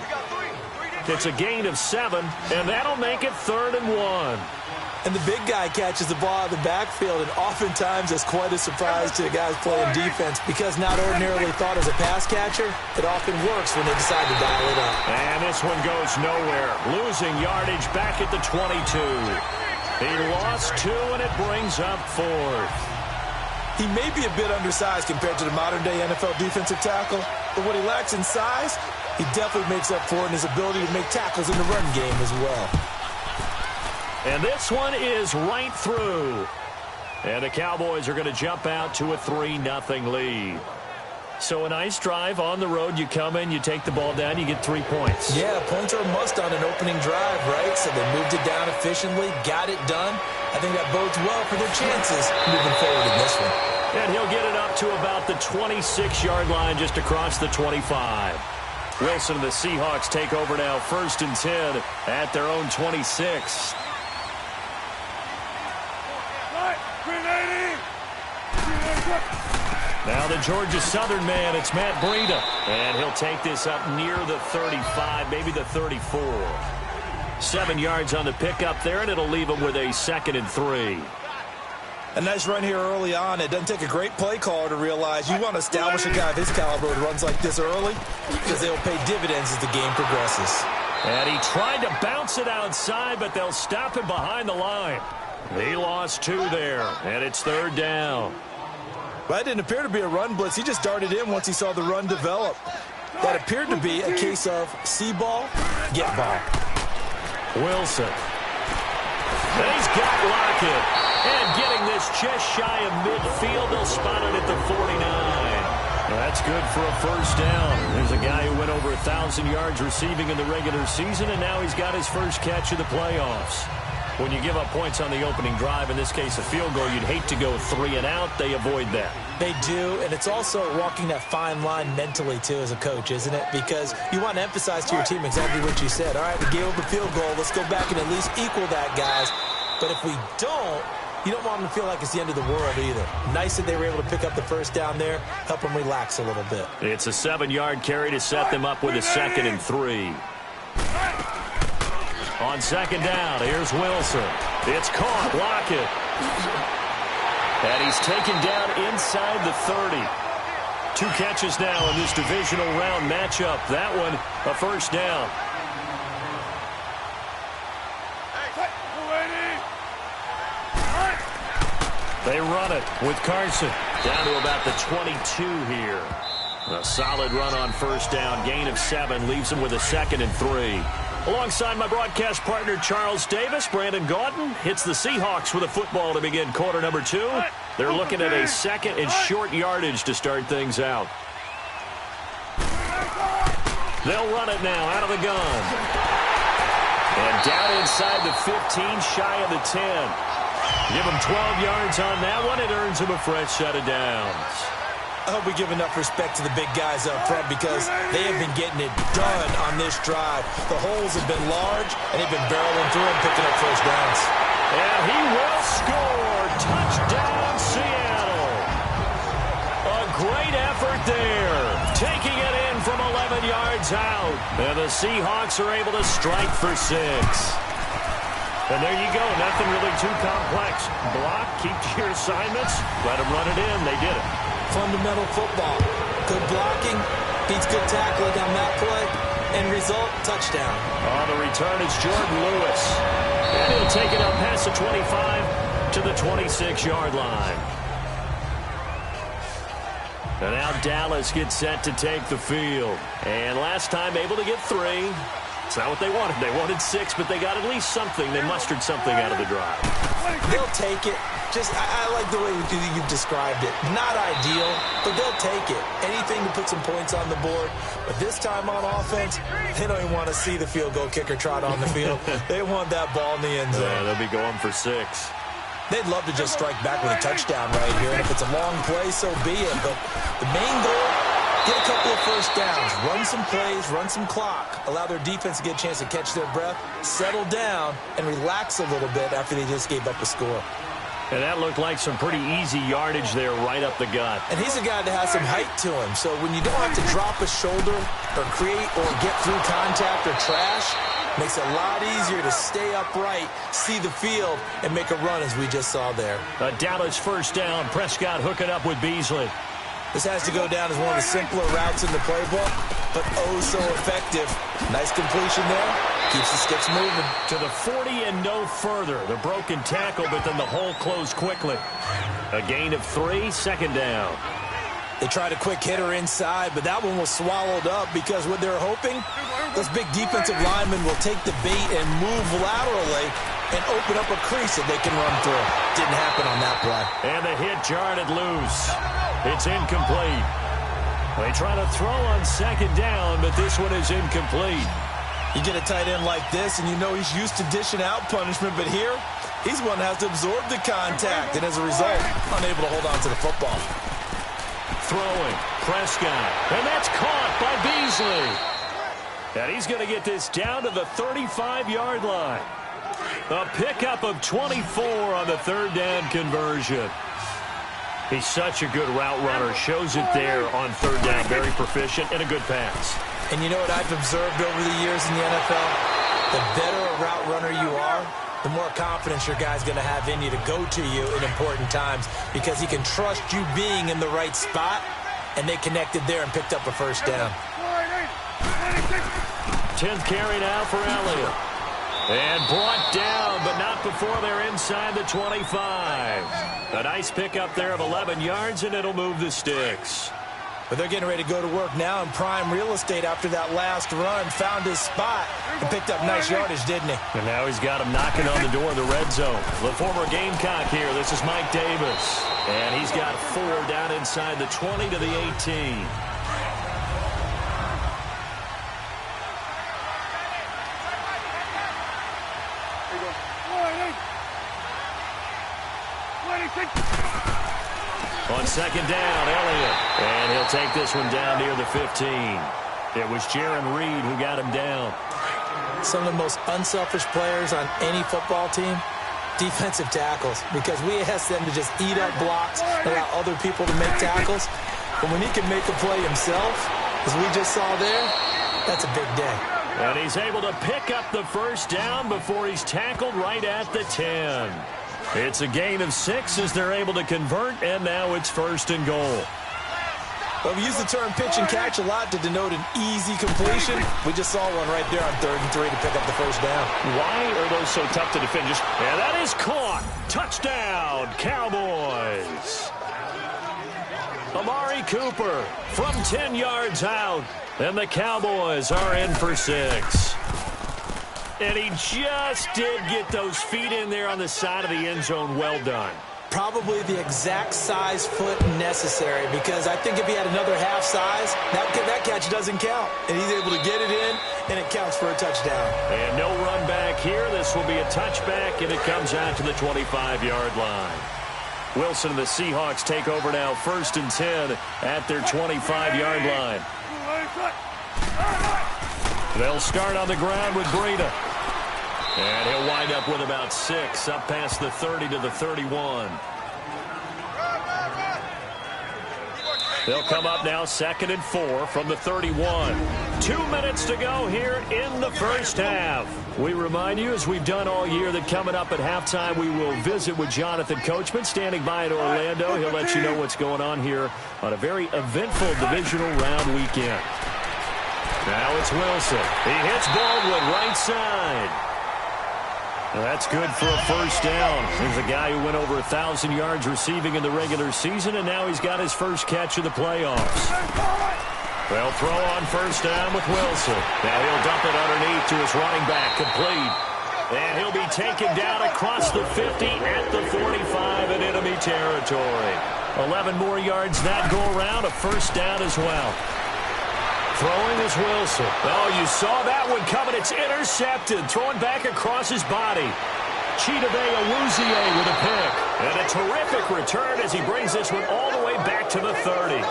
It's a gain of 7, and that'll make it 3rd and 1. And the big guy catches the ball out of the backfield, and oftentimes it's quite a surprise to the guys playing defense because not ordinarily thought as a pass catcher, it often works when they decide to dial it up. And this one goes nowhere. Losing yardage back at the 22. He lost 2, and it brings up 4th. He may be a bit undersized compared to the modern-day NFL defensive tackle, but what he lacks in size, he definitely makes up for in his ability to make tackles in the run game as well. And this one is right through. And the Cowboys are going to jump out to a 3-0 lead. So a nice drive on the road. You come in, you take the ball down, you get 3 points. Yeah, points are a must on an opening drive, right? So they moved it down efficiently, got it done. I think that bodes well for their chances moving forward in this one. And he'll get it up to about the 26-yard line just across the 25. Wilson and the Seahawks take over now, 1st and 10 at their own 26. Now the Georgia Southern man, it's Matt Breida. And he'll take this up near the 35, maybe the 34. 7 yards on the pickup there, and it'll leave him with a 2nd and 3. A nice run here early on. It doesn't take a great play caller to realize you want to establish a guy of his caliber who runs like this early because they'll pay dividends as the game progresses. And he tried to bounce it outside, but they'll stop him behind the line. He lost 2 there, and it's 3rd down. Well, that didn't appear to be a run blitz. He just darted in once he saw the run develop. That appeared to be a case of see ball, get ball. Wilson. And he's got Lockett. And getting this just shy of midfield, they'll spot it at the 49. That's good for a first down. There's a guy who went over 1,000 yards receiving in the regular season, and now he's got his first catch of the playoffs. When you give up points on the opening drive, in this case a field goal, you'd hate to go 3 and out. They avoid that. They do, and it's also walking that fine line mentally, too, as a coach, isn't it? Because you want to emphasize to your team exactly what you said. All right, we gave up a field goal. Let's go back and at least equal that, guys. But if we don't, you don't want them to feel like it's the end of the world either. Nice that they were able to pick up the first down there, help them relax a little bit. It's a 7-yard carry to set them up with a 2nd and 3. On 2nd down, here's Wilson. It's caught. Lockett. And he's taken down inside the 30. 2 catches now in this divisional round matchup. That one, a first down. They run it with Carson. Down to about the 22 here. A solid run on first down. Gain of 7 leaves them with a 2nd and 3. Alongside my broadcast partner, Charles Davis, Brandon Gaudin hits the Seahawks with a football to begin quarter number 2. They're looking at a 2nd and short yardage to start things out. They'll run it now out of the gun. And down inside the 15, shy of the 10. Give him 12 yards on that one. It earns him a fresh set of downs. I hope we give enough respect to the big guys up front because they have been getting it done on this drive. The holes have been large, and they've been barreling through and picking up first downs. And he will score. Touchdown, Seattle. A great effort there. Taking it in from 11 yards out. And the Seahawks are able to strike for 6. And there you go. Nothing really too complex. Block, keep to your assignments, let them run it in. They did it. Fundamental football. Good blocking beats good tackling on that play. End result, touchdown. On the return is Jordan Lewis. And he'll take it up past the 25 to the 26-yard line. And now Dallas gets set to take the field. And last time able to get 3. It's not what they wanted. They wanted 6, but they got at least something. They mustered something out of the drive. They'll take it. I like the way you've described it. Not ideal, but they'll take it. Anything to put some points on the board. But this time on offense, they don't even want to see the field goal kicker trot on the field. They want that ball in the end zone. Yeah, they'll be going for 6. They'd love to just strike back with a touchdown right here. And if it's a long play, so be it. But the main goal, get a couple of first downs, run some plays, run some clock, allow their defense to get a chance to catch their breath, settle down, and relax a little bit after they just gave up a score. And that looked like some pretty easy yardage there right up the gut. And he's a guy that has some height to him, so when you don't have to drop a shoulder or create or get through contact or trash, makes it a lot easier to stay upright, see the field, and make a run as we just saw there. A Dallas first down. Prescott hooking up with Beasley. This has to go down as one of the simpler routes in the playbook, but oh so effective. Nice completion there. Keeps the sticks moving. To the 40 and no further. The broken tackle, but then the hole closed quickly. A gain of 3, 2nd down. They tried a quick hitter inside, but that one was swallowed up because what they're hoping, those big defensive linemen will take the bait and move laterally and open up a crease that they can run through. Didn't happen on that play. And the hit jarred it loose. It's incomplete. They try to throw on 2nd down, but this one is incomplete. You get a tight end like this, and you know he's used to dishing out punishment, but here, he's one that has to absorb the contact, and as a result, unable to hold on to the football. Throwing, Prescott, and that's caught by Beasley. And he's going to get this down to the 35-yard line. A pickup of 24 on the 3rd down conversion. He's such a good route runner. Shows it there on 3rd down. Very proficient and a good pass. And you know what I've observed over the years in the NFL? The better a route runner you are, the more confidence your guy's going to have in you to go to you in important times because he can trust you being in the right spot, and they connected there and picked up a first down. 10th carry now for Elliott. And brought down, but not before they're inside the 25. A nice pickup there of 11 yards, and it'll move the sticks. But they're getting ready to go to work now in prime real estate after that last run. Found his spot and picked up nice yardage, didn't he? And now he's got him knocking on the door of the red zone. The former Gamecock here. This is Mike Davis. And he's got 4 down inside the 20 to the 18. On 2nd down, Elliott. And he'll take this one down near the 15. It was Jaron Reed who got him down. Some of the most unselfish players on any football team, defensive tackles, because we ask them to just eat up blocks and allow other people to make tackles. But when he can make a play himself, as we just saw there, that's a big day. And he's able to pick up the first down before he's tackled right at the 10. It's a gain of 6 as they're able to convert, and now it's 1st and goal. Well, we use the term pitch and catch a lot to denote an easy completion. We just saw one right there on 3rd and 3 to pick up the first down. Why are those so tough to defend? And that is caught. Touchdown, Cowboys. Amari Cooper from 10 yards out. And the Cowboys are in for 6. And he just did get those feet in there on the side of the end zone. Well done. Probably the exact size foot necessary, because I think if he had another half size, that catch doesn't count. And he's able to get it in, and it counts for a touchdown. And no run back here. This will be a touchback, and it comes out to the 25-yard line. Wilson and the Seahawks take over now, 1st and 10 at their 25-yard line. They'll start on the ground with Breida. And he'll wind up with about 6, up past the 30 to the 31. They'll come up now 2nd and 4 from the 31. 2 minutes to go here in the first half. We remind you, as we've done all year, that coming up at halftime, we will visit with Jonathan Coachman, standing by in Orlando. He'll let you know what's going on here on a very eventful divisional round weekend. Now it's Wilson. He hits Baldwin right side. That's good for a first down. Here's a guy who went over 1,000 yards receiving in the regular season, and now he's got his first catch of the playoffs. They'll throw on first down with Wilson. Now he'll dump it underneath to his running back, complete. And he'll be taken down across the 50 at the 45 in enemy territory. 11 more yards that go around, a first down as well. Throwing is Wilson. Oh, you saw that one coming. It's intercepted. Throwing back across his body. Chidobe Awuzie with a pick. And a terrific return as he brings this one all the way back to the 30.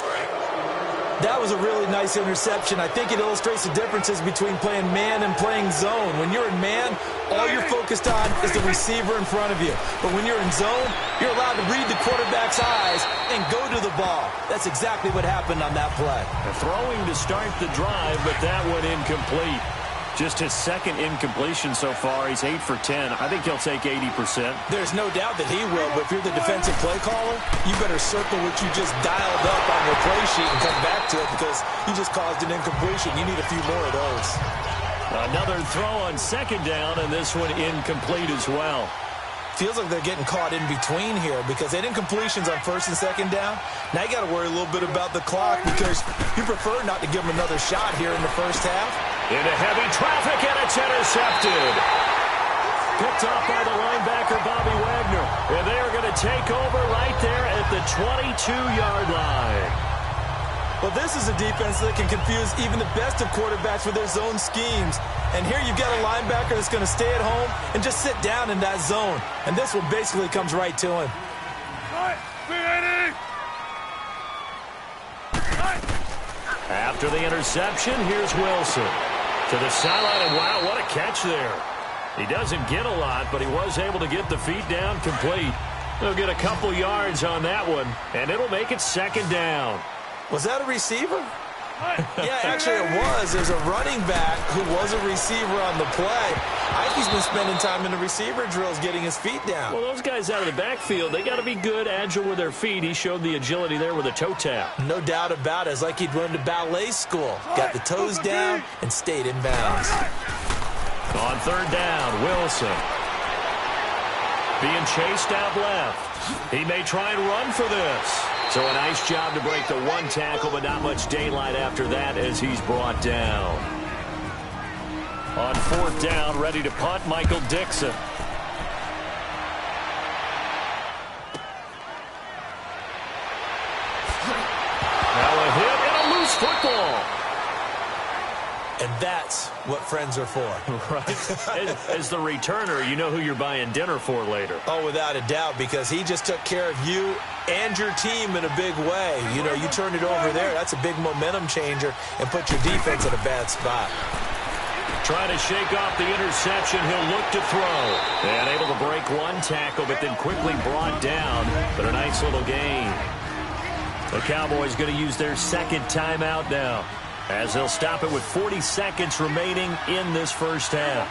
That was a really nice interception. I think it illustrates the differences between playing man and playing zone. When you're in man, all you're focused on is the receiver in front of you. But when you're in zone, you're allowed to read the quarterback's eyes and go to the ball. That's exactly what happened on that play. Throwing to start the drive, but that one incomplete. Just his second incompletion so far. He's 8 for 10. I think he'll take 80%. There's no doubt that he will, but if you're the defensive play caller, you better circle what you just dialed up on your play sheet and come back to it, because you just caused an incompletion. You need a few more of those. Another throw on second down, and this one incomplete as well. Feels like they're getting caught in between here, because they did incompletions on first and second down. Now you got to worry a little bit about the clock, because you prefer not to give them another shot here in the first half. Into heavy traffic, and it's intercepted. Picked off by the linebacker, Bobby Wagner. And they are going to take over right there at the 22-yard line. Well, this is a defense that can confuse even the best of quarterbacks with their zone schemes. And here you've got a linebacker that's going to stay at home and just sit down in that zone. And this one basically comes right to him. After the interception, here's Wilson. To the sideline, and wow, what a catch there. He doesn't get a lot, but he was able to get the feet down complete. He'll get a couple yards on that one, and it'll make it second down. Was that a receiver? Yeah, actually it was. There's a running back who was a receiver on the play. Ike's been spending time in the receiver drills getting his feet down. Well, those guys out of the backfield, they got to be good, agile with their feet. He showed the agility there with a toe tap. No doubt about it. It's like he'd run to ballet school. Got the toes down and stayed in bounds. On third down, Wilson. Being chased out left. He may try and run for this. So a nice job to break the one tackle, but not much daylight after that as he's brought down. On fourth down, ready to punt, Michael Dixon. Now a hit and a loose football. And that's what friends are for. Right. As the returner, you know who you're buying dinner for later. Oh, without a doubt, because he just took care of you and your team in a big way. You know, you turned it over there. That's a big momentum changer and put your defense in a bad spot. Trying to shake off the interception. He'll look to throw. And able to break one tackle, but then quickly brought down. But a nice little gain. The Cowboys going to use their second timeout now, as they'll stop it with 40 seconds remaining in this first half.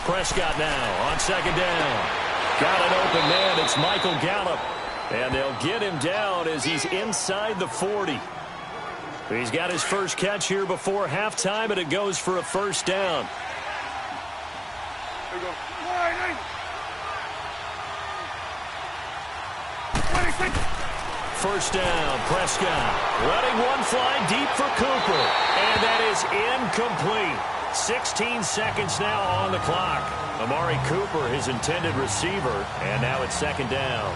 Prescott now on second down. Got an open man. It's Michael Gallup. And they'll get him down as he's inside the 40. He's got his first catch here before halftime, and it goes for a first down. There you go. First down, Prescott. Letting one fly deep for Cooper. And that is incomplete. 16 seconds now on the clock. Amari Cooper, his intended receiver, and now it's second down.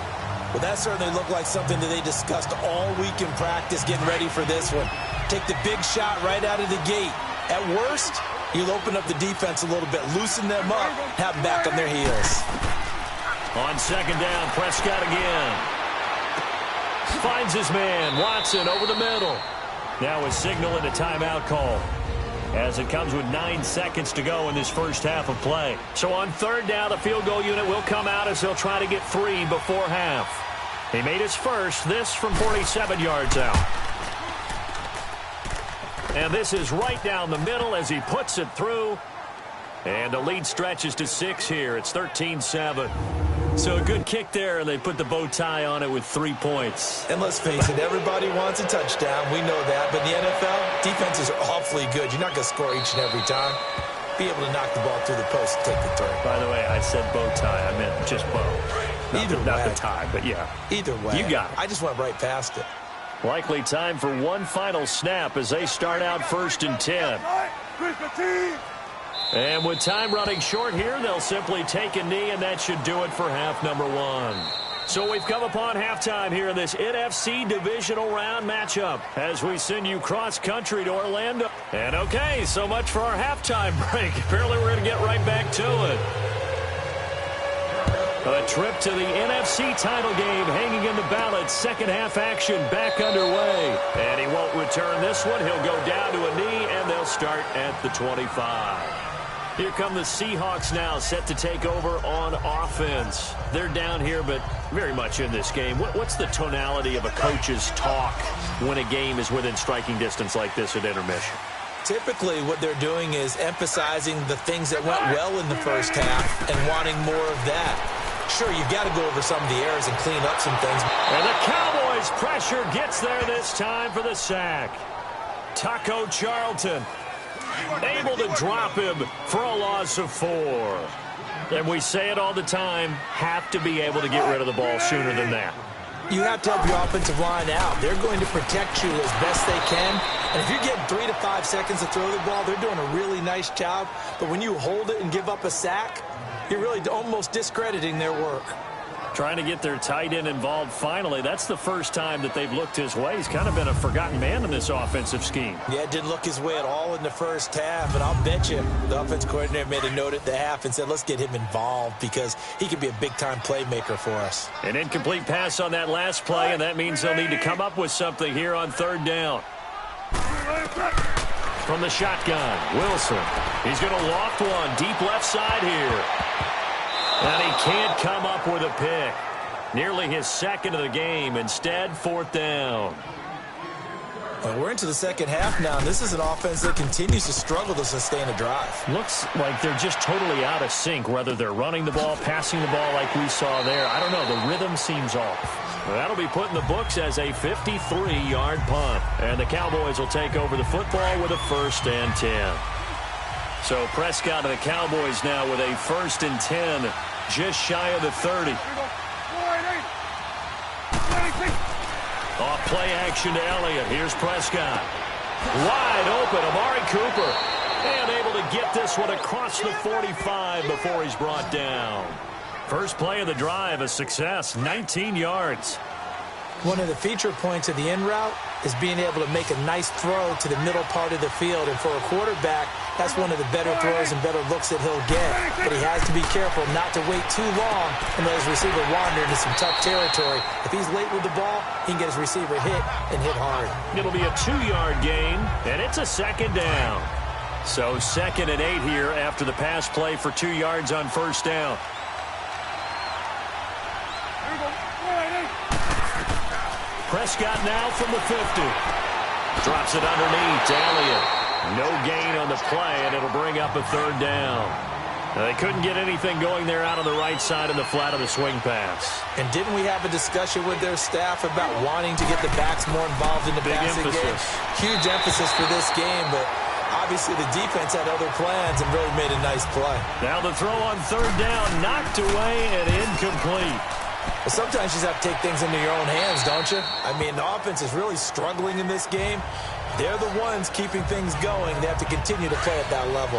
Well, that certainly looked like something that they discussed all week in practice, getting ready for this one. Take the big shot right out of the gate. At worst, you'll open up the defense a little bit, loosen them up, have them back on their heels. On second down, Prescott again. Finds his man, Watson, over the middle. Now a signal and a timeout call, as it comes with 9 seconds to go in this first half of play. So on third down, the field goal unit will come out as they'll try to get 3 before half. He made his first, this from 47 yards out. And this is right down the middle as he puts it through. And the lead stretches to 6 here. It's 13-7. So a good kick there, and they put the bow tie on it with 3 points. And let's face it, everybody wants a touchdown. We know that. But in the NFL, defenses are awfully good. You're not going to score each and every time. Be able to knock the ball through the post and take the throw. By the way, I said bow tie. I meant just bow. Not the tie, but yeah. Either way. You got it. I just went right past it. Likely time for one final snap as they start out 1st and 10. And with time running short here, they'll simply take a knee, and that should do it for half number 1. So we've come upon halftime here in this NFC divisional round matchup as we send you cross-country to Orlando. And okay, so much for our halftime break. Apparently we're going to get right back to it. A trip to the NFC title game hanging in the balance. Second half action back underway. And he won't return this one. He'll go down to a knee, and they'll start at the 25. Here come the Seahawks now, set to take over on offense. They're down here, but very much in this game. What's the tonality of a coach's talk when a game is within striking distance like this at intermission? Typically, what they're doing is emphasizing the things that went well in the first half and wanting more of that. Sure, you've got to go over some of the errors and clean up some things. And the Cowboys' pressure gets there this time for the sack. Taco Charlton able to drop him for a loss of 4. And we say it all the time, have to be able to get rid of the ball sooner than that. You have to help your offensive line out. They're going to protect you as best they can. And if you're getting 3 to 5 seconds to throw the ball, they're doing a really nice job. But when you hold it and give up a sack, you're really almost discrediting their work. Trying to get their tight end involved finally. That's the first time that they've looked his way. He's kind of been a forgotten man in this offensive scheme. Yeah, it didn't look his way at all in the first half. And I'll bet you the offense coordinator made a note at the half and said, let's get him involved because he could be a big-time playmaker for us. An incomplete pass on that last play, and that means they'll need to come up with something here on third down. From the shotgun, Wilson. He's going to loft one deep left side here. And he can't come up with a pick. Nearly his second of the game. Instead, 4th down. And we're into the second half now. This is an offense that continues to struggle to sustain a drive. Looks like they're just totally out of sync, whether they're running the ball, passing the ball like we saw there. I don't know. The rhythm seems off. Well, that'll be put in the books as a 53-yard punt. And the Cowboys will take over the football with a 1st and 10. So Prescott and the Cowboys now with a 1st and 10, just shy of the 30. Off play action to Elliott. Here's Prescott. Wide open, Amari Cooper. And able to get this one across the 45 before he's brought down. First play of the drive, a success, 19 yards. One of the feature points of the in route is being able to make a nice throw to the middle part of the field. And for a quarterback, that's one of the better throws and better looks that he'll get. But he has to be careful not to wait too long and let his receiver wander into some tough territory. If he's late with the ball, he can get his receiver hit and hit hard. It'll be a 2-yard gain, and it's a 2nd down. So 2nd and 8 here after the pass play for 2 yards on 1st down. Prescott now from the 50. Drops it underneath to Elliott. No gain on the play, and it'll bring up a 3rd down. They couldn't get anything going there out on the right side of the flat of the swing pass. And didn't we have a discussion with their staff about wanting to get the backs more involved in the passing game? Huge emphasis for this game, but obviously the defense had other plans and really made a nice play. Now the throw on third down, knocked away and incomplete. Well, sometimes you just have to take things into your own hands, don't you? I mean, the offense is really struggling in this game. They're the ones keeping things going. They have to continue to play at that level.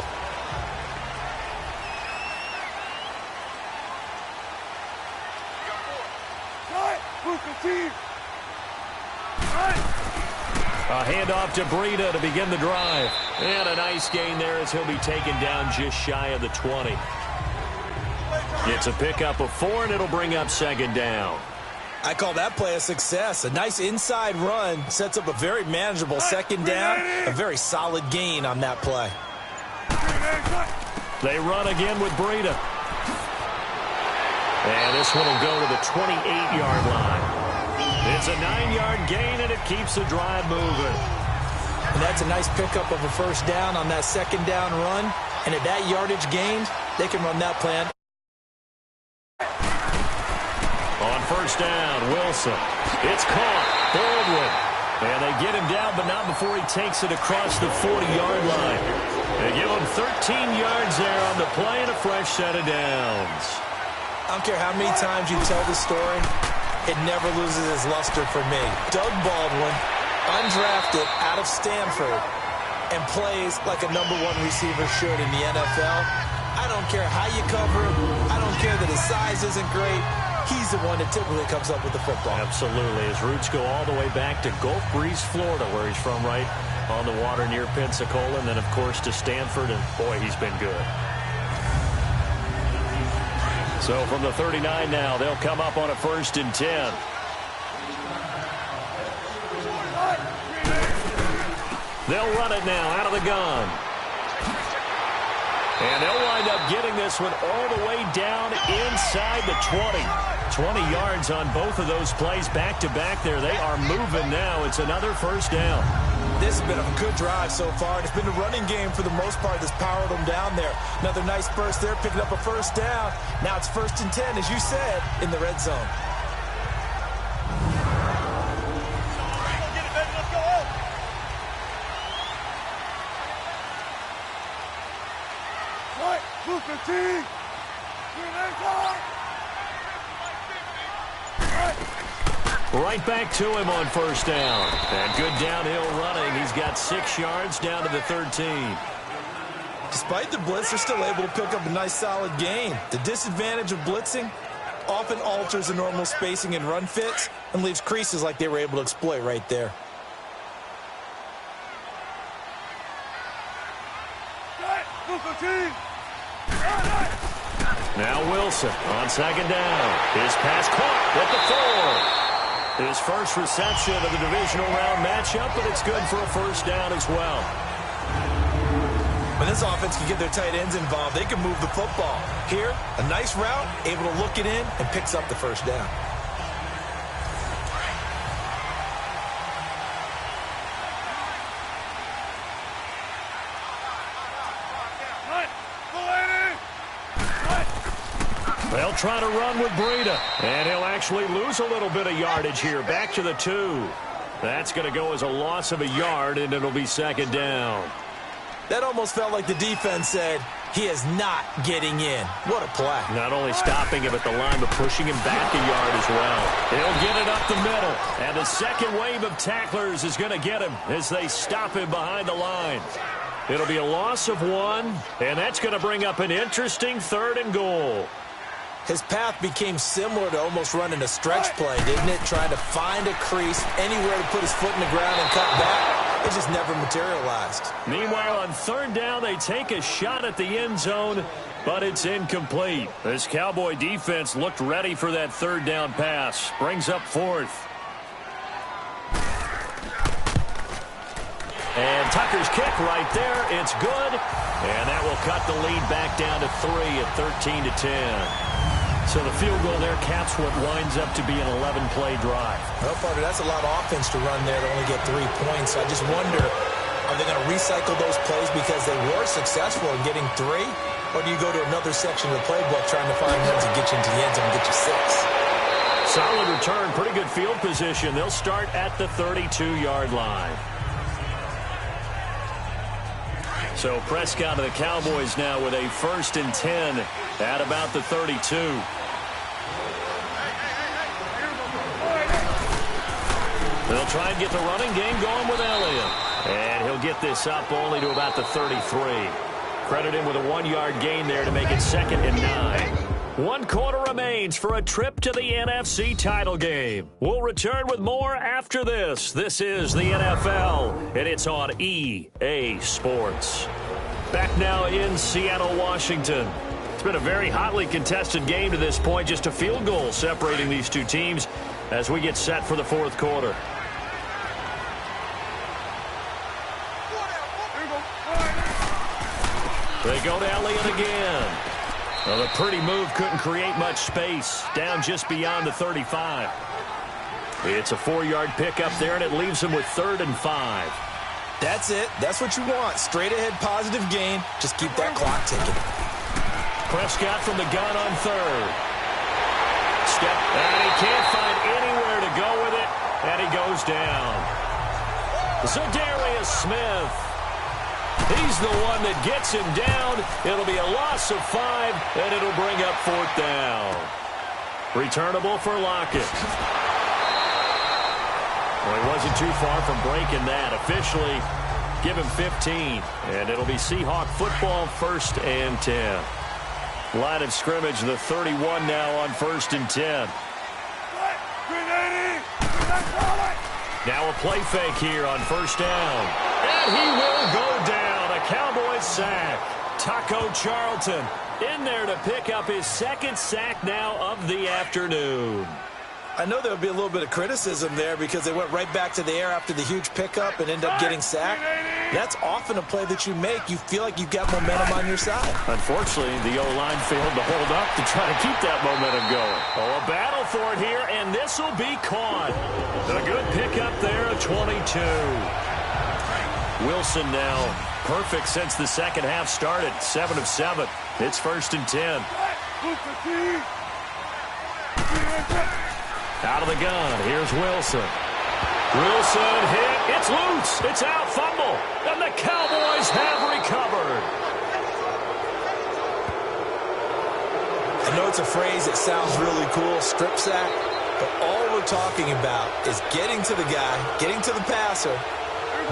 A handoff to Breida to begin the drive. And a nice gain there as he'll be taken down just shy of the 20. It's a pickup of 4, and it'll bring up second down. I call that play a success. A nice inside run sets up a very manageable second down. A very solid gain on that play. They run again with Breida. And this one will go to the 28-yard line. It's a 9-yard gain, and it keeps the drive moving. And that's a nice pickup of a first down on that second down run. And at that yardage gained, they can run that plan. On first down, Wilson. It's caught. Baldwin. And they get him down, but not before he takes it across the 40-yard line. They give him 13 yards there on the play and a fresh set of downs. I don't care how many times you tell the story, it never loses its luster for me. Doug Baldwin, undrafted out of Stanford, and plays like a #1 receiver should in the NFL. I don't care how you cover him. I don't care that his size isn't great. He's the one that typically comes up with the football. Absolutely. His roots go all the way back to Gulf Breeze, Florida, where he's from, right on the water near Pensacola. And then, of course, to Stanford. And, boy, he's been good. So from the 39 now, they'll come up on a 1st and 10. They'll run it now out of the gun. And they'll wind up getting this one all the way down inside the 20. 20 yards on both of those plays back-to-back there. They are moving now. It's another first down. This has been a good drive so far. It's been the running game for the most part that's powered them down there. Another nice burst there, picking up a first down. Now it's 1st and 10, as you said, in the red zone. Right back to him on first down. And good downhill running. He's got 6 yards down to the 13. Despite the blitz, they're still able to pick up a nice solid gain. The disadvantage of blitzing often alters the normal spacing and run fits and leaves creases like they were able to exploit right there. Now Wilson on second down. His pass caught at the 4. His first reception of the divisional round matchup, but it's good for a first down as well. When this offense can get their tight ends involved, they can move the football. Here, a nice route, able to look it in, and picks up the first down. They'll try to run with Breida, and he'll actually lose a little bit of yardage here. Back to the 2. That's going to go as a loss of a yard, and it'll be second down. That almost felt like the defense said, he is not getting in. What a play. Not only stopping him at the line, but pushing him back a yard as well. He'll get it up the middle, and the second wave of tacklers is going to get him as they stop him behind the line. It'll be a loss of 1, and that's going to bring up an interesting 3rd and goal. His path became similar to almost running a stretch play, didn't it? Trying to find a crease, anywhere to put his foot in the ground and cut back. It just never materialized. Meanwhile, on 3rd down, they take a shot at the end zone, but it's incomplete. This Cowboy defense looked ready for that 3rd down pass. Brings up 4th. And Tucker's kick right there. It's good. And that will cut the lead back down to 3 at 13-10. So the field goal there caps what winds up to be an 11-play drive. Well, partner, that's a lot of offense to run there to only get 3 points. So I just wonder, are they going to recycle those plays because they were successful in getting 3? or do you go to another section of the playbook trying to find ones that get you into the end zone and get you 6? Solid return, pretty good field position. They'll start at the 32-yard line. So Prescott of the Cowboys now with a 1st and 10 at about the 32. They'll try and get the running game going with Elliott. And he'll get this up only to about the 33. Credit him with a 1-yard gain there to make it 2nd and 9. 1 quarter remains for a trip to the NFC title game. We'll return with more after this. This is the NFL, and it's on EA Sports. Back now in Seattle, Washington. It's been a very hotly contested game to this point. Just a field goal separating these two teams as we get set for the 4th quarter. They go to Elliott again. Well, the pretty move couldn't create much space. Down just beyond the 35. It's a 4-yard pickup there, and it leaves him with 3rd and 5. That's it. That's what you want. Straight ahead positive gain. Just keep that clock ticking. Prescott from the gun on 3rd. Step, and he can't find anywhere to go with it, and he goes down. Zadarius Smith. He's the one that gets him down. It'll be a loss of 5, and it'll bring up 4th down. Returnable for Lockett. Well, he wasn't too far from breaking that. Officially, give him 15, and it'll be Seahawk football, 1st and 10. Line of scrimmage, the 31 now on 1st and 10. Now a play fake here on 1st down. And he will go down. A Cowboys sack. Taco Charlton in there to pick up his 2nd sack now of the afternoon. I know there would be a little bit of criticism there because they went right back to the air after the huge pickup and ended up getting sacked. That's often a play that you make. You feel like you've got momentum on your side. Unfortunately, the O-line failed to hold up to try to keep that momentum going. Oh, a battle for it here, and this will be caught. A good pickup there, a 22. Wilson now perfect since the 2nd half started. 7 of 7. It's 1st and 10. Out of the gun, here's Wilson. Wilson hit, it's loose, it's out, fumble, and the Cowboys have recovered. I know it's a phrase that sounds really cool, strip sack, but all we're talking about is getting to the guy, getting to the passer,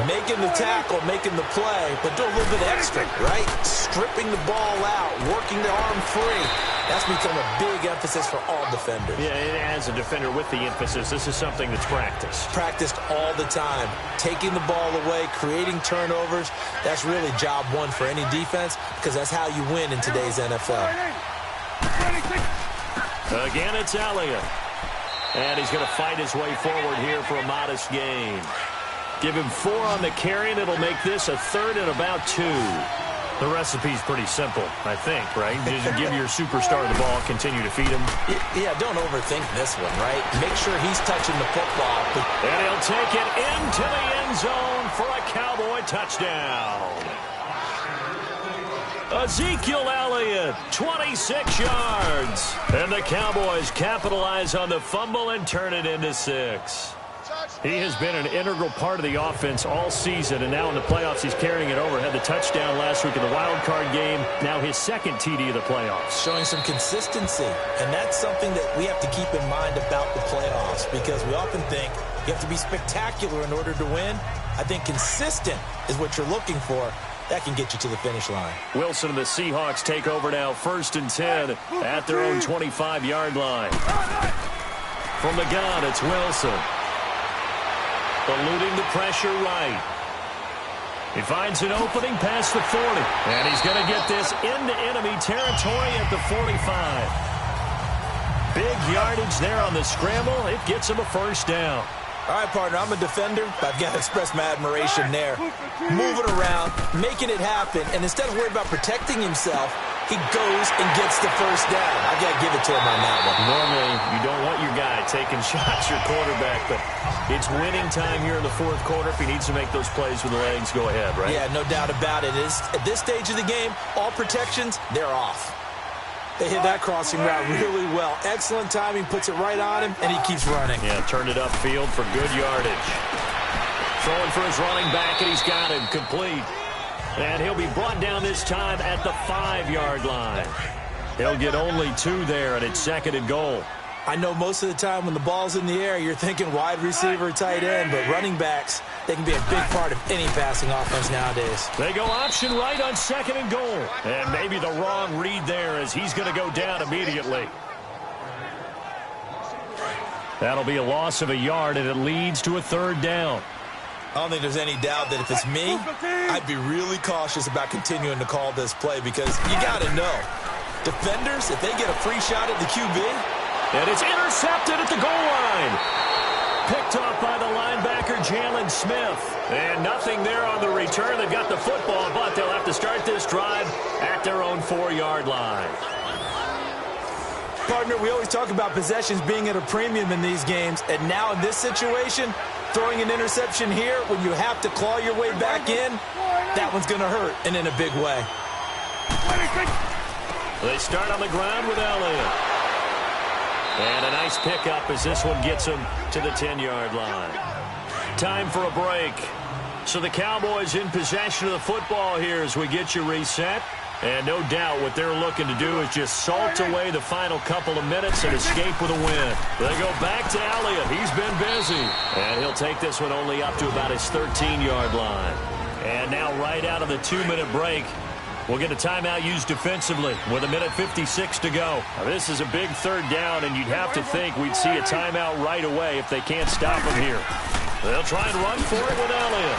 making the tackle, making the play, but do a little bit extra, right? Stripping the ball out, working the arm free. That's become a big emphasis for all defenders. Yeah, and as a defender with the emphasis, this is something that's practiced. Practiced all the time. Taking the ball away, creating turnovers, that's really job 1 for any defense because that's how you win in today's NFL. Again, it's Elliott. And he's going to fight his way forward here for a modest gain. Give him 4 on the carry, and it'll make this a 3rd and about 2. The recipe's pretty simple, I think, right? Just give your superstar the ball, continue to feed him. Yeah, don't overthink this one, right? Make sure he's touching the football. And he'll take it into the end zone for a Cowboy touchdown. Ezekiel Elliott, 26 yards. And the Cowboys capitalize on the fumble and turn it into 6. He has been an integral part of the offense all season, and now in the playoffs he's carrying it over. Had the touchdown last week in the wild card game, now his 2nd TD of the playoffs. Showing some consistency, and that's something that we have to keep in mind about the playoffs because we often think you have to be spectacular in order to win. I think consistent is what you're looking for. That can get you to the finish line. Wilson and the Seahawks take over now, 1st and 10 at their own 25-yard line. From the gun, it's Wilson. Eluding the pressure right. He finds an opening past the 40. And he's going to get this into enemy territory at the 45. Big yardage there on the scramble. It gets him a 1st down. All right, partner, I'm a defender. I've got to express my admiration there. Moving around, making it happen, and instead of worrying about protecting himself, he goes and gets the 1st down. I got to give it to him on that one. Normally, you don't want your guy like taking shots, your quarterback, but it's winning time here in the fourth quarter. If he needs to make those plays with the legs, go ahead, right? Yeah, no doubt about it. At this stage of the game, all protections, they're off. They hit that crossing route really well. Excellent timing, puts it right on him, and he keeps running. Yeah, turned it upfield for good yardage. Throwing for his running back, and he's got him complete. And he'll be brought down this time at the 5-yard line. He'll get only 2 there, and it's 2nd and goal. I know most of the time when the ball's in the air, you're thinking wide receiver, tight end, but running backs, they can be a big part of any passing offense nowadays. They go option right on 2nd and goal. And maybe the wrong read there as he's going to go down immediately. That'll be a loss of a yard, and it leads to a 3rd down. I don't think there's any doubt that if it's me, I'd be really cautious about continuing to call this play because you got to know, defenders, if they get a free shot at the QB, and it's intercepted at the goal line. Picked off by the linebacker, Jalen Smith. And nothing there on the return. They've got the football, but they'll have to start this drive at their own 4-yard line. Partner, we always talk about possessions being at a premium in these games. And now in this situation, throwing an interception here when you have to claw your way back in, that one's going to hurt, and in a big way. They start on the ground with Elliott. And a nice pickup as this one gets him to the 10-yard line. Time for a break. So the Cowboys in possession of the football here as we get you reset. And no doubt what they're looking to do is just salt away the final couple of minutes and escape with a win. They go back to Elliott. He's been busy. And he'll take this one only up to about his 13-yard line. And now right out of the 2-minute break, we'll get a timeout used defensively with 1:56 to go. Now, this is a big 3rd down, and you'd have to think we'd see a timeout right away if they can't stop him here. They'll try and run for it with Elliott.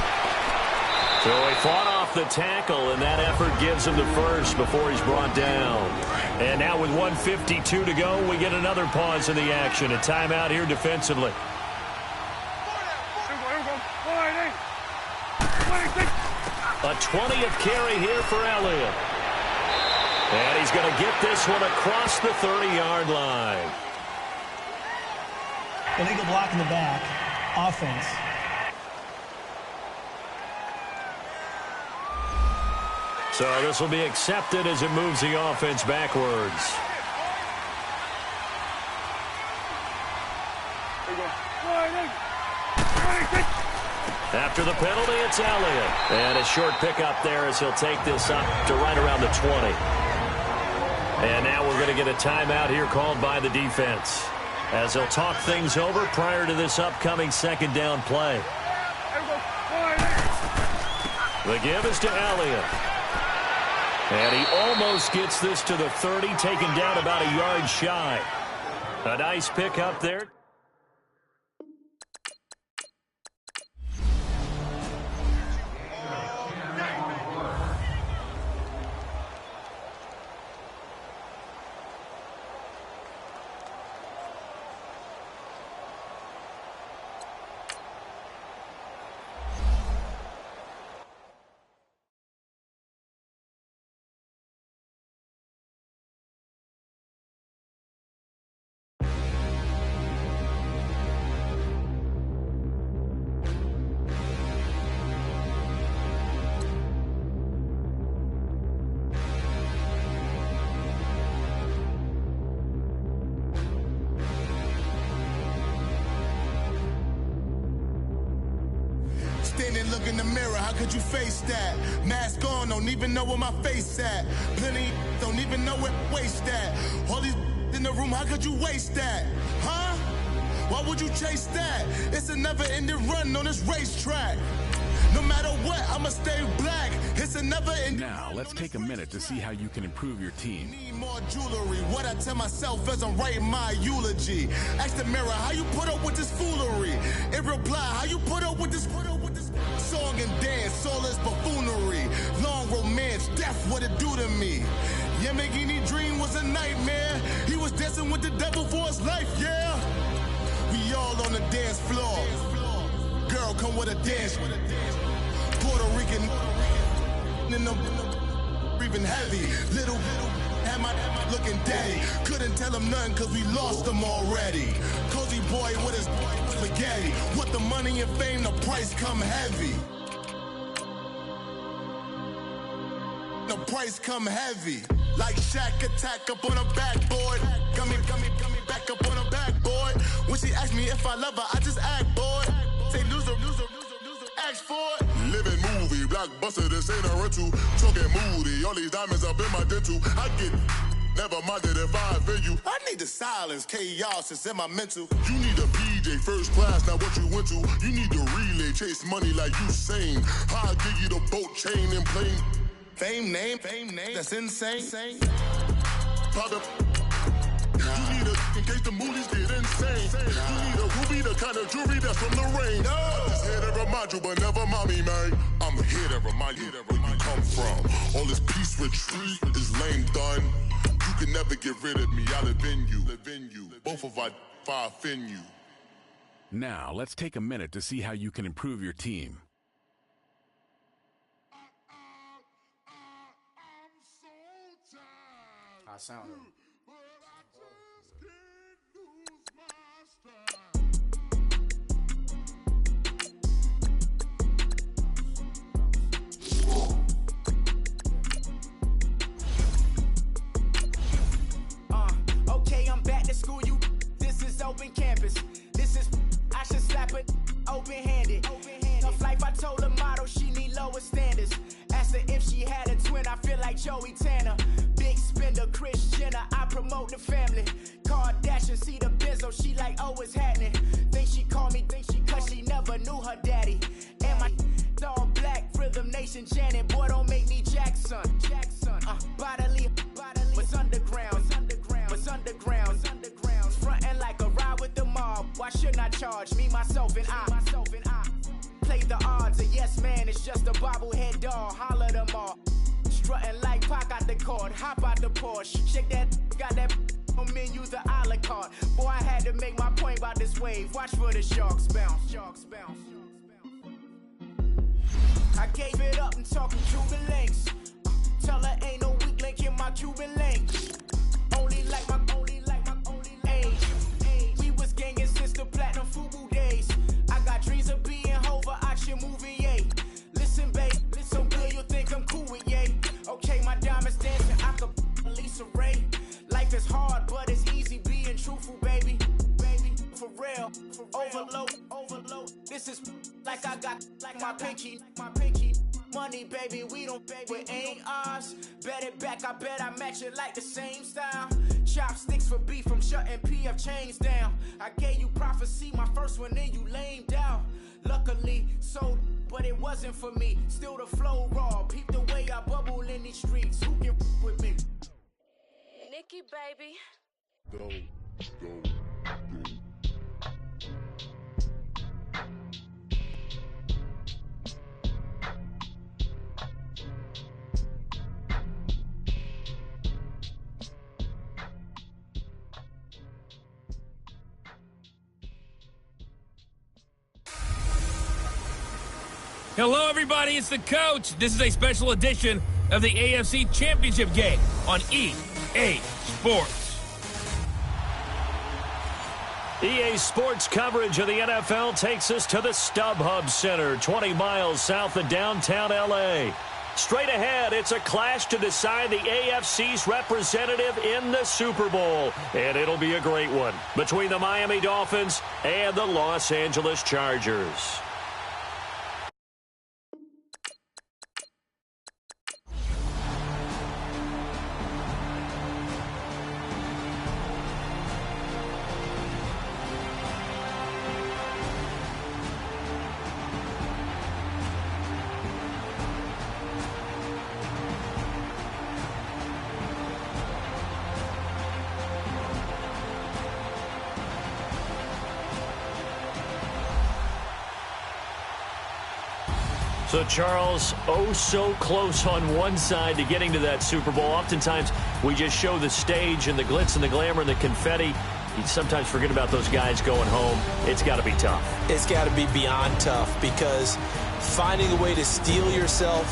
So he fought off the tackle, and that effort gives him the first before he's brought down. And now with 1:52 to go, we get another pause in the action. A timeout here defensively. A 20th carry here for Elliott. And he's going to get this one across the 30-yard line. Illegal block in the back. Offense. So this will be accepted as it moves the offense backwards. After the penalty, it's Elliott. And a short pickup there as he'll take this up to right around the 20. And now we're going to get a timeout here called by the defense as they'll talk things over prior to this upcoming 2nd down play. The give is to Elliott. And he almost gets this to the 30, taken down about a yard shy. A nice pickup there. Standing, look in the mirror, how could you face that? Mask on, don't even know where my face at. Plenty don't even know where waste at. All these in the room, how could you waste that? Huh? Why would you chase that? It's a never-ending run on this racetrack. No matter what, I'ma stay black. It's a never-ending. Now, let's take a minute to see how you can improve your team. Need more jewelry. What I tell myself as I'm writing my eulogy. Ask the mirror, how you put up with this foolery? It reply, how you put up with this song and dance, soulless buffoonery. Long romance, death, what it do to me? Yamagini dream was a nightmare. He was dancing with the devil for his life, yeah. We all on the dance floor. Girl, come with a dance. Puerto Rican in the breathing heavy. Little had my looking daddy. Couldn't tell him nothing cause we lost him already. Cozy spaghetti. With the money and fame, the price come heavy. The price come heavy. Like Shaq attack up on a backboard. Got me back up on a backboard. When she asked me if I love her, I just act bored. Say loser, ask for it. Living movie, blockbuster, this ain't a rental. Talking moody, all these diamonds up in my dental. I get never minded if I offend you. I need the silence, chaos is in my mental. You need a PJ, first class, not what you went to. You need the relay, chase money like you sane. I'll give you the boat, chain, and plane. Fame name, that's insane. Private. You need a, in case the movies get insane. You need a ruby, the kind of jewelry that's from the rain. I'm just here to remind you, but never mommy, man. I'm here to remind you where you come from. All this peace retreat is lame done. You can never get rid of me, I live in you. Both of our offend you. Now, let's take a minute to see how you can improve your team. I sound it. Okay, I'm back to school, you. This is open campus. This is, I should slap it open-handed. Tough life, I told the model she need lower standards. Asked her if she had a twin, I feel like Joey Tanner. Big spender, Kris Jenner, I promote the family. Kardashian, see the Benzo, she like, oh, it's happening. Think she called me, cause she never knew her daddy. And my all black, Rhythm Nation, Janet, boy, don't make me Jackson. Bodily, what's underground, what's underground, frontin' like a ride with the mob. Why shouldn't I charge me, myself, and I? Play the odds, a yes man, it's just a bobblehead doll. Holler them all. Strutting like Pac out the court, hop out the Porsche. Shake that, got that on menu, the a la carte. Boy, I had to make my point about this wave. Watch for the sharks bounce. I gave it up and talking Cuban links. Tell her ain't no weak link in my Cuban link. Only like my age. We was gangin' since the platinum FUBU days. I got dreams of being Hova, I should movie, yay. Listen, babe, so good you'll think I'm cool with yay. Okay, my diamonds dancing, I could Lisa Ray. Life is hard, but it's easy being truthful, baby. For real, overload. This is like I got like my pinky. Money, baby, we don't pay, it ain't ours. Bet it back, I bet I match it like the same style. Chopsticks for beef, I'm shutting PF chains down. I gave you prophecy, my first one, then you lamed out. Luckily, so, but it wasn't for me. Still the flow raw, peep the way I bubble in these streets. Who can with me? Nikki, baby. Go. Hello, everybody. It's the coach. This is a special edition of the AFC Championship game on EA Sports. EA Sports coverage of the NFL takes us to the StubHub Center, 20 miles south of downtown L.A. Straight ahead, it's a clash to decide the AFC's representative in the Super Bowl. And it'll be a great one between the Miami Dolphins and the Los Angeles Chargers. So, Charles, oh so close on one side to getting to that Super Bowl. Oftentimes, we just show the stage and the glitz and the glamour and the confetti. You sometimes forget about those guys going home. It's got to be tough. It's got to be beyond tough because finding a way to steel yourself,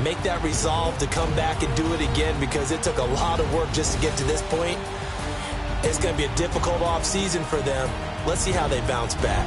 make that resolve to come back and do it again because it took a lot of work just to get to this point. It's going to be a difficult offseason for them. Let's see how they bounce back.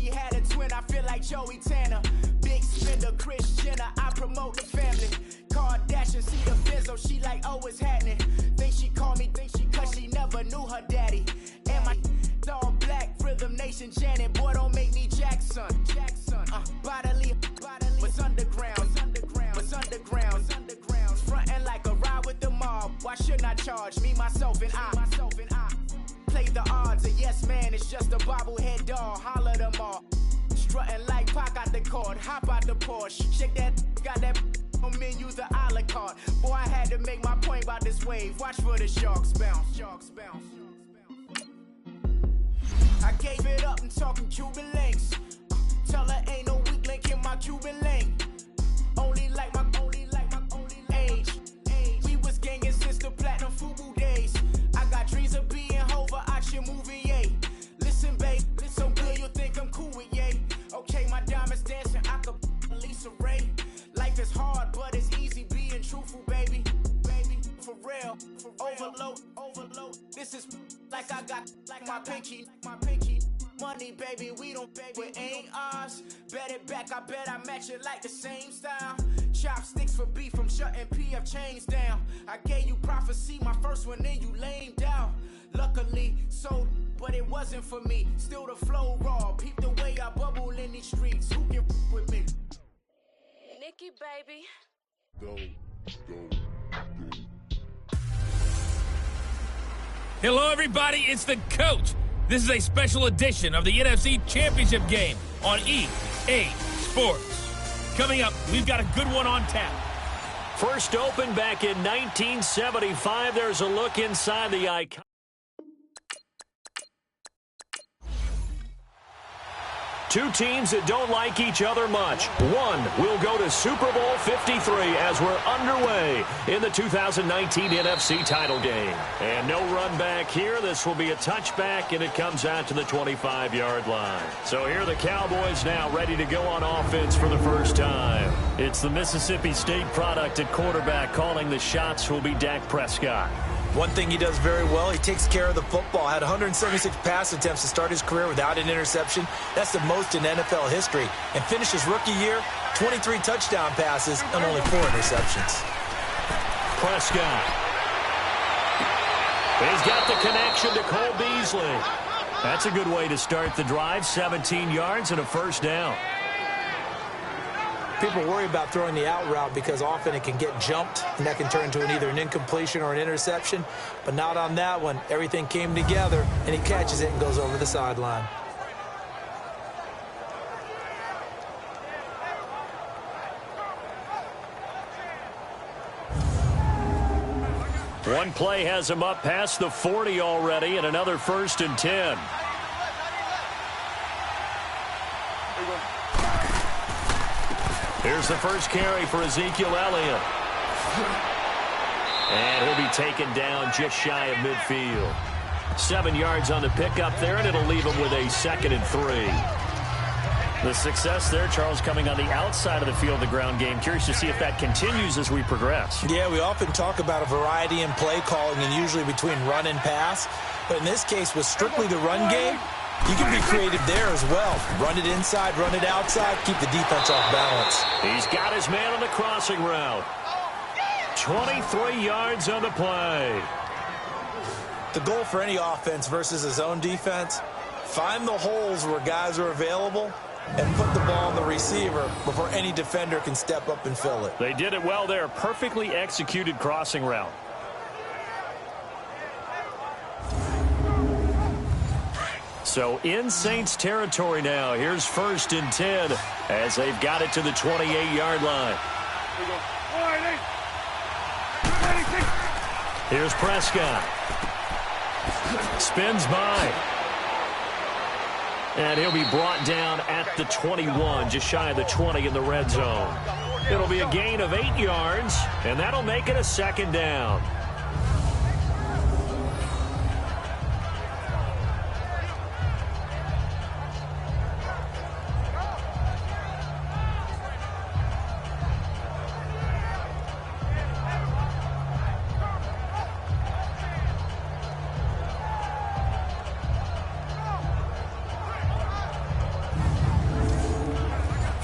she had a twin, I feel like Joey Tanner. Big spender, Kris Jenner, I promote the family. Kardashian, see the Benzo, she like, oh, it's happening. Think she called me, cause she never knew her daddy. And my all black, Rhythm Nation, Janet, boy, don't make me Jackson. Bodily, was underground. Frontin' like a ride with the mob. Why shouldn't I charge me, myself, and I? Play the odds, a yes man, it's just a bobblehead doll. Holler them all. Strutting like Pac out the court, hop out the Porsche. Shake that, got that on menu, the a la carte. Boy, I had to make my point about this wave. Watch for the sharks bounce. I gave it up, I'm talking Cuban links. Tell her ain't no weak link in my Cuban link. Only like my age. We was gangin' since the platinum FUBU days. I got dreams of being Hova out your movie, yay. Listen, babe, so good you'll think I'm cool with yay. Okay, my diamonds dancing, I could Lisa Ray. Life is hard, but it's easy being truthful, baby. For real. Overload. This is like I got like my pinky. Money, baby, we don't pay, it ain't ours. Bet it back, I bet I match it like the same style. Chopsticks for beef, I'm shutting PF chains down. I gave you prophecy, my first one, then you lamed out. Luckily, sold, but it wasn't for me. Still the flow raw, peep the way I bubble in these streets. Who can with me? Nikki, baby. Go. Hello, everybody. It's the coach. This is a special edition of the NFC Championship game on EA Sports. Coming up, we've got a good one on tap. First opened back in 1975. There's a look inside the icon. Two teams that don't like each other much. One will go to Super Bowl 53 as we're underway in the 2019 NFC title game. And no run back here. This will be a touchback, and it comes out to the 25-yard line. So here are the Cowboys now ready to go on offense for the first time. It's the Mississippi State product at quarterback. Calling the shots will be Dak Prescott. One thing he does very well, he takes care of the football. Had 176 pass attempts to start his career without an interception. That's the most in NFL history. And finished his rookie year, 23 touchdown passes and only 4 interceptions. Prescott. He's got the connection to Cole Beasley. That's a good way to start the drive. 17 yards and a first down. People worry about throwing the out route because often it can get jumped, and that can turn into either an incompletion or an interception. But not on that one. Everything came together, and he catches it and goes over the sideline. One play has him up past the 40 already, and another 1st and 10. Here's the first carry for Ezekiel Elliott. And he'll be taken down just shy of midfield. 7 yards on the pickup there, and it'll leave him with a 2nd and 3. The success there, Charles, coming on the outside of the field, the ground game. Curious to see if that continues as we progress. Yeah, we often talk about a variety in play calling and usually between run and pass. But in this case, with strictly the run game, you can be creative there as well. Run it inside, run it outside, keep the defense off balance. He's got his man on the crossing route. 23 yards on the play. The goal for any offense versus his own defense, find the holes where guys are available and put the ball on the receiver before any defender can step up and fill it. They did it well there. Perfectly executed crossing route. So in Saints territory now. Here's 1st and 10 as they've got it to the 28-yard line. Here's Prescott. Spins by. And he'll be brought down at the 21, just shy of the 20 in the red zone. It'll be a gain of 8 yards, and that'll make it a 2nd down.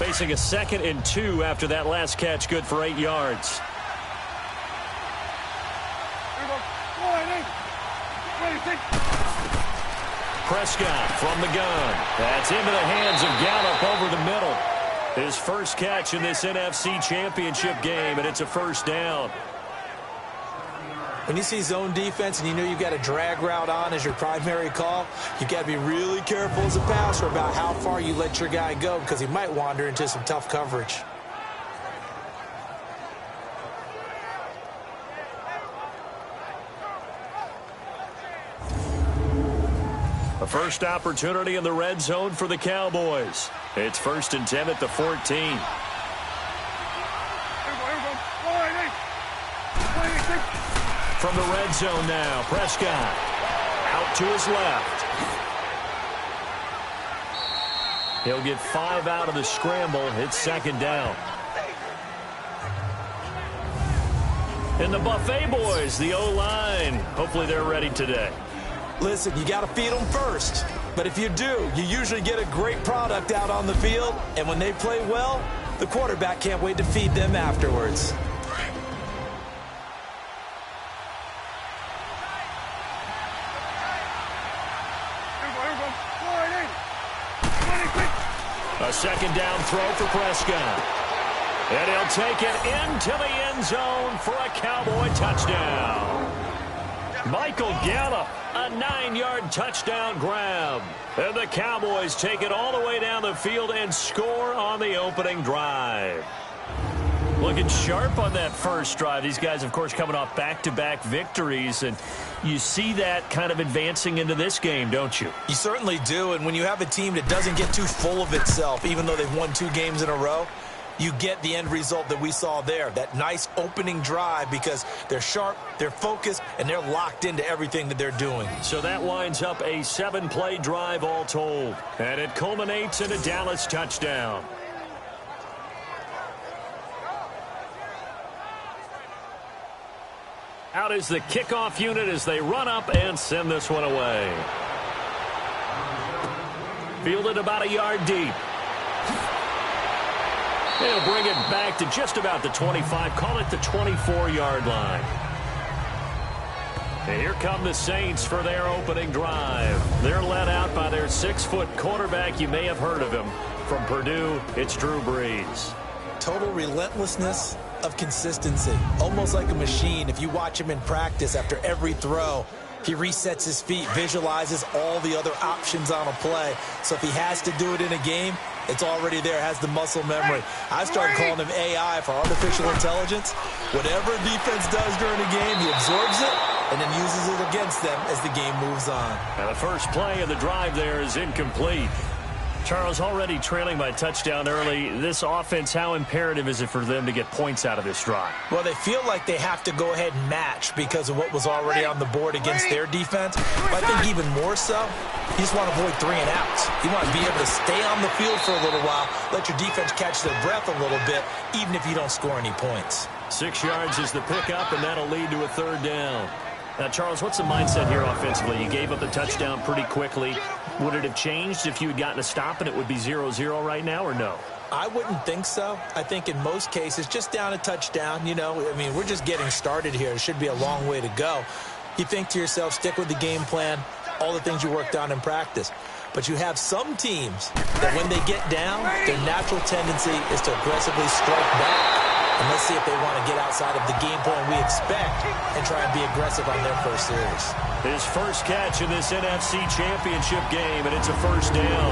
Facing a 2nd and 2 after that last catch, good for 8 yards. Prescott from the gun. That's into the hands of Gallup over the middle. His first catch in this NFC Championship game, and it's a first down. When you see zone defense and you know you've got a drag route on as your primary call, you've got to be really careful as a passer about how far you let your guy go because he might wander into some tough coverage. A first opportunity in the red zone for the Cowboys. It's 1st and 10 at the 14. From the red zone now, Prescott out to his left. He'll get 5 out of the scramble. It's 2nd down. And the Buffet boys, the O-line, hopefully they're ready today. Listen, you got to feed them first. But if you do, you usually get a great product out on the field. And when they play well, the quarterback can't wait to feed them afterwards. A 2nd down throw for Prescott. And he'll take it into the end zone for a Cowboy touchdown. Michael Gallup, a 9-yard touchdown grab. And the Cowboys take it all the way down the field and score on the opening drive. Looking sharp on that first drive. These guys, of course, coming off back-to-back victories, and you see that kind of advancing into this game, don't you? You certainly do, and when you have a team that doesn't get too full of itself, even though they've won 2 games in a row, you get the end result that we saw there, that nice opening drive because they're sharp, they're focused, and they're locked into everything that they're doing. So that winds up a 7-play drive all told, and it culminates in a Dallas touchdown. Out is the kickoff unit as they run up and send this one away. Fielded about a yard deep. They'll bring it back to just about the 25, call it the 24-yard line. And here come the Saints for their opening drive. They're led out by their 6-foot quarterback. You may have heard of him. From Purdue, it's Drew Brees. Total relentlessness of consistency, almost like a machine. If you watch him in practice after every throw, he resets his feet, visualizes all the other options on a play. So if he has to do it in a game, it's already there, has the muscle memory. I started calling him AI for artificial intelligence. Whatever a defense does during a game, he absorbs it and then uses it against them as the game moves on. And the first play of the drive there is incomplete. Charles, already trailing by touchdown early. This offense, how imperative is it for them to get points out of this drive? Well, they feel like they have to go ahead and match because of what was already on the board against their defense. But I think even more so, you just want to avoid 3 and outs. You want to be able to stay on the field for a little while, let your defense catch their breath a little bit, even if you don't score any points. 6 yards is the pickup, and that'll lead to a 3rd down. Now, Charles, what's the mindset here offensively? You gave up the touchdown pretty quickly. Would it have changed if you had gotten a stop and it would be 0-0 right now, or no? I wouldn't think so. I think in most cases, just down a touchdown, you know, I mean, we're just getting started here. It should be a long way to go. You think to yourself, stick with the game plan, all the things you worked on in practice. But you have some teams that when they get down, their natural tendency is to aggressively strike back. And let's see if they want to get outside of the game plan we expect and try and be aggressive on their first series. His first catch in this NFC Championship game, and it's a 1st down.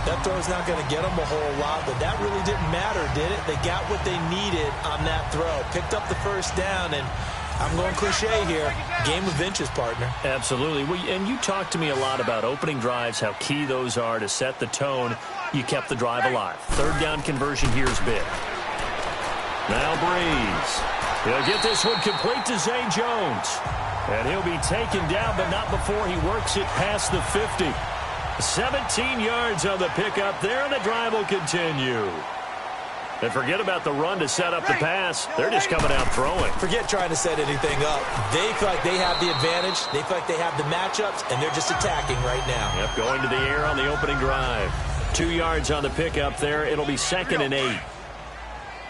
That throw's not going to get them a whole lot, but that really didn't matter, did it? They got what they needed on that throw. Picked up the 1st down, and I'm going cliche here. Game of inches, partner. Absolutely. Well, and you talked to me a lot about opening drives, how key those are to set the tone. You kept the drive alive. 3rd down conversion here is big. Now Brees. He'll get this one complete to Zay Jones. And he'll be taken down, but not before he works it past the 50. 17 yards on the pickup there, and the drive will continue. And forget about the run to set up the pass. They're just coming out throwing. Forget trying to set anything up. They feel like they have the advantage. They feel like they have the matchups, and they're just attacking right now. Yep, going to the air on the opening drive. 2 yards on the pickup there. It'll be 2nd and 8.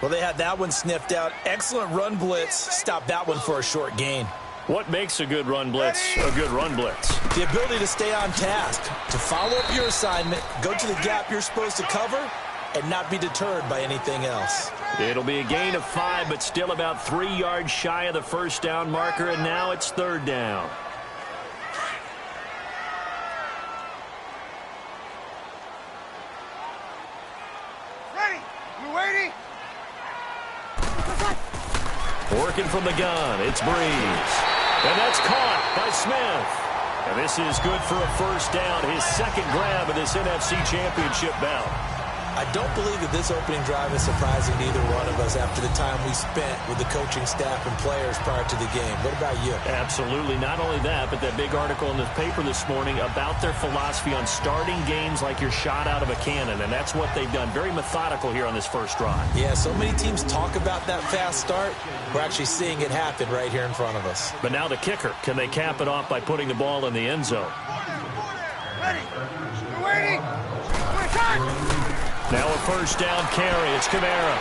Well, they had that one sniffed out. Excellent run blitz. Stop that one for a short gain. What makes a good run blitz a good run blitz? The ability to stay on task, to follow up your assignment, go to the gap you're supposed to cover, and not be deterred by anything else. It'll be a gain of 5, but still about 3 yards shy of the first down marker, and now it's 3rd down. Ready? You waiting? Working from the gun, it's Breeze. And that's caught by Smith. And this is good for a first down, his 2nd grab of this NFC Championship bout. I don't believe that this opening drive is surprising to either one of us after the time we spent with the coaching staff and players prior to the game. What about you? Absolutely. Not only that, but that big article in the paper this morning about their philosophy on starting games like you're shot out of a cannon, and that's what they've done. Very methodical here on this first drive. Yeah, so many teams talk about that fast start. We're actually seeing it happen right here in front of us. But now the kicker. Can they cap it off by putting the ball in the end zone? Ready? You waiting? Now a first down carry. It's Kamara.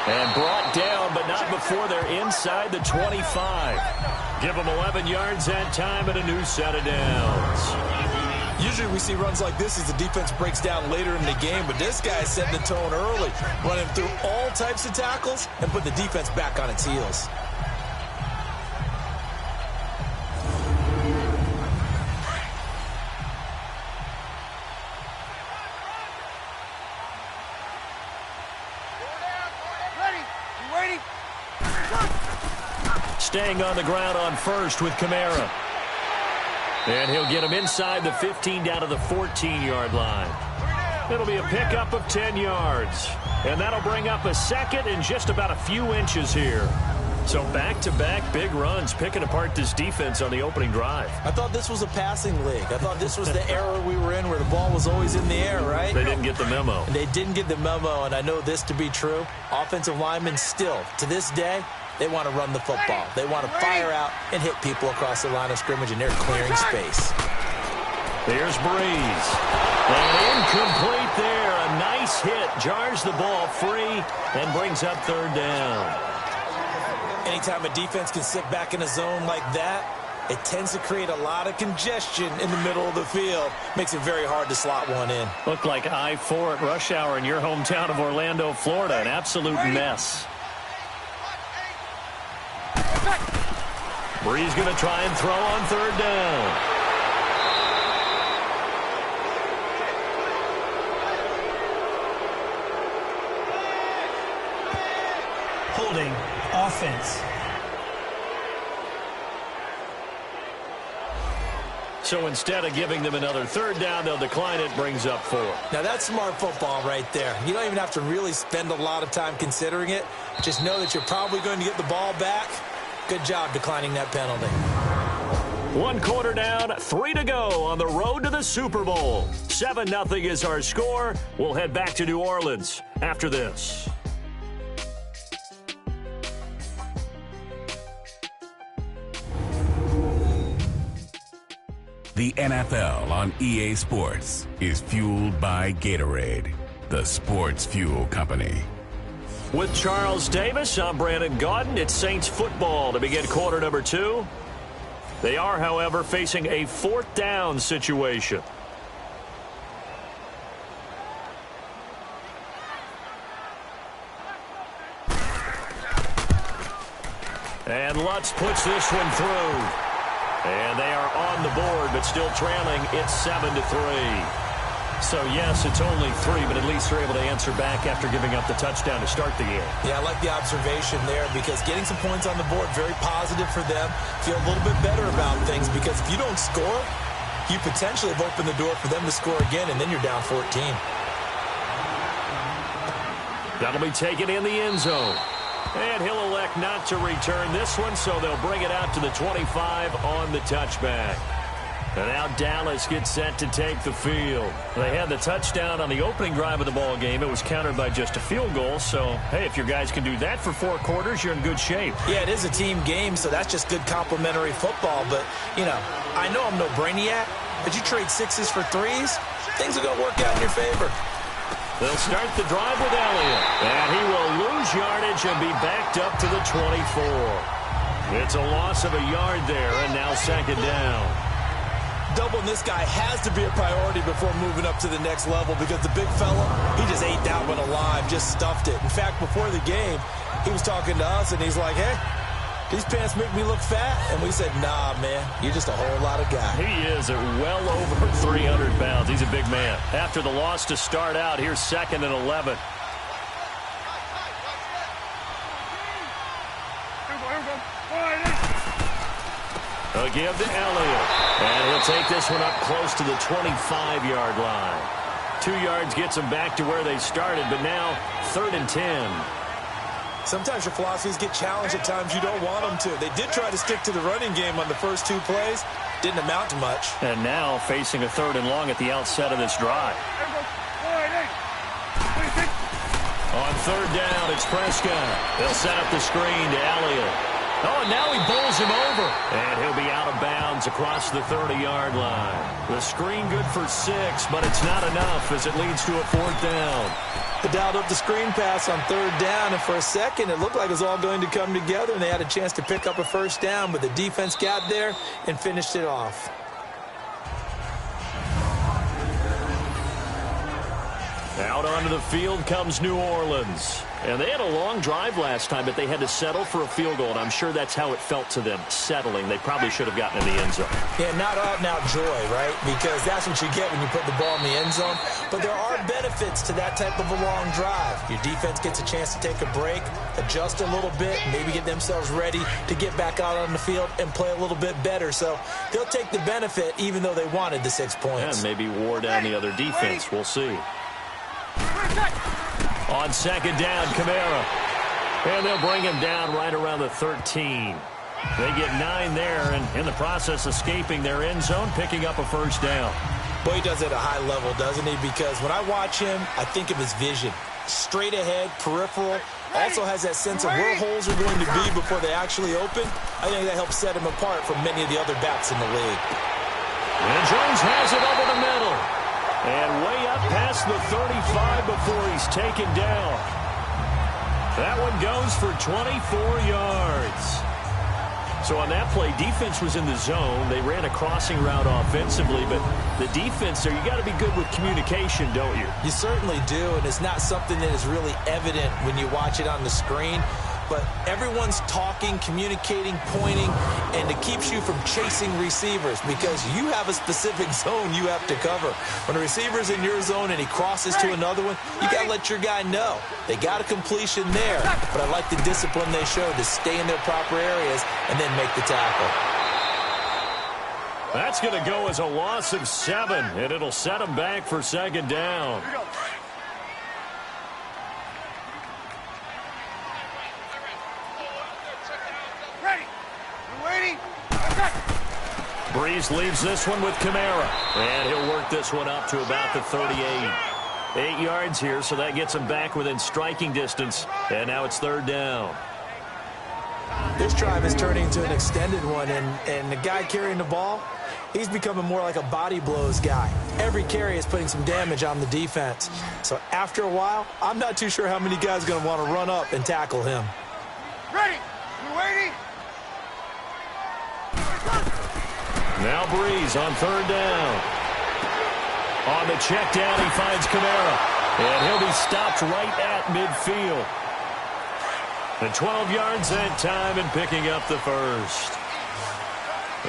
And brought down, but not before they're inside the 25. Give them 11 yards that time and a new set of downs. Usually we see runs like this as the defense breaks down later in the game, but this guy is setting the tone early, running through all types of tackles and put the defense back on its heels. Staying on the ground on first with Kamara. And he'll get him inside the 15 down to the 14-yard line. It'll be a pickup of 10 yards. And that'll bring up a 2nd and just about a few inches here. So back-to-back big runs, picking apart this defense on the opening drive. I thought this was a passing league. I thought this was the era we were in where the ball was always in the air, right? They didn't get the memo. They didn't get the memo, and I know this to be true. Offensive linemen still, to this day, they want to run the football. They want to fire out and hit people across the line of scrimmage, and they're clearing space. Here's Breeze. And incomplete there. A nice hit. Jars the ball free and brings up 3rd down. Anytime a defense can sit back in a zone like that, it tends to create a lot of congestion in the middle of the field. Makes it very hard to slot one in. Looked like I-4 at rush hour in your hometown of Orlando, Florida. An absolute mess. Breeze going to try and throw on 3rd down. Holding offense. So instead of giving them another 3rd down, they'll decline it, brings up 4. Now that's smart football right there. You don't even have to really spend a lot of time considering it. Just know that you're probably going to get the ball back. Good job declining that penalty. 1 quarter down, 3 to go on the road to the Super Bowl. 7-0 is our score. We'll head back to New Orleans after this. The NFL on EA Sports is fueled by Gatorade, the sports fuel company. With Charles Davis, I'm Brandon Gaudin. It's Saints football to begin quarter number 2. They are, however, facing a 4th down situation. And Lutz puts this one through. And they are on the board, but still trailing. It's 7-3. So, yes, it's only 3, but at least they're able to answer back after giving up the touchdown to start the game. Yeah, I like the observation there because getting some points on the board, very positive for them. Feel a little bit better about things because if you don't score, you potentially have opened the door for them to score again, and then you're down 14. That'll be taken in the end zone. And he'll elect not to return this one, so they'll bring it out to the 25 on the touchback. And now Dallas gets set to take the field. They had the touchdown on the opening drive of the ball game. It was countered by just a field goal. So, hey, if your guys can do that for 4 quarters, you're in good shape. Yeah, it is a team game, so that's just good complimentary football. But, you know, I know I'm no brainiac, But you trade 6s for 3s, things are going to work out in your favor. They'll start the drive with Elliott, and he will lose yardage and be backed up to the 24. It's a loss of a yard there, and now second down. Doubling this guy has to be a priority before moving up to the next level because the big fella, he just ate that one alive, just stuffed it. In fact, before the game, he was talking to us, and he's like, hey, these pants make me look fat. And we said, nah, man, you're just a whole lot of guy. He is at well over 300 pounds. He's a big man. After the loss to start out, here's 2nd and 11. A give to Elliott. And he'll take this one up close to the 25-yard line. 2 yards gets them back to where they started, but now 3rd and 10. Sometimes your philosophies get challenged at times you don't want them to. They did try to stick to the running game on the first 2 plays. Didn't amount to much. And now facing a 3rd and long at the outset of this drive. On 3rd down, it's Prescott. They'll set up the screen to Elliott. Oh, and now he bowls him over. And he'll be out of bounds across the 30-yard line. The screen good for 6, but it's not enough as it leads to a 4th down. They dialed up the screen pass on 3rd down, and for a second it looked like it was all going to come together, and they had a chance to pick up a 1st down, but the defense got there and finished it off. Out onto the field comes New Orleans. And they had a long drive last time, but they had to settle for a field goal, and I'm sure that's how it felt to them, settling. They probably should have gotten in the end zone. Yeah, not out-and-out joy, right? Because that's what you get when you put the ball in the end zone. But there are benefits to that type of a long drive. Your defense gets a chance to take a break, adjust a little bit, maybe get themselves ready to get back out on the field and play a little bit better. So they'll take the benefit even though they wanted the 6 points. And maybe wore down the other defense. We'll see. On 2nd down, Kamara. And they'll bring him down right around the 13. They get 9 there, and in the process, escaping their end zone, picking up a 1st down. Boy, he does it at a high level, doesn't he? Because when I watch him, I think of his vision. Straight ahead, peripheral. Also has that sense of where holes are going to be before they actually open. I think that helps set him apart from many of the other backs in the league. And Jones has it over the middle. And way up past the 35 before he's taken down. That one goes for 24 yards. So on that play, defense was in the zone. They ran a crossing route offensively, but the defense there, you got to be good with communication, don't you? You certainly do, and it's not something that is really evident when you watch it on the screen. But everyone's talking, communicating, pointing, and it keeps you from chasing receivers because you have a specific zone you have to cover. When a receiver's in your zone and he crosses to another one, you got to let your guy know. They got a completion there, but I like the discipline they showed to stay in their proper areas and then make the tackle. That's going to go as a loss of 7, and it'll set them back for 2nd down. Breeze leaves this one with Kamara. And he'll work this one up to about the 38. 8 yards here, so that gets him back within striking distance. And now it's 3rd down. This drive is turning into an extended one, and the guy carrying the ball, he's becoming more like a body blows guy. Every carry is putting some damage on the defense. So after a while, I'm not too sure how many guys are going to want to run up and tackle him. Ready? You waiting? Now Breeze on 3rd down. On the check down, he finds Kamara. And he'll be stopped right at midfield. The 12 yards that time and picking up the 1st.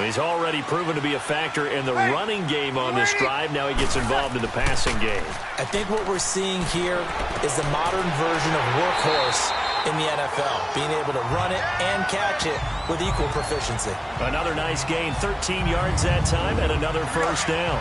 He's already proven to be a factor in the running game on this drive. Now he gets involved in the passing game. I think what we're seeing here is the modern version of workhorse in the NFL, being able to run it and catch it with equal proficiency. Another nice gain, 13 yards that time, and another 1st down.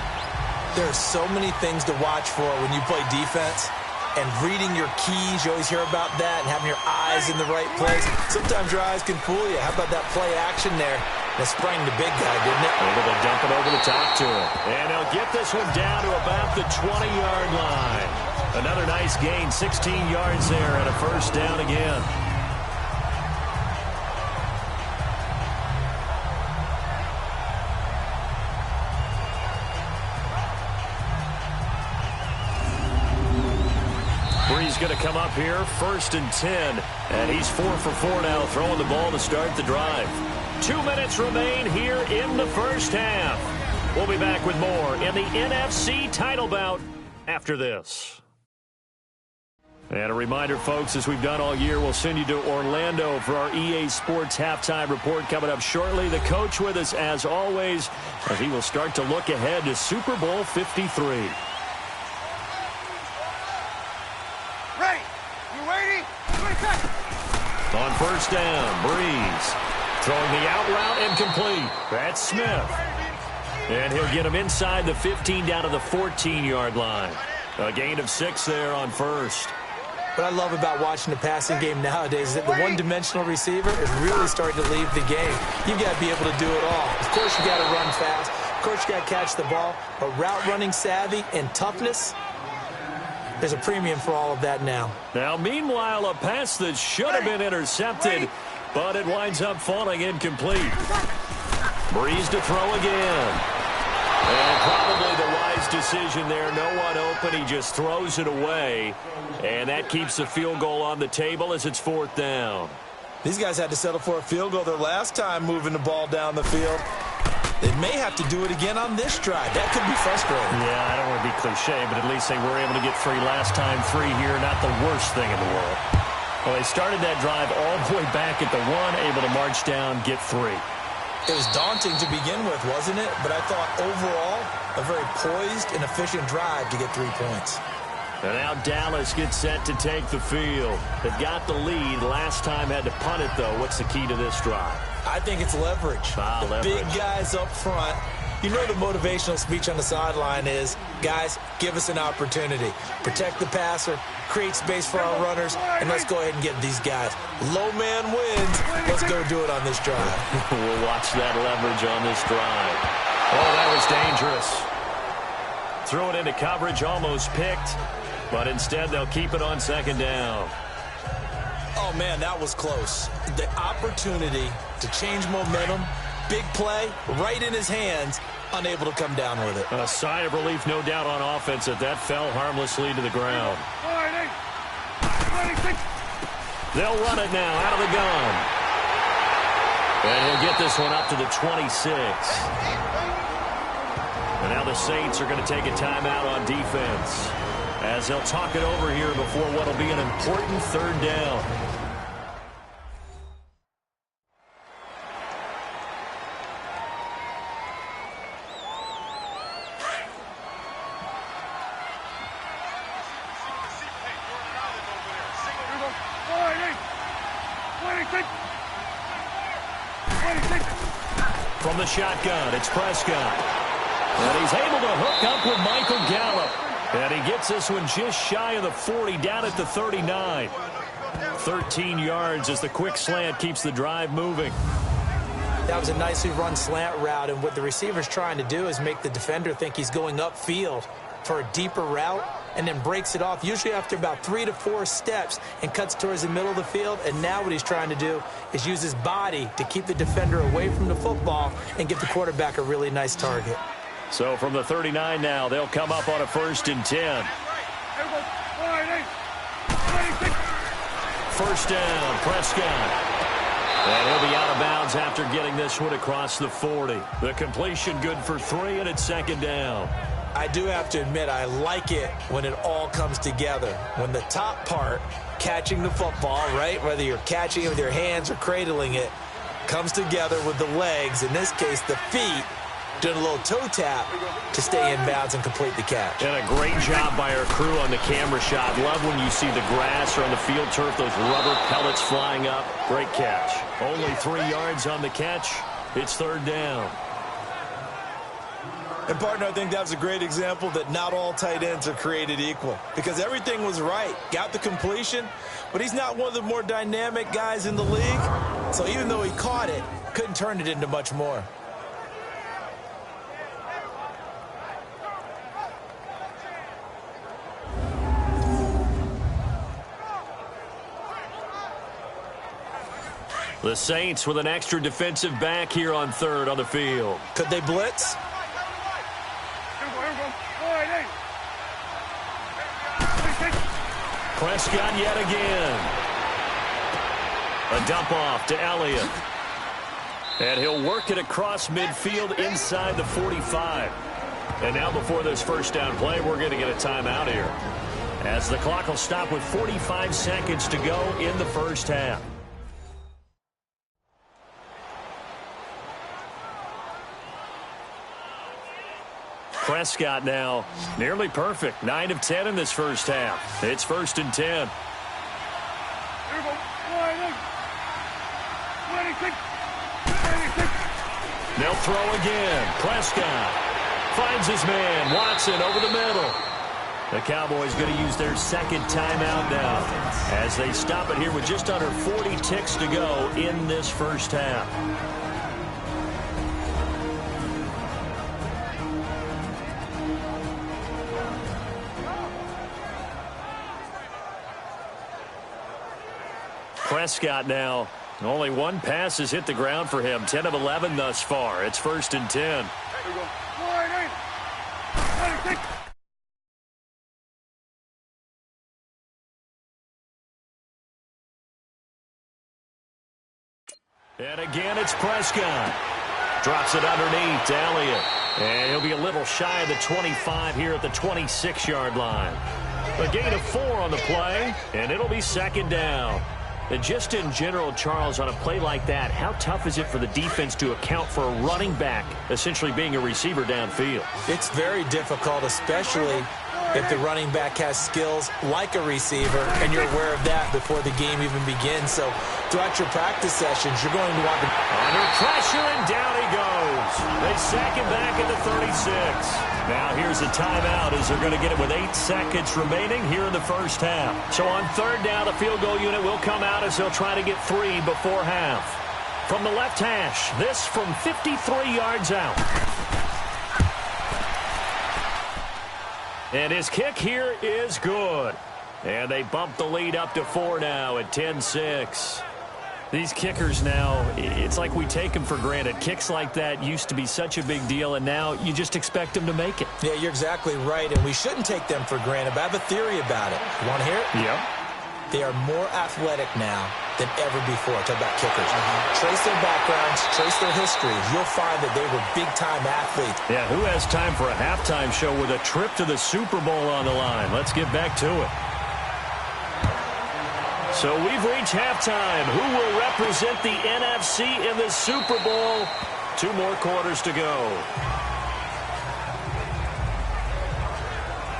There are so many things to watch for when you play defense. And reading your keys, you always hear about that, and having your eyes in the right place. Sometimes your eyes can fool you. How about that play action there? That sprang the big guy, didn't it? Able to dump it over the top to him. And he'll get this one down to about the 20-yard line. Another nice gain, 16 yards there, and a 1st down again. is going to come up here, 1st and 10. And he's 4 for 4 now, throwing the ball to start the drive. 2 minutes remain here in the first half. We'll be back with more in the NFC title bout after this. And a reminder, folks, as we've done all year, we'll send you to Orlando for our EA Sports halftime report coming up shortly. The coach with us, as always, as he will start to look ahead to Super Bowl 53. Ready. You waiting? On first down, Breeze throwing the out route and complete. That's Smith. And he'll get him inside the 15 down to the 14-yard line. A gain of 6 there on first. What I love about watching the passing game nowadays is that the one-dimensional receiver is really starting to leave the game. You've got to be able to do it all. Of course, you got to run fast. Of course, you got to catch the ball. But route running savvy and toughness, there's a premium for all of that now. Now, meanwhile, a pass that should have been intercepted, but it winds up falling incomplete. Breeze to throw again. And probably the wise decision there. No one open. He just throws it away. And that keeps the field goal on the table as it's 4th down. These guys had to settle for a field goal their last time moving the ball down the field. They may have to do it again on this drive. That could be frustrating. Yeah, I don't want to be cliche, but at least they were able to get 3 last time. 3 here, not the worst thing in the world. Well, they started that drive all the way back at the 1, able to march down, get 3. It was daunting to begin with, wasn't it? But I thought overall, a very poised and efficient drive to get 3 points. And now Dallas gets set to take the field. They've got the lead. Last time had to punt it, though. What's the key to this drive? I think it's leverage. Leverage. Big guys up front. You know the motivational speech on the sideline is, guys, give us an opportunity. Protect the passer, create space for our runners, and let's go ahead and get these guys. Low man wins. Let's go do it on this drive. We'll watch that leverage on this drive. Oh, that was dangerous. Threw it into coverage, almost picked, but instead they'll keep it on 2nd down. Oh, man, that was close. The opportunity to change momentum, big play, right in his hands, unable to come down with it. A sigh of relief, no doubt, on offense that fell harmlessly to the ground. They'll run it now out of the gun. And he'll get this one up to the 26. And now the Saints are going to take a timeout on defense as they'll talk it over here before what will be an important 3rd down. From the shotgun, it's Prescott. And he's able to hook up with Michael Gallup. And he gets this one just shy of the 40, down at the 39. 13 yards as the quick slant keeps the drive moving. That was a nicely run slant route, and what the receiver's trying to do is make the defender think he's going upfield for a deeper route, and then breaks it off, usually after about 3 to 4 steps, and cuts towards the middle of the field. And now what he's trying to do is use his body to keep the defender away from the football and give the quarterback a really nice target. So from the 39 now, they'll come up on a 1st and 10. 1st down, Prescott. And he'll be out of bounds after getting this one across the 40. The completion good for 3, and it's 2nd down. I do have to admit, I like it when it all comes together. When the top part, catching the football, right, whether you're catching it with your hands or cradling it, comes together with the legs, in this case the feet, doing a little toe tap to stay in bounds and complete the catch. And a great job by our crew on the camera shot. Love when you see the grass or on the field turf, those rubber pellets flying up. Great catch. Only 3 yards on the catch. It's 3rd down. And, partner, I think that was a great example that not all tight ends are created equal, because everything was right. Got the completion, but he's not one of the more dynamic guys in the league. So even though he caught it, couldn't turn it into much more. The Saints with an extra defensive back here on 3rd on the field. Could they blitz? Prescott yet again. A dump off to Elliott. And he'll work it across midfield inside the 45. And now before this first down play, we're going to get a timeout here, as the clock will stop with 45 seconds to go in the first half. Prescott now nearly perfect. 9 of 10 in this first half. It's 1st and 10. They'll throw again. Prescott finds his man. Watson over the middle. The Cowboys going to use their second timeout now, as they stop it here with just under 40 ticks to go in this first half. Prescott now, only one pass has hit the ground for him. 10 of 11 thus far. It's 1st and 10. And again, it's Prescott. Drops it underneath to Elliott. And he'll be a little shy of the 25 here at the 26-yard line. A gain of 4 on the play, and it'll be 2nd down. And just in general, Charles, on a play like that, how tough is it for the defense to account for a running back essentially being a receiver downfield? It's very difficult, especially if the running back has skills like a receiver, and you're aware of that before the game even begins. So throughout your practice sessions, you're going to want to... Under pressure, and down he goes. They sack him back at the 36. Now here's a timeout, as they're going to get it with 8 seconds remaining here in the first half. So on 3rd down, the field goal unit will come out as they'll try to get 3 before half. From the left hash, this from 53 yards out. And his kick here is good. And they bump the lead up to 4 now at 10-6. These kickers now, it's like we take them for granted. Kicks like that used to be such a big deal, and now you just expect them to make it. Yeah, you're exactly right, and we shouldn't take them for granted, but I have a theory about it. You want to hear it? Yep. They are more athletic now than ever before. Talk about kickers. Trace their backgrounds, trace their history. You'll find that they were big-time athletes. Yeah, who has time for a halftime show with a trip to the Super Bowl on the line? Let's get back to it. So we've reached halftime. Who will represent the NFC in the Super Bowl? 2 more quarters to go.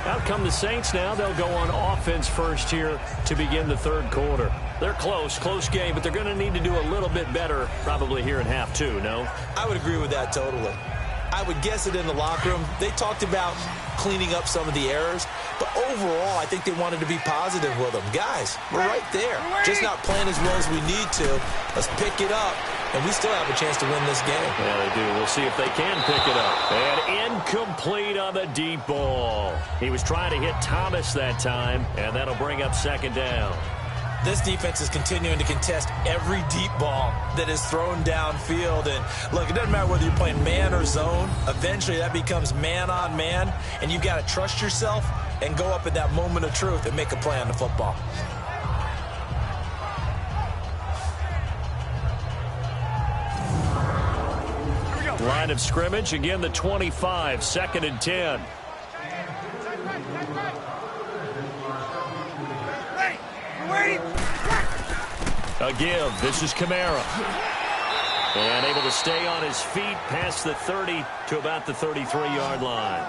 Out come the Saints now. They'll go on offense first here to begin the 3rd quarter. They're close game, but they're going to need to do a little bit better probably here in half 2, no? I would agree with that totally. I would guess it in the locker room. They talked about cleaning up some of the errors, but overall, I think they wanted to be positive with them. Guys, we're right there. Just not playing as well as we need to. Let's pick it up, and we still have a chance to win this game. Yeah, they do. We'll see if they can pick it up. And incomplete on the deep ball. He was trying to hit Thomas that time, and that'll bring up 2nd down. This defense is continuing to contest every deep ball that is thrown downfield. And, look, it doesn't matter whether you're playing man or zone. Eventually, that becomes man-on-man, and you've got to trust yourself and go up at that moment of truth and make a play on the football. Line of scrimmage, again, the 25, 2nd and 10. A give. This is Kamara. And able to stay on his feet past the 30 to about the 33-yard line.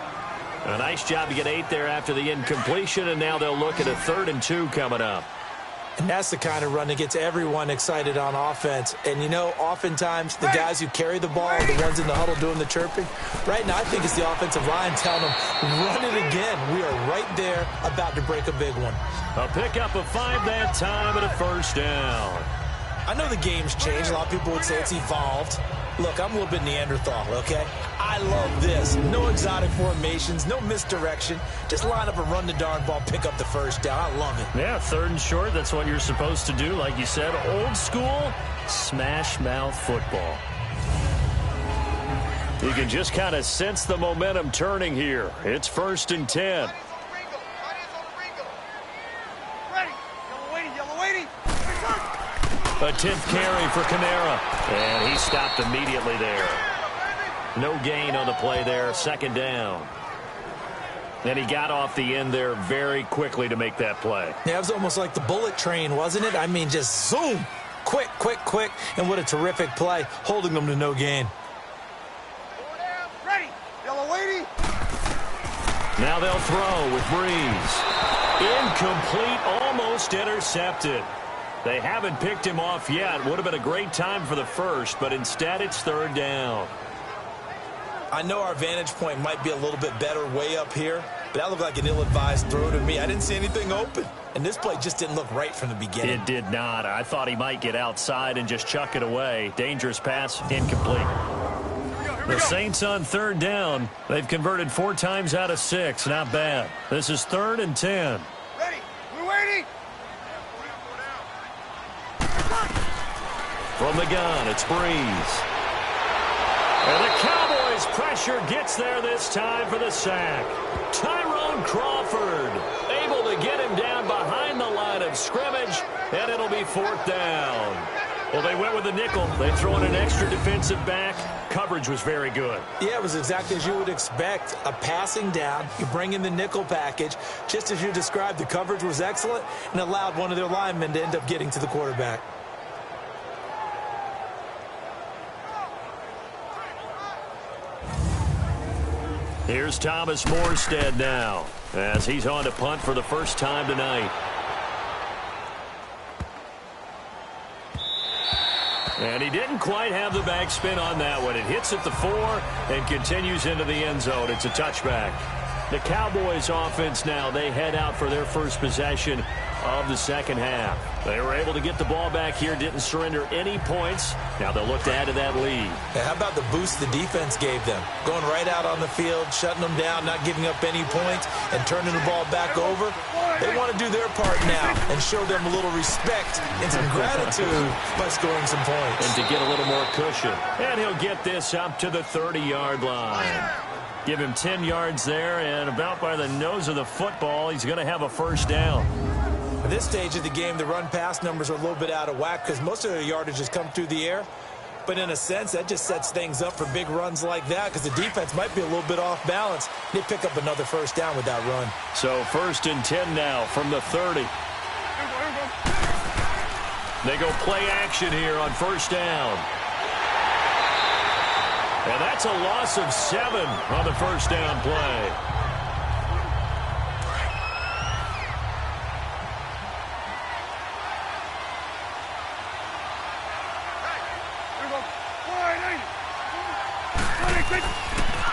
A nice job to get 8 there after the incompletion, and now they'll look at a 3rd and 2 coming up. And that's the kind of run that gets everyone excited on offense. And, you know, oftentimes the guys who carry the ball are the ones in the huddle doing the chirping. Right now, I think it's the offensive line telling them, run it again. We are right there about to break a big one. A pickup of 5 that time and a 1st down. I know the game's changed. A lot of people would say it's evolved. Look, I'm a little bit Neanderthal, okay? I love this. No exotic formations, no misdirection. Just line up and run the darn ball, pick up the 1st down. I love it. Yeah, 3rd and short, that's what you're supposed to do. Like you said, old school, smash mouth football. You can just kind of sense the momentum turning here. It's 1st and 10. A 10th carry for Kamara. And he stopped immediately there. No gain on the play there. Second down. And he got off the end there very quickly to make that play. Yeah, it was almost like the bullet train, wasn't it? I mean, just zoom. Quick, quick, quick. And what a terrific play, holding them to no gain. Ready. Yellow weighty. Now they'll throw with Breeze. Incomplete, almost intercepted. They haven't picked him off yet. Would have been a great time for the first, but instead it's third down. I know our vantage point might be a little bit better way up here, but that looked like an ill-advised throw to me. I didn't see anything open, and this play just didn't look right from the beginning. It did not. I thought he might get outside and just chuck it away. Dangerous pass, incomplete. The Saints on third down. They've converted 4 times out of 6. Not bad. This is 3rd and 10. Ready. We're waiting. From the gun, it's Breeze. And the Cowboys pressure gets there this time for the sack. Tyrone Crawford able to get him down behind the line of scrimmage, and it'll be 4th down. Well, they went with the nickel. They throw in an extra defensive back. Coverage was very good. Yeah, it was exactly as you would expect. A passing down. You bring in the nickel package. Just as you described, the coverage was excellent and allowed one of their linemen to end up getting to the quarterback. Here's Thomas Morstead now as he's on to punt for the first time tonight. And he didn't quite have the backspin on that one. It hits at the 4 and continues into the end zone. It's a touchback. The Cowboys offense now, they head out for their first possession of the second half. They were able to get the ball back here, didn't surrender any points. Now they'll look to add to that lead. Yeah, how about the boost the defense gave them? Going right out on the field, shutting them down, not giving up any points, and turning the ball back over. They want to do their part now and show them a little respect and some gratitude by scoring some points. And to get a little more cushion. And he'll get this up to the 30-yard line. Give him 10 yards there, and about by the nose of the football, he's going to have a first down. At this stage of the game, the run-pass numbers are a little bit out of whack because most of their yardage has come through the air. But in a sense, that just sets things up for big runs like that because the defense might be a little bit off balance. They pick up another first down with that run. So 1st and 10 now from the 30. They go play action here on first down. And that's a loss of 7 on the first down play.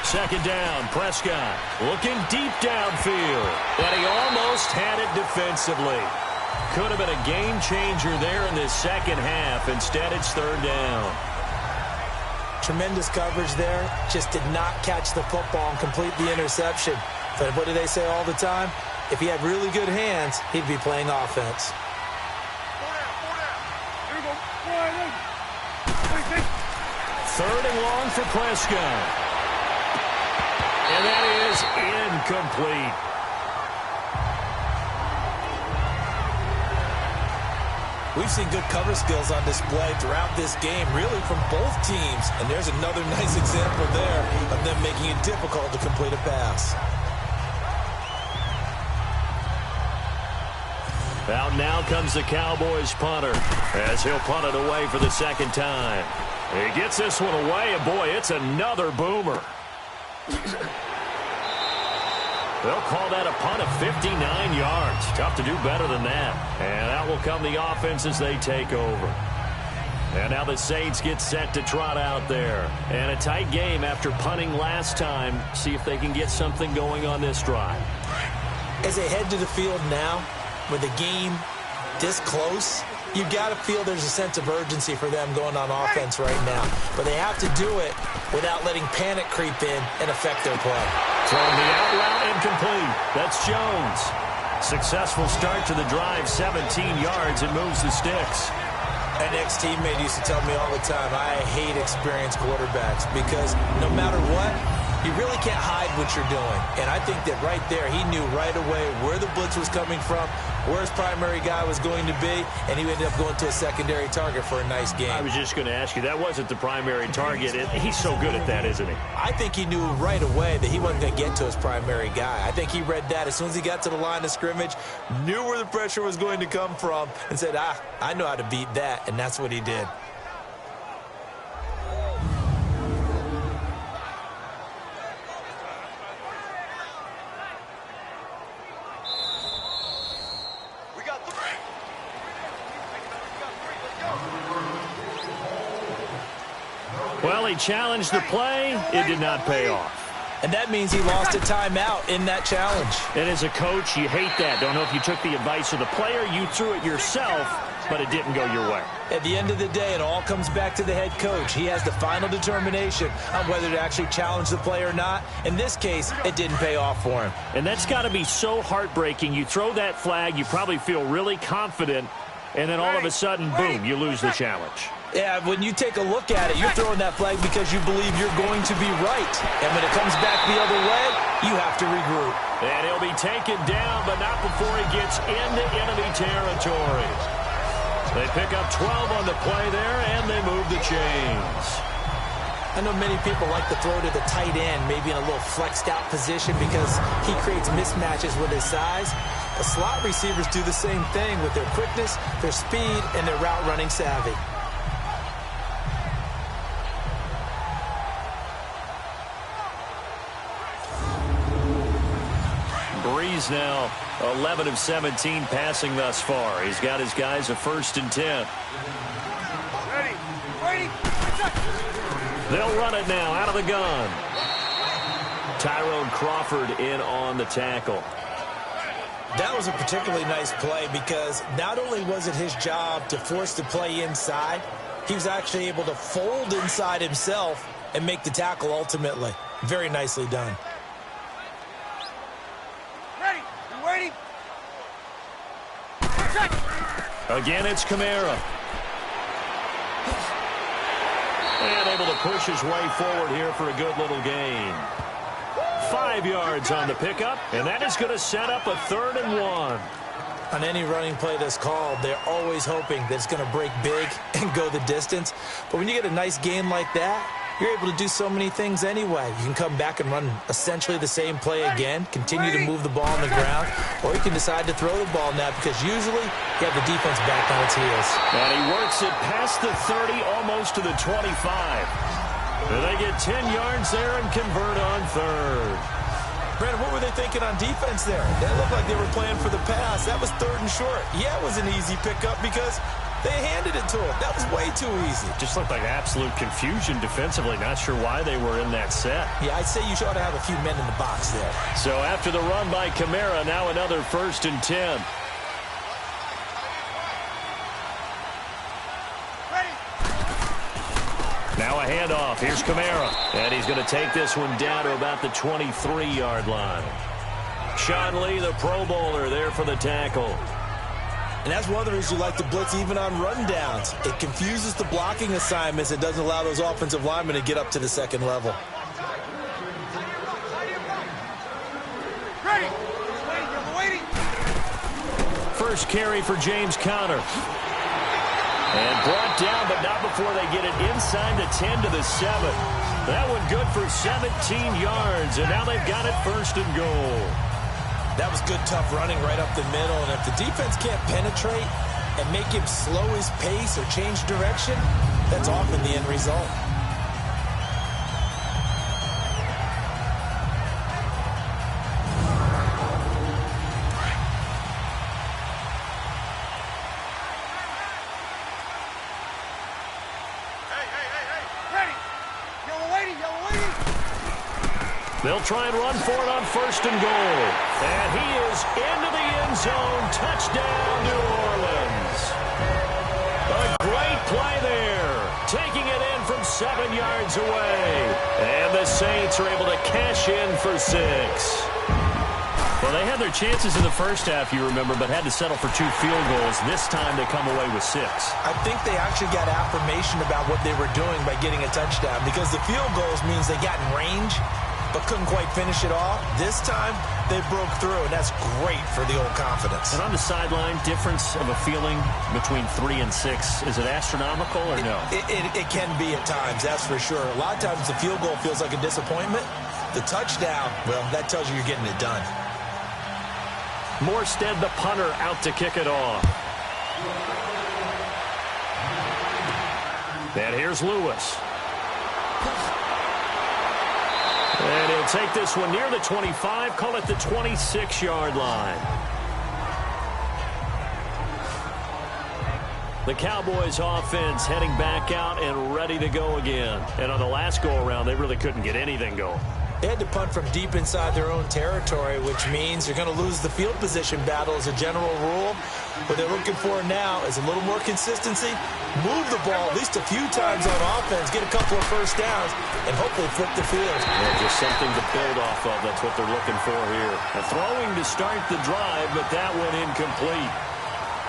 Second down, Prescott looking deep downfield. And he almost had it defensively. Could have been a game changer there in this second half. Instead, it's third down. Tremendous coverage there. Just did not catch the football and complete the interception. But what do they say all the time? If he had really good hands, he'd be playing offense. Third and long for Prescott. And that is incomplete. We've seen good cover skills on display throughout this game, really from both teams. And there's another nice example there of them making it difficult to complete a pass. Out now comes the Cowboys punter as he'll punt it away for the second time. He gets this one away, and boy, it's another boomer. They'll call that a punt of 59 yards. Tough to do better than that. And out will come the offense as they take over. And now the Saints get set to trot out there. And a tight game after punting last time. See if they can get something going on this drive. As they head to the field now, with the game this close, you've got to feel there's a sense of urgency for them going on offense right now. But they have to do it without letting panic creep in and affect their play. Throwing the out route incomplete. That's Jones. Successful start to the drive, 17 yards, and moves the sticks. An ex-teammate used to tell me all the time, I hate experienced quarterbacks because no matter what, You really can't hide what you're doing. And I think that right there, he knew right away where the blitz was coming from, where his primary guy was going to be, and he ended up going to a secondary target for a nice game. I was just going to ask you, that wasn't the primary target. He's so good at that, isn't he? I think he knew right away that he wasn't going to get to his primary guy. I think he read that as soon as he got to the line of scrimmage, knew where the pressure was going to come from, and said, I know how to beat that, and that's what he did. Well, he challenged the play. It did not pay off. And that means he lost a timeout in that challenge. And as a coach, you hate that. Don't know if you took the advice of the player. You threw it yourself, but it didn't go your way. At the end of the day, it all comes back to the head coach. He has the final determination on whether to actually challenge the play or not. In this case, it didn't pay off for him. And that's got to be so heartbreaking. You throw that flag, you probably feel really confident, and then all of a sudden, boom, you lose the challenge. Yeah, when you take a look at it, you're throwing that flag because you believe you're going to be right. And when it comes back the other way, you have to regroup. And he'll be taken down, but not before he gets into enemy territory. They pick up 12 on the play there, and they move the chains. I know many people like to throw to the tight end, maybe in a little flexed out position because he creates mismatches with his size. The slot receivers do the same thing with their quickness, their speed, and their route running savvy. Breeze now 11 of 17 passing thus far. He's got his guys a 1st and 10. Ready. They'll run it now out of the gun. Tyrone Crawford in on the tackle. That was a particularly nice play because not only was it his job to force the play inside, he was actually able to fold inside himself and make the tackle ultimately. Very nicely done. Ready. Again, it's Kamara. And able to push his way forward here for a good little gain. 5 yards on the pickup, and that is going to set up a 3rd and 1. On any running play that's called, they're always hoping that it's going to break big and go the distance. But when you get a nice gain like that, you're able to do so many things anyway. You can come back and run essentially the same play again, continue to move the ball on the ground, or you can decide to throw the ball now because usually you have the defense back on its heels. And he works it past the 30, almost to the 25. And they get 10 yards there and convert on 3rd. Brandon, what were they thinking on defense there? They looked like they were playing for the pass. That was 3rd and short. Yeah, it was an easy pickup because they handed it to him. That was way too easy. Just looked like absolute confusion defensively. Not sure why they were in that set. Yeah, I'd say you ought to have a few men in the box there. So after the run by Kamara, now another 1st and 10. Now a handoff. Here's Kamara. And he's going to take this one down to about the 23-yard line. Sean Lee, the Pro Bowler, there for the tackle. And that's one of the reasons you like to blitz even on rundowns. It confuses the blocking assignments. It doesn't allow those offensive linemen to get up to the 2nd level. Ready. First carry for James Conner. And brought down, but not before they get it inside the 10 to the 7. That one good for 17 yards, and now they've got it 1st and goal. That was good, tough running right up the middle, and if the defense can't penetrate and make him slow his pace or change direction, that's often the end result. They'll try and run for it on 1st and goal. And he is into the end zone. Touchdown, New Orleans. A great play there. Taking it in from 7 yards away. And the Saints are able to cash in for 6. Well, they had their chances in the first half, you remember, but had to settle for 2 field goals. This time they come away with 6. I think they actually got affirmation about what they were doing by getting a touchdown because the field goals means they got in range. but couldn't quite finish it off. This time, they broke through, and that's great for the old confidence. And on the sideline, difference of a feeling between 3 and 6, is it astronomical or no? It can be at times, that's for sure. A lot of times the field goal feels like a disappointment. The touchdown, well, that tells you you're getting it done. Morstead, the punter, out to kick it off. And here's Lewis. And he'll take this one near the 25, call it the 26-yard line. The Cowboys offense heading back out and ready to go again. And on the last go-around, they really couldn't get anything going. They had to punt from deep inside their own territory, which means you're going to lose the field position battle as a general rule. What they're looking for now is a little more consistency, move the ball at least a few times on offense, get a couple of first downs, and hopefully flip the field. Yeah, just something to build off of. That's what they're looking for here. A throwing to start the drive, but that one incomplete.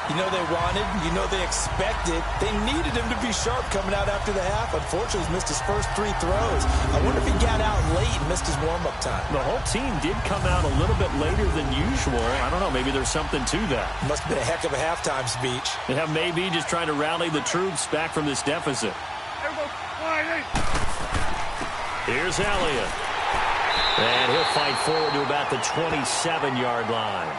You know they wanted, you know they expected. They needed him to be sharp coming out after the half. Unfortunately, he's missed his first 3 throws. I wonder if he got out late and missed his warm-up time. The whole team did come out a little bit later than usual. I don't know, maybe there's something to that. Must have been a heck of a halftime speech. Yeah, maybe just trying to rally the troops back from this deficit. Here's Elliott. And he'll fight forward to about the 27-yard line.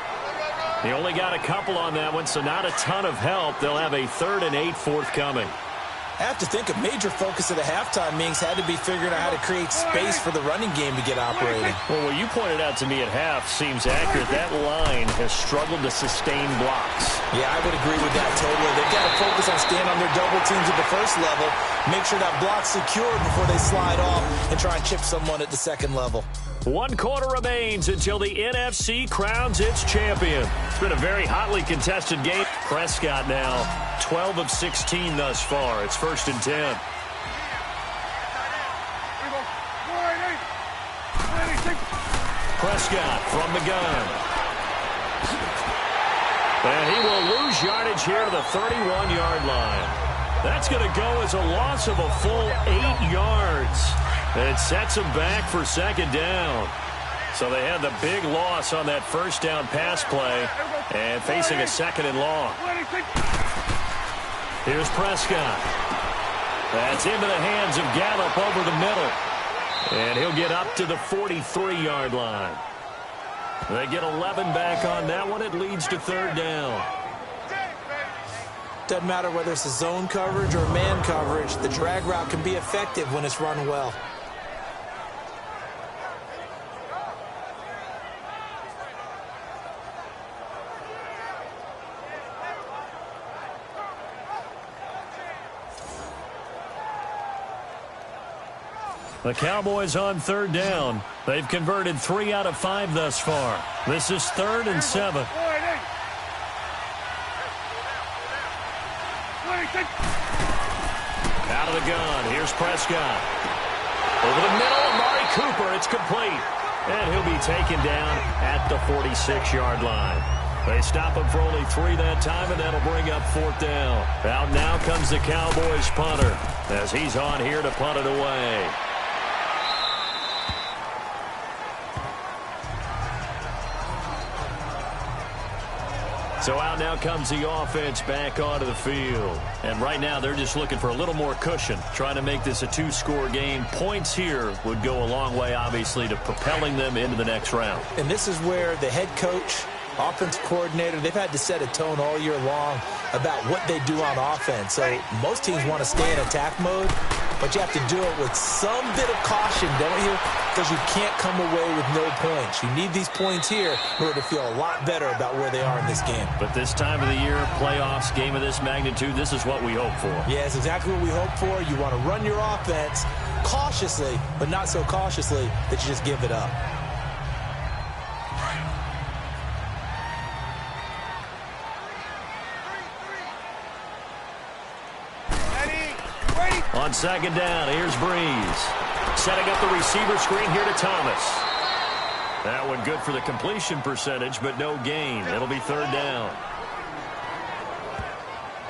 He only got a couple on that one, so not a ton of help. They'll have a 3rd and 8 forthcoming. I have to think a major focus of the halftime meetings had to be figuring out how to create space for the running game to get operating. Well, what you pointed out to me at half seems accurate. That line has struggled to sustain blocks. Yeah, I would agree with that totally. They've got to focus on staying on their double teams at the first level, make sure that block's secured before they slide off and try and chip someone at the second level. 1 quarter remains until the NFC crowns its champion. It's been a very hotly contested game. Prescott now 12 of 16 thus far. It's 1st and 10. Prescott from the gun. And he will lose yardage here to the 31-yard line. That's going to go as a loss of a full 8 yards. And it sets him back for 2nd down. So they had the big loss on that first down pass play and facing a 2nd and long. Here's Prescott. That's into the hands of Gallup over the middle. And he'll get up to the 43-yard line. They get 11 back on that one. It leads to 3rd down. Doesn't matter whether it's a zone coverage or man coverage, the drag route can be effective when it's run well. The Cowboys on 3rd down. They've converted 3 out of 5 thus far. This is 3rd and 7. Out of the gun. Here's Prescott. Over the middle, Amari Cooper. It's complete. And he'll be taken down at the 46-yard line. They stop him for only 3 that time, and that'll bring up 4th down. Out now comes the Cowboys punter as he's on here to punt it away. So out now comes the offense back onto the field. And right now they're just looking for a little more cushion, trying to make this a 2-score game. Points here would go a long way, obviously, to propelling them into the next round. And this is where the head coach, offensive coordinator, they've had to set a tone all year long about what they do on offense. So most teams want to stay in attack mode, but you have to do it with some bit of caution, don't you? Because you can't come away with no points. You need these points here in order to feel a lot better about where they are in this game. But this time of the year, playoffs, game of this magnitude, this is what we hope for. Yeah, it's exactly what we hope for. You want to run your offense cautiously, but not so cautiously that you just give it up. On 2nd down, here's Breeze. Setting up the receiver screen here to Thomas. That one good for the completion percentage, but no gain. It'll be 3rd down.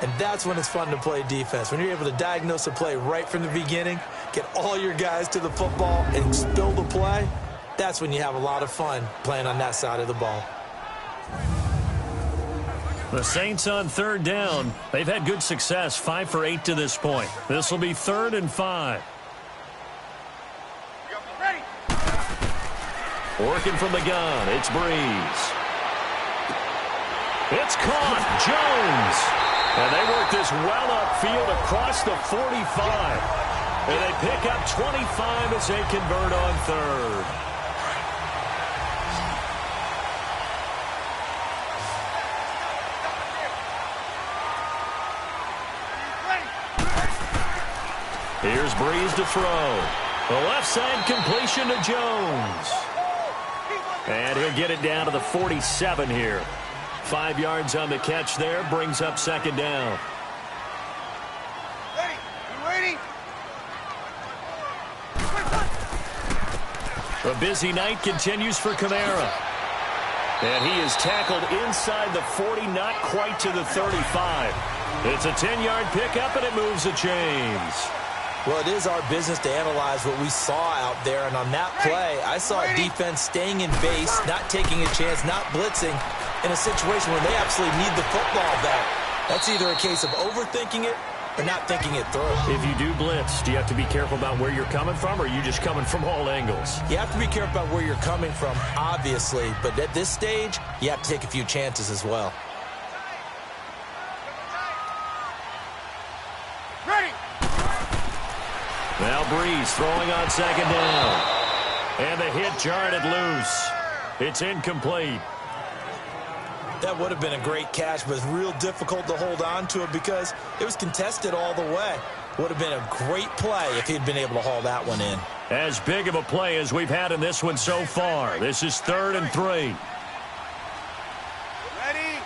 And that's when it's fun to play defense. When you're able to diagnose a play right from the beginning, get all your guys to the football, and spill the play, that's when you have a lot of fun playing on that side of the ball. The Saints on third down. They've had good success, 5 for 8 to this point. This will be 3rd and 5. Working from the gun, it's Breeze. It's caught, Jones. And they work this well upfield across the 45. And they pick up 25 as they convert on 3rd. Here's Breeze to throw. The left side completion to Jones. And he'll get it down to the 47 here. 5 yards on the catch there, brings up 2nd down. Ready? You waiting? A busy night continues for Kamara. And he is tackled inside the 40, not quite to the 35. It's a 10-yard pickup, and it moves the chains. Well, it is our business to analyze what we saw out there, and on that play, I saw a defense staying in base, not taking a chance, not blitzing, in a situation where they absolutely need the football back. That's either a case of overthinking it or not thinking it through. If you do blitz, do you have to be careful about where you're coming from, or are you just coming from all angles? You have to be careful about where you're coming from, obviously, but at this stage, you have to take a few chances as well. Now Breeze throwing on 2nd down. And the hit jarred it loose. It's incomplete. That would have been a great catch, but it's real difficult to hold on to it because it was contested all the way. Would have been a great play if he'd been able to haul that one in. As big of a play as we've had in this one so far. This is 3rd and 3. Ready?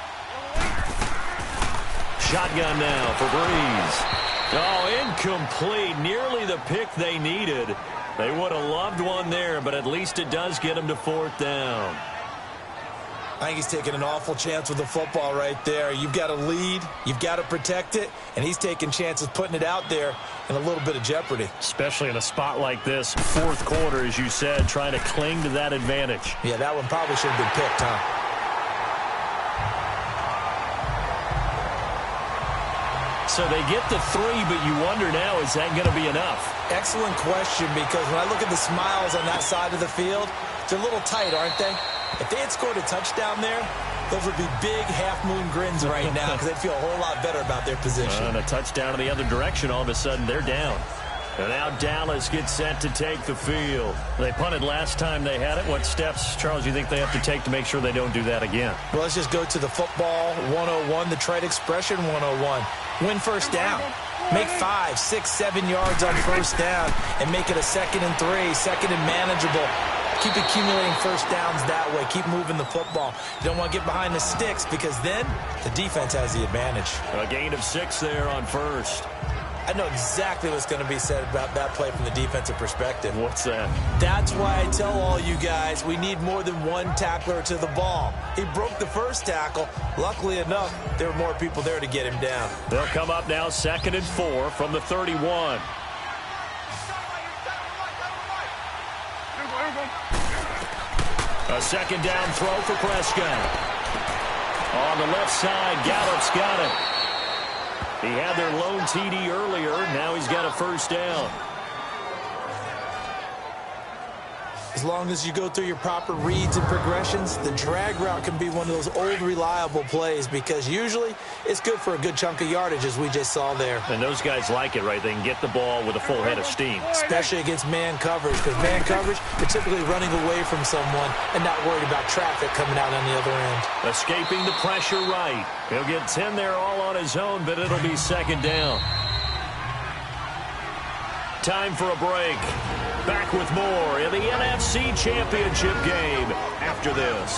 Shotgun now for Breeze. Oh, incomplete. Nearly the pick they needed. They would have loved one there, but at least it does get them to 4th down. I think he's taking an awful chance with the football right there. You've got to lead, you've got to protect it, and he's taking chances putting it out there in a little bit of jeopardy. Especially in a spot like this, 4th quarter, as you said, trying to cling to that advantage. Yeah, that one probably should have been picked, huh? So they get the 3, but you wonder now, is that going to be enough? Excellent question, because when I look at the smiles on that side of the field, they're a little tight, aren't they? If they had scored a touchdown there, those would be big half-moon grins right now because they'd feel a whole lot better about their position. And a touchdown in the other direction, all of a sudden they're down. And now Dallas gets set to take the field. They punted last time they had it. What steps, Charles, do you think they have to take to make sure they don't do that again? Well, let's just go to the football 101, the trade expression 101. Win first down. Make 5, 6, 7 yards on first down and make it a 2nd and 3, 2nd and manageable. Keep accumulating first downs that way. Keep moving the football. You don't want to get behind the sticks because then the defense has the advantage. A gain of 6 there on first. I know exactly what's going to be said about that play from the defensive perspective. What's that? That's why I tell all you guys we need more than one tackler to the ball. He broke the first tackle. Luckily enough, there were more people there to get him down. They'll come up now 2nd and 4 from the 31. A 2nd down throw for Prescott. On the left side, Gallup's got it. He had their lone TD earlier. Now he's got a first down. As long as you go through your proper reads and progressions, the drag route can be one of those old reliable plays because usually it's good for a good chunk of yardage as we just saw there. And those guys like it, right? They can get the ball with a full head of steam. Especially against man coverage because man coverage, they're typically running away from someone and not worried about traffic coming out on the other end. Escaping the pressure right. He'll get 10 there all on his own, but it'll be 2nd down. Time for a break. Back with more in the NFC Championship game after this.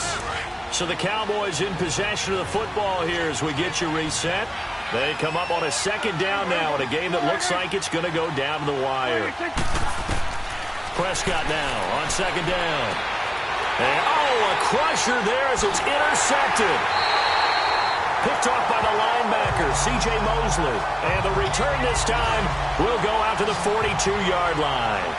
So the Cowboys in possession of the football here as we get you reset. They come up on a 2nd down now in a game that looks like it's going to go down to the wire. Prescott now on 2nd down. And, a crusher there as it's intercepted. Picked off by the linebacker, C.J. Mosley. And the return this time will go out to the 42-yard line.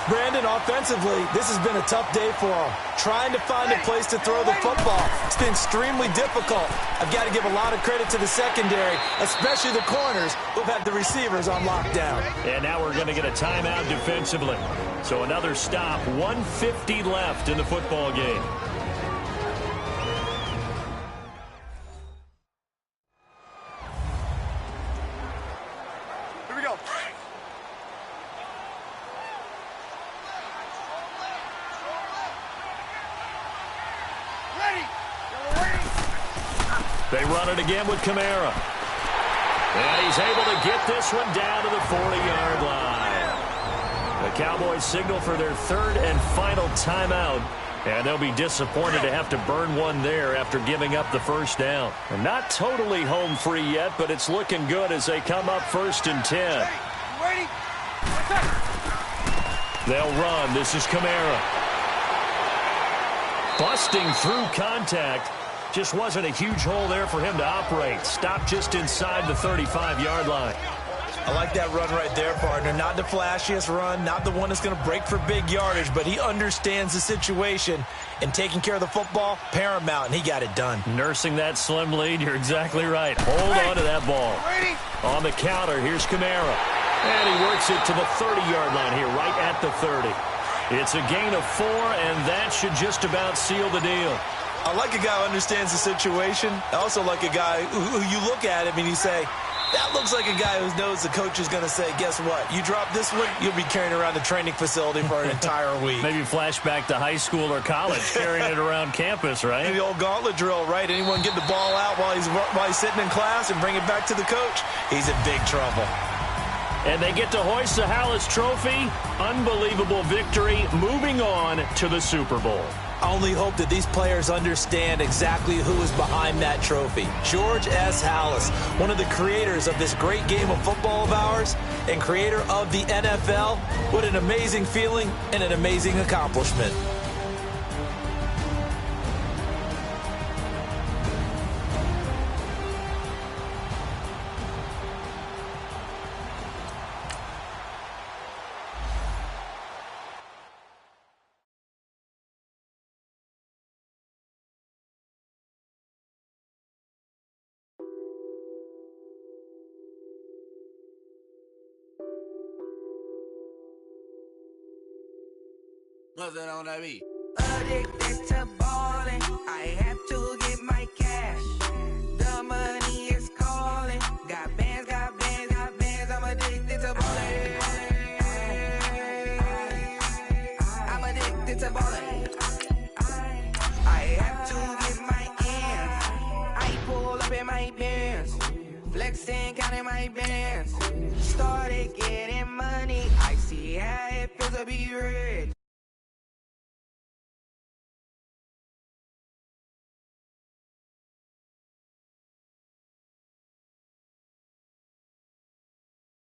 Brandon, offensively, this has been a tough day for him. Trying to find a place to throw the football. It's been extremely difficult. I've got to give a lot of credit to the secondary, especially the corners who've had the receivers on lockdown. And now we're going to get a timeout defensively. So another stop, 1:50 left in the football game. Here we go. They run it again with Kamara. And he's able to get this one down to the 40-yard line. The Cowboys signal for their third and final timeout. And they'll be disappointed to have to burn one there after giving up the first down. They're not totally home free yet, but it's looking good as they come up 1st and 10. They'll run. This is Kamara. Busting through contact. Just wasn't a huge hole there for him to operate. Stopped just inside the 35-yard line. I like that run right there, partner. Not the flashiest run, not the one that's going to break for big yardage, but he understands the situation, and taking care of the football, paramount, and he got it done. Nursing that slim lead, you're exactly right. Hold on to that ball. On the counter, here's Kamara. And he works it to the 30-yard line here, right at the 30. It's a gain of 4, and that should just about seal the deal. I like a guy who understands the situation. I also like a guy who you look at him and you say, that looks like a guy who knows the coach is going to say, guess what? You drop this one, you'll be carrying around the training facility for an entire week. Maybe flashback to high school or college, carrying it around campus, right? The old gauntlet drill, right? Anyone get the ball out while he's sitting in class and bring it back to the coach? He's in big trouble. And they get to hoist the Hallis Trophy. Unbelievable victory, moving on to the Super Bowl. I only hope that these players understand exactly who is behind that trophy. George S. Hallis, one of the creators of this great game of football of ours and creator of the NFL. What an amazing feeling and an amazing accomplishment. What's that on that beat? Addicted to ballin', I have to get my cash. The money is calling. Got bands, I'm addicted to ballin'. I'm addicted to ballin'. I have to get my ends. I pull up in my pants. Flexing, counting my bands. Started getting money. I see how it feels to be rich.